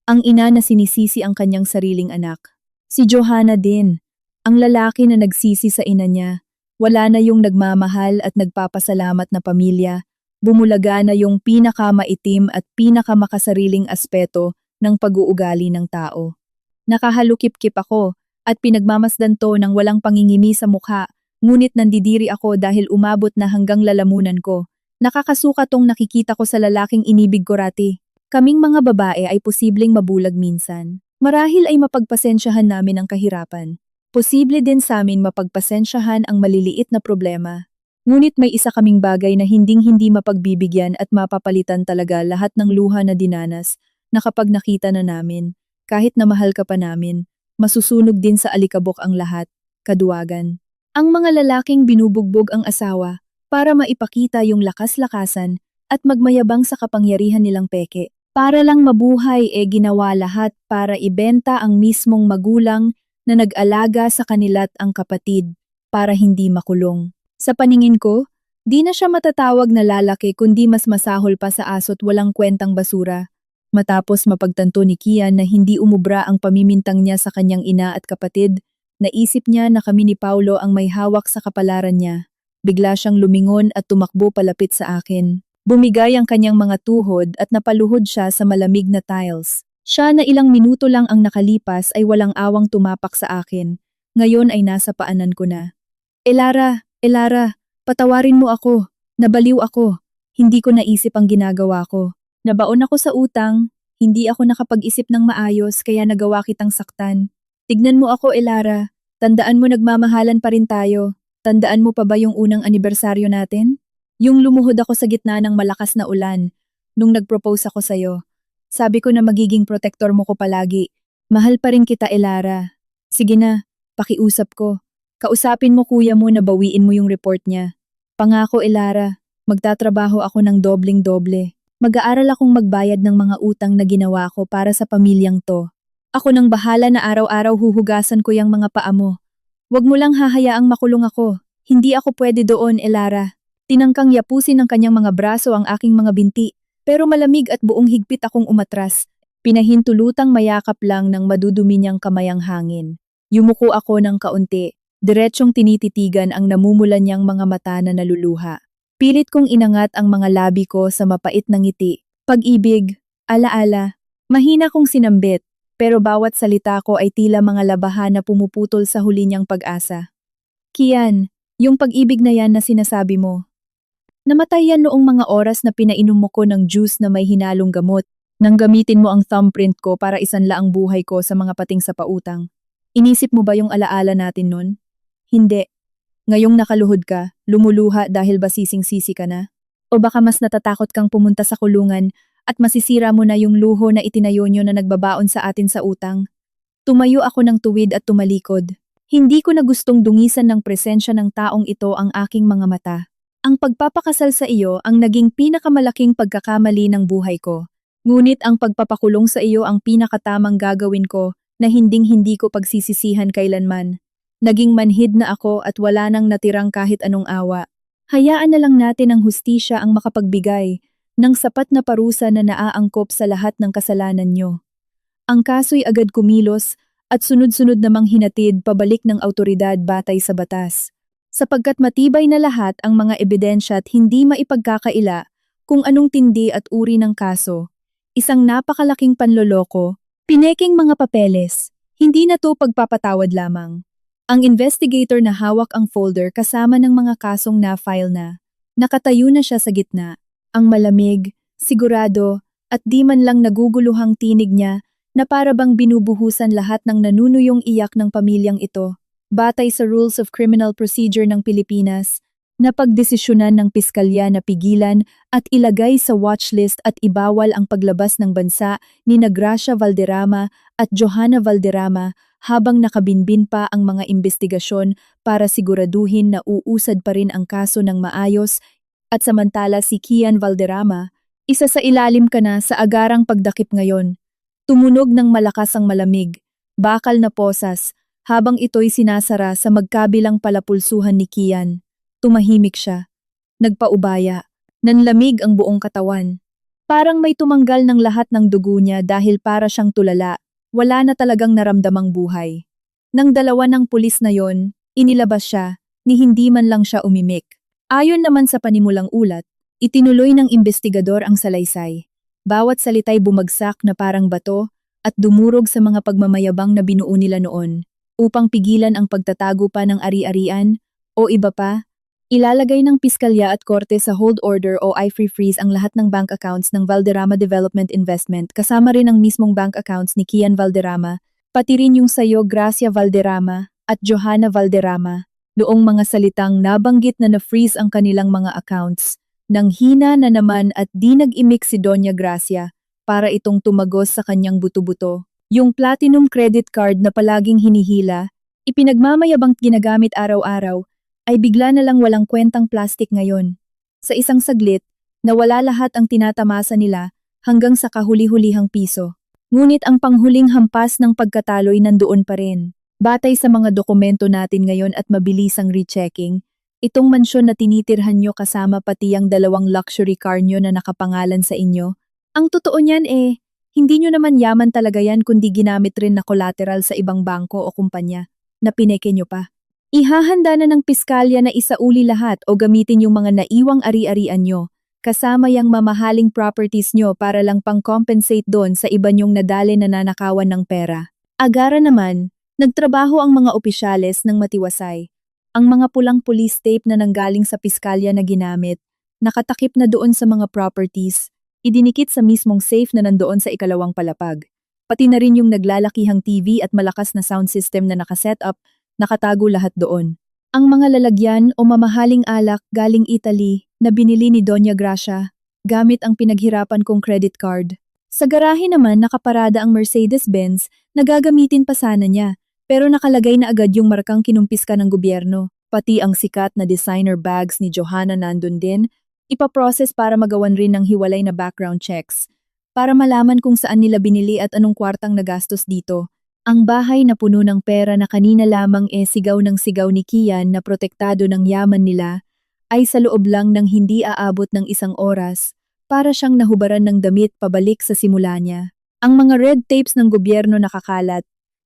Ang ina na sinisisi ang kanyang sariling anak. Si Johanna din, ang lalaki na nagsisi sa ina niya. Wala na yung nagmamahal at nagpapasalamat na pamilya. Bumulaga na yung pinakamaitim at pinakamakasariling aspeto ng pag-uugali ng tao. Nakahalukip-kip ako at pinagmamasdan to ng walang pangingimi sa mukha, ngunit nandidiri ako dahil umabot na hanggang lalamunan ko. Nakakasuka tong nakikita ko sa lalaking inibig ko rati. Kaming mga babae ay posibleng mabulag minsan. Marahil ay mapagpasensyahan namin ang kahirapan. Posible din sa amin mapagpasensyahan ang maliliit na problema. Ngunit may isa kaming bagay na hinding-hindi mapagbibigyan at mapapalitan talaga lahat ng luha na dinanas na kapag nakita na namin, kahit na mahal ka pa namin, masusunog din sa alikabok ang lahat, kaduwagan. Ang mga lalaking binubugbog ang asawa para maipakita yung lakas-lakasan at magmayabang sa kapangyarihan nilang peke. Para lang mabuhay ginawa lahat para ibenta ang mismong magulang na nag-alaga sa kanila't ang kapatid para hindi makulong. Sa paningin ko, di na siya matatawag na lalaki kundi mas masahol pa sa aso't walang kwentang basura. Matapos mapagtanto ni Kian na hindi umubra ang pamimintang niya sa kanyang ina at kapatid, naisip niya na kami ni Paulo ang may hawak sa kapalaran niya. Bigla siyang lumingon at tumakbo palapit sa akin. Bumigay ang kanyang mga tuhod at napaluhod siya sa malamig na tiles. Siya na ilang minuto lang ang nakalipas ay walang awang tumapak sa akin. Ngayon ay nasa paanan ko na. Elara, patawarin mo ako. Nabaliw ako. Hindi ko naisip ang ginagawa ko. Nabaon ako sa utang, hindi ako nakapag-isip ng maayos kaya nagawa kitang saktan. Tignan mo ako, Elara. Tandaan mo nagmamahalan pa rin tayo. Tandaan mo pa ba yung unang anibersaryo natin? Yung lumuhod ako sa gitna ng malakas na ulan, nung nag-propose ako sa'yo. Sabi ko na magiging protector mo ko palagi. Mahal pa rin kita, Elara. Sige na, pakiusap ko. Kausapin mo kuya mo na bawiin mo yung report niya. Pangako, Elara, magtatrabaho ako ng dobling-doble. Mag-aaral akong magbayad ng mga utang na ginawa ko para sa pamilyang to. Ako nang bahala na araw-araw huhugasan ko yung mga paa mo. Huwag mo lang hahayaang makulong ako. Hindi ako pwede doon, Elara. Tinangkang yapusin ng kanyang mga braso ang aking mga binti, pero malamig at buong higpit akong umatras. Pinahintulutang mayakap lang ng madudumi niyang kamay ang hangin. Yumuko ako ng kaunti. Diretsyong tinititigan ang namumulan niyang mga mata na naluluha. Pilit kong inangat ang mga labi ko sa mapait na ngiti. Pag-ibig, alaala, mahina kong sinambit, pero bawat salita ko ay tila mga labahan na pumuputol sa huli niyang pag-asa. Kian, yung pag-ibig na yan na sinasabi mo. Namatay yan noong mga oras na pinainom mo ko ng juice na may hinalong gamot, nang gamitin mo ang thumbprint ko para isanla ang buhay ko sa mga pating sa pautang. Inisip mo ba yung alaala natin nun? Hindi. Ngayong nakaluhod ka, lumuluha dahil ba sising-sisi ka na? O baka mas natatakot kang pumunta sa kulungan at masisira mo na yung luho na itinayo nyo na nagbabaon sa atin sa utang? Tumayo ako ng tuwid at tumalikod. Hindi ko na gustong dungisan ng presensya ng taong ito ang aking mga mata. Ang pagpapakasal sa iyo ang naging pinakamalaking pagkakamali ng buhay ko. Ngunit ang pagpapakulong sa iyo ang pinakatamang gagawin ko na hinding-hindi ko pagsisisihan kailanman. Naging manhid na ako at wala nang natirang kahit anong awa. Hayaan na lang natin ang hustisya ang makapagbigay ng sapat na parusa na naaangkop sa lahat ng kasalanan nyo. Ang kaso'y agad kumilos at sunod-sunod namang hinatid pabalik ng awtoridad batay sa batas. Sapagkat matibay na lahat ang mga ebidensya at hindi maipagkakaila kung anong tindi at uri ng kaso. Isang napakalaking panloloko, pineking mga papeles, hindi na to pagpapatawad lamang. Ang investigator na hawak ang folder kasama ng mga kasong na-file na. Nakatayo na siya sa gitna. Ang malamig, sigurado, at di man lang naguguluhang tinig niya na para bang binubuhusan lahat ng nanunuyong iyak ng pamilyang ito. Batay sa Rules of Criminal Procedure ng Pilipinas, napagdesisyonan ng piskalya na pigilan at ilagay sa watchlist at ibawal ang paglabas ng bansa ni Gracia Valderrama at Johanna Valderrama habang nakabinbin pa ang mga investigasyon para siguraduhin na uusad pa rin ang kaso ng maayos at samantala si Kian Valderrama, isa sa ilalim ka na sa agarang pagdakip ngayon. Tumunog ng malakas ang malamig, bakal na posas, habang ito'y sinasara sa magkabilang palapulsuhan ni Kian. Tumahimik siya. Nagpaubaya. Nanlamig ang buong katawan. Parang may tumanggal ng lahat ng dugo niya dahil para siyang tulala. Wala na talagang naramdamang buhay. Nang dalawa ng pulis na yon, inilabas siya, ni hindi man lang siya umimik. Ayon naman sa panimulang ulat, itinuloy ng investigador ang salaysay. Bawat salita'y bumagsak na parang bato at dumurog sa mga pagmamayabang na binuo nila noon upang pigilan ang pagtatago pa ng ari-arian o iba pa. Ilalagay ng piskalya at korte sa hold order o I-free freeze ang lahat ng bank accounts ng Valderrama Development Investment kasama rin ang mismong bank accounts ni Kian Valderrama, pati rin yung sayo Gracia Valderrama at Johanna Valderrama. Noong mga salitang nabanggit na na-freeze ang kanilang mga accounts, nang hina na naman at di nag-imik si Doña Gracia para itong tumagos sa kanyang buto-buto. Yung platinum credit card na palaging hinihila, ipinagmamayabang ginagamit araw-araw, ay bigla na lang walang kwentang plastik ngayon. Sa isang saglit, nawala lahat ang tinatamasa nila hanggang sa kahuli-hulihang piso. Ngunit ang panghuling hampas ng pagkatalo'y nandoon pa rin. Batay sa mga dokumento natin ngayon at mabilisang rechecking, itong mansyon na tinitirhan nyo kasama pati ang 2 luxury car nyo na nakapangalan sa inyo. Ang totoo niyan hindi nyo naman yaman talaga yan kundi ginamit rin na collateral sa ibang bangko o kumpanya na pineke nyo pa. Ihahanda na ng piskalya na isauli lahat o gamitin yung mga naiwang ari-arian nyo, kasama yung mamahaling properties nyo para lang pang-compensate doon sa iba nyong nadali na nanakawan ng pera. Agara naman, nagtrabaho ang mga opisyales ng matiwasay. Ang mga pulang police tape na nanggaling sa piskalya na ginamit, nakatakip na doon sa mga properties, idinikit sa mismong safe na nandoon sa ikalawang palapag. Pati na rin yung naglalakihang TV at malakas na sound system na nakaset up, nakatago lahat doon. Ang mga lalagyan o mamahaling alak galing Italy na binili ni Doña Gracia gamit ang pinaghirapan kong credit card. Sa garahe naman nakaparada ang Mercedes-Benz na gagamitin pa sana niya, pero nakalagay na agad yung markang kinumpiska ng gobyerno. Pati ang sikat na designer bags ni Johanna nandun din, ipaprocess para magawan rin ng hiwalay na background checks. Para malaman kung saan nila binili at anong kwartang nagastos dito. Ang bahay na puno ng pera na kanina lamang sigaw ng sigaw ni Kian na protektado ng yaman nila, ay sa loob lang ng hindi aabot ng isang oras, para siyang nahubaran ng damit pabalik sa simula niya. Ang mga red tapes ng gobyerno nakakalat,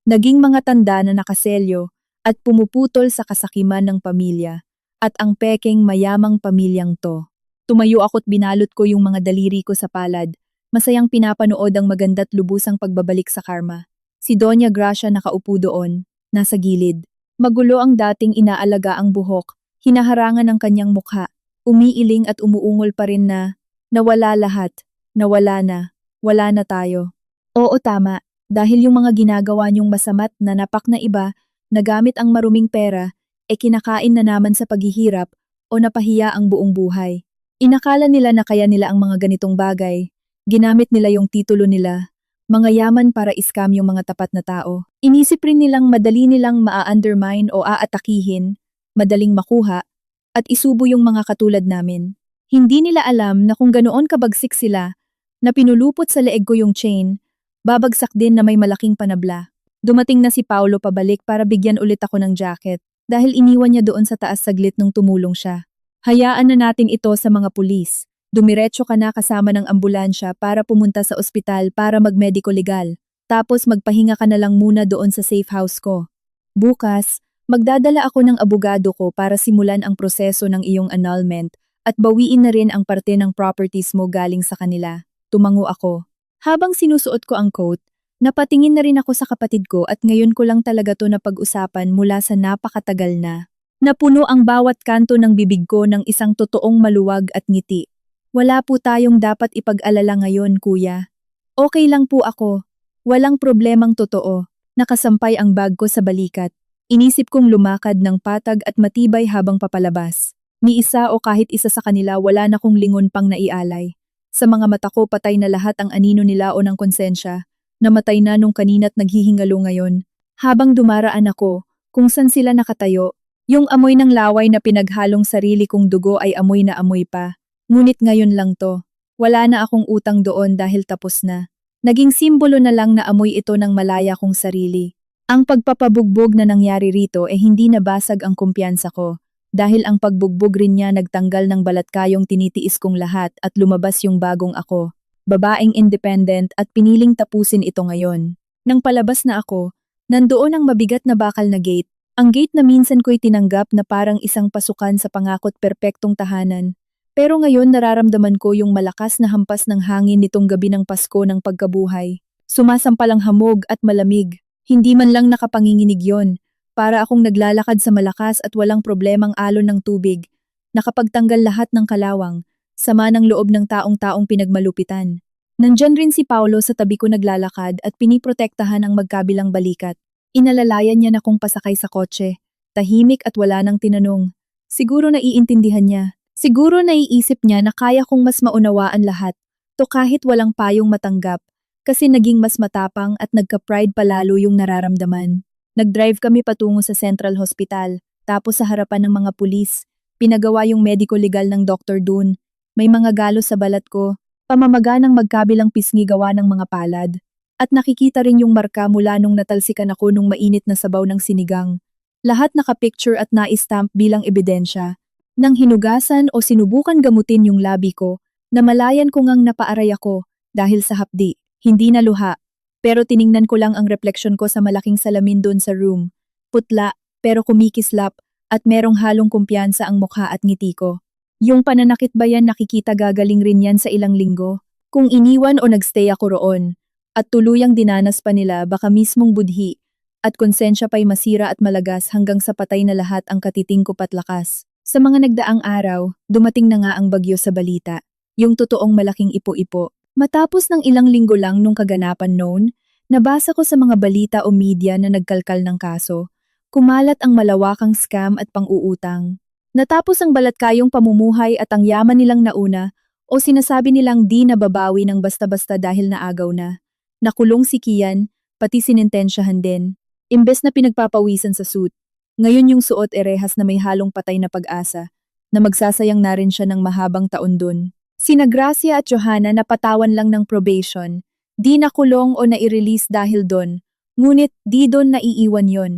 naging mga tanda na nakaselyo at pumuputol sa kasakiman ng pamilya at ang pekeng mayamang pamilyang to. Tumayo ako't binalot ko yung mga daliri ko sa palad, masayang pinapanood ang maganda't lubusang pagbabalik sa karma. Si Doña Gracia nakaupo doon, nasa gilid. Magulo ang dating inaalaga ang buhok, hinaharangan ang kanyang mukha, umiiling at umuungol pa rin na, nawala lahat, nawala na, wala na tayo. Oo tama. Dahil yung mga ginagawa niyong masama't na napak na iba, nagamit ang maruming pera, kinakain na naman sa paghihirap o napahiya ang buong buhay. Inakala nila na kaya nila ang mga ganitong bagay. Ginamit nila yung titulo nila, mga yaman para iskam yung mga tapat na tao. Inisip rin nilang madali nilang maa-undermine o aatakihin, madaling makuha, at isubo yung mga katulad namin. Hindi nila alam na kung ganoon kabagsik sila, na pinulupot sa leeg ko yung chain, babagsak din na may malaking panabla. Dumating na si Paulo pabalik para bigyan ulit ako ng jacket dahil iniwan niya doon sa taas saglit nung tumulong siya. Hayaan na natin ito sa mga pulis. Dumiretso ka na kasama ng ambulansya para pumunta sa ospital para magmediko legal. Tapos magpahinga ka na lang muna doon sa safe house ko. Bukas, magdadala ako ng abogado ko para simulan ang proseso ng iyong annulment at bawiin na rin ang parte ng properties mo galing sa kanila. Tumango ako. Habang sinusuot ko ang coat, napatingin na rin ako sa kapatid ko at ngayon ko lang talaga to napag-usapan mula sa napakatagal na. Napuno ang bawat kanto ng bibig ko ng isang totoong maluwag at ngiti. Wala po tayong dapat ipag-alala ngayon, kuya. Okay lang po ako. Walang problemang totoo. Nakasampay ang bag ko sa balikat. Inisip kong lumakad ng patag at matibay habang papalabas. Ni isa o kahit isa sa kanila wala na kong lingon pang naialay. Sa mga mata ko patay na lahat ang anino nila o ng konsensya. Namatay na nung kanina't naghihingalo ngayon. Habang dumaraan ako, kung saan sila nakatayo, yung amoy ng laway na pinaghalong sarili kong dugo ay amoy na amoy pa. Ngunit ngayon lang to. Wala na akong utang doon dahil tapos na. Naging simbolo na lang na amoy ito ng malaya kong sarili. Ang pagpapabugbog na nangyari rito hindi nabasag ang kumpiyansa ko. Dahil ang pagbugbog rin niya nagtanggal ng balatkayong tinitiis kong lahat at lumabas yung bagong ako. Babaeng independent at piniling tapusin ito ngayon. Nang palabas na ako, nandoon ang mabigat na bakal na gate. Ang gate na minsan ko'y tinanggap na parang isang pasukan sa pangakot perpektong tahanan. Pero ngayon nararamdaman ko yung malakas na hampas ng hangin nitong gabi ng Pasko ng pagkabuhay. Sumasampalang hamog at malamig. Hindi man lang nakapanginginig yon. Para akong naglalakad sa malakas at walang problemang alon ng tubig. Nakapagtanggal lahat ng kalawang, sama ng loob ng taong-taong pinagmalupitan. Nandyan rin si Paulo sa tabi ko naglalakad at piniprotektahan ang magkabilang balikat. Inalalayan niya na kung pasakay sa kotse. Tahimik at wala nang tinanong. Siguro naiintindihan niya. Siguro naiisip niya na kaya kong mas maunawaan lahat. To kahit walang payong matanggap. Kasi naging mas matapang at nagka-pride palalo yung nararamdaman. Nag-drive kami patungo sa Central Hospital, tapos sa harapan ng mga pulis. Pinagawa yung medico legal ng doktor dun. May mga galos sa balat ko, pamamaga ng magkabilang pisngi gawa ng mga palad. At nakikita rin yung marka mula nung natalsikan ako nung mainit na sabaw ng sinigang. Lahat nakapicture at na-stamp bilang ebidensya. Nang hinugasan o sinubukan gamutin yung labi ko, namalayan ko ngang napaaray ako dahil sa hapdi, hindi na luha. Pero tiningnan ko lang ang refleksyon ko sa malaking salamin doon sa room. Putla, pero kumikislap, at merong halong kumpiyansa ang mukha at ngiti ko. Yung pananakit ba yan nakikita gagaling rin yan sa ilang linggo? Kung iniwan o nagstay ako roon, at tuluyang dinanas pa nila baka mismong budhi, at konsensya pa'y masira at malagas hanggang sa patay na lahat ang katitingkop at lakas. Sa mga nagdaang araw, dumating na nga ang bagyo sa balita, yung totoong malaking ipo-ipo. Matapos ng ilang linggo lang nung kaganapan noon, nabasa ko sa mga balita o media na nagkalkal ng kaso. Kumalat ang malawakang scam at pang-uutang. Natapos ang balatkayong pamumuhay at ang yaman nilang nauna o sinasabi nilang di nababawi ng basta-basta dahil naagaw na. Nakulong si Kian, pati sinintensyahan din. Imbes na pinagpapawisan sa suit, ngayon yung suot rehas na may halong patay na pag-asa, na magsasayang na rin siya ng mahabang taon dun. Sina Gracia at Johanna napatawan lang ng probation, di nakulong o nai-release dahil dun, ngunit di dun naiiwan yon.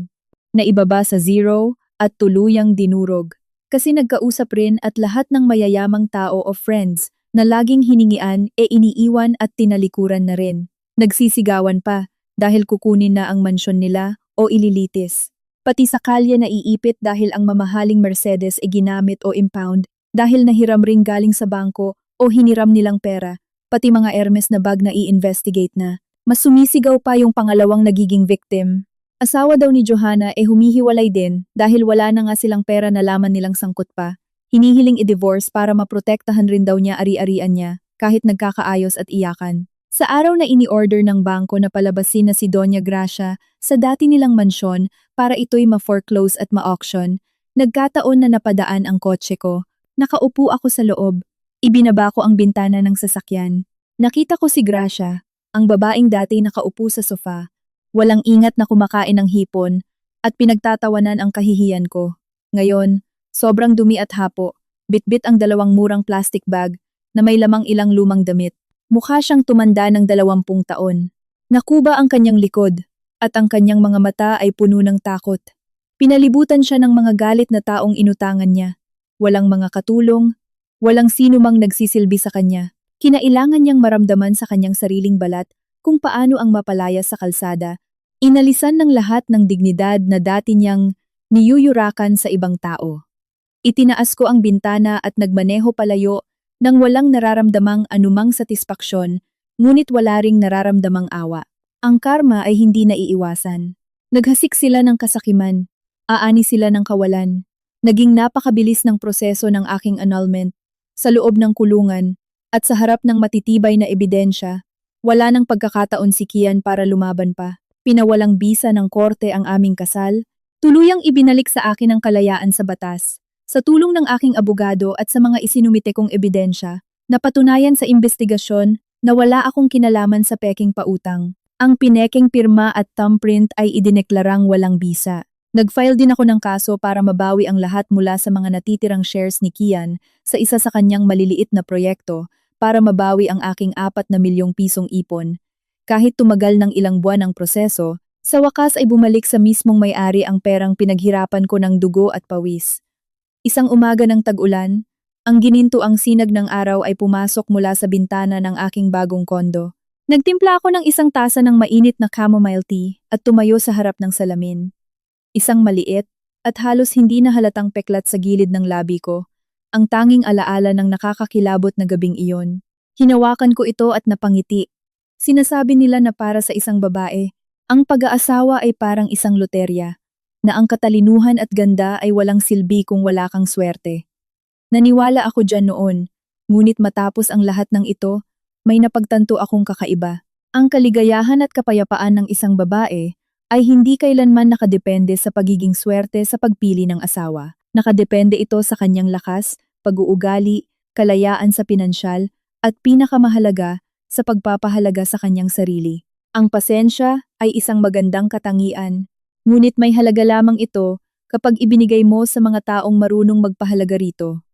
Naibaba sa zero at tuluyang dinurog. Kasi nagkausap rin at lahat ng mayayamang tao o friends na laging hiningian iniiwan at tinalikuran na rin. Nagsisigawan pa dahil kukunin na ang mansyon nila o ililitis. Pati sa kalye na iipit dahil ang mamahaling Mercedes ginamit o impound dahil nahiram ring galing sa bangko o hiniram nilang pera, pati mga Hermes na bag na i-investigate na. Mas sumisigaw pa yung pangalawang nagiging victim. Asawa daw ni Johanna humihiwalay din dahil wala na nga silang pera na laman nilang sangkot pa. Hinihiling i-divorce para maprotektahan rin daw niya ari-arian niya kahit nagkakaayos at iyakan. Sa araw na ini-order ng bangko na palabasin na si Doña Gracia sa dati nilang mansyon para ito'y ma-foreclose at ma-auction, nagkataon na napadaan ang kotse ko. Nakaupo ako sa loob. Ibinaba ko ang bintana ng sasakyan. Nakita ko si Gracia, ang babaeng dati nakaupo sa sofa. Walang ingat na kumakain ng hipon at pinagtatawanan ang kahihiyan ko. Ngayon, sobrang dumi at hapo, bitbit ang dalawang murang plastic bag na may lamang ilang lumang damit. Mukha siyang tumanda ng 20 taon. Nakuba ang kanyang likod, at ang kanyang mga mata ay puno ng takot. Pinalibutan siya ng mga galit na taong inutangan niya. Walang mga katulong, walang sino mang nagsisilbi sa kanya. Kinailangan niyang maramdaman sa kanyang sariling balat kung paano ang mapalayas sa kalsada. Inalisan ng lahat ng dignidad na dati niyang niyuyurakan sa ibang tao. Itinaas ko ang bintana at nagmaneho palayo nang walang nararamdamang anumang satisfaksyon, ngunit wala ring nararamdamang awa. Ang karma ay hindi naiiwasan. Naghasik sila ng kasakiman, aani sila ng kawalan. Naging napakabilis ng proseso ng aking annulment, sa loob ng kulungan, at sa harap ng matitibay na ebidensya, wala nang pagkakataon si Kian para lumaban pa. Pinawalang bisa ng korte ang aming kasal, tuluyang ibinalik sa akin ang kalayaan sa batas. Sa tulong ng aking abogado at sa mga isinumite kong ebidensya, napatunayan sa investigasyon na wala akong kinalaman sa peking pautang. Ang pinekeng pirma at thumbprint ay idineklarang walang bisa. Nag-file din ako ng kaso para mabawi ang lahat mula sa mga natitirang shares ni Kian sa isa sa kanyang maliliit na proyekto para mabawi ang aking 4 na milyong pisong ipon. Kahit tumagal ng ilang buwan ang proseso, sa wakas ay bumalik sa mismong may-ari ang perang pinaghirapan ko ng dugo at pawis. Isang umaga ng tag-ulan, ang ginintuang sinag ng araw ay pumasok mula sa bintana ng aking bagong kondo. Nagtimpla ako ng isang tasa ng mainit na chamomile tea at tumayo sa harap ng salamin. Isang maliit at halos hindi na halatang peklat sa gilid ng labi ko, ang tanging alaala ng nakakakilabot na gabing iyon. Hinawakan ko ito at napangiti. Sinasabi nila na para sa isang babae, ang pag-aasawa ay parang isang loterya, na ang katalinuhan at ganda ay walang silbi kung wala kang swerte. Naniwala ako dyan noon, ngunit matapos ang lahat ng ito, may napagtanto akong kakaiba. Ang kaligayahan at kapayapaan ng isang babae ay hindi kailanman nakadepende sa pagiging swerte sa pagpili ng asawa. Nakadepende ito sa kanyang lakas, pag-uugali, kalayaan sa pinansyal, at pinakamahalaga, sa pagpapahalaga sa kanyang sarili. Ang pasensya ay isang magandang katangian. Ngunit may halaga lamang ito kapag ibinigay mo sa mga taong marunong magpahalaga rito.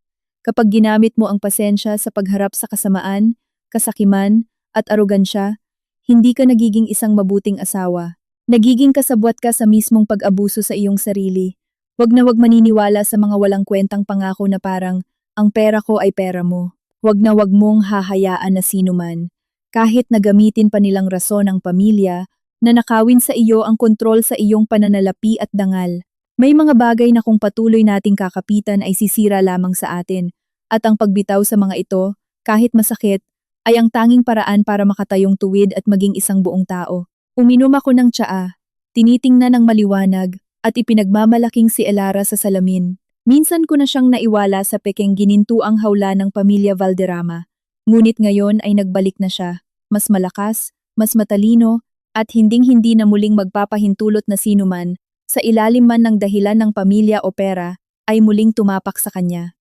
Kapag ginamit mo ang pasensya sa pagharap sa kasamaan, kasakiman, at arogansya, hindi ka nagiging isang mabuting asawa. Nagiging kasabwat ka sa mismong pag-abuso sa iyong sarili. Huwag na huwag maniniwala sa mga walang kwentang pangako na parang, ang pera ko ay pera mo. Huwag na huwag mong hahayaan na sino man, kahit na gamitin pa nilang rason ang pamilya, na nakawin sa iyo ang kontrol sa iyong pananalapi at dangal. May mga bagay na kung patuloy nating kakapitan ay sisira lamang sa atin, at ang pagbitaw sa mga ito, kahit masakit, ay ang tanging paraan para makatayong tuwid at maging isang buong tao. Uminom ako ng tsaa. tinitingnan ng maliwanag, at ipinagmamalaking si Elara sa salamin. Minsan ko na siyang naiwala sa pekeng ginintuang hawla ng pamilya Valderrama. Ngunit ngayon ay nagbalik na siya, mas malakas, mas matalino, at hinding-hindi na muling magpapahintulot na sinuman, sa ilalim man ng dahilan ng pamilya o pera, ay muling tumapak sa kanya.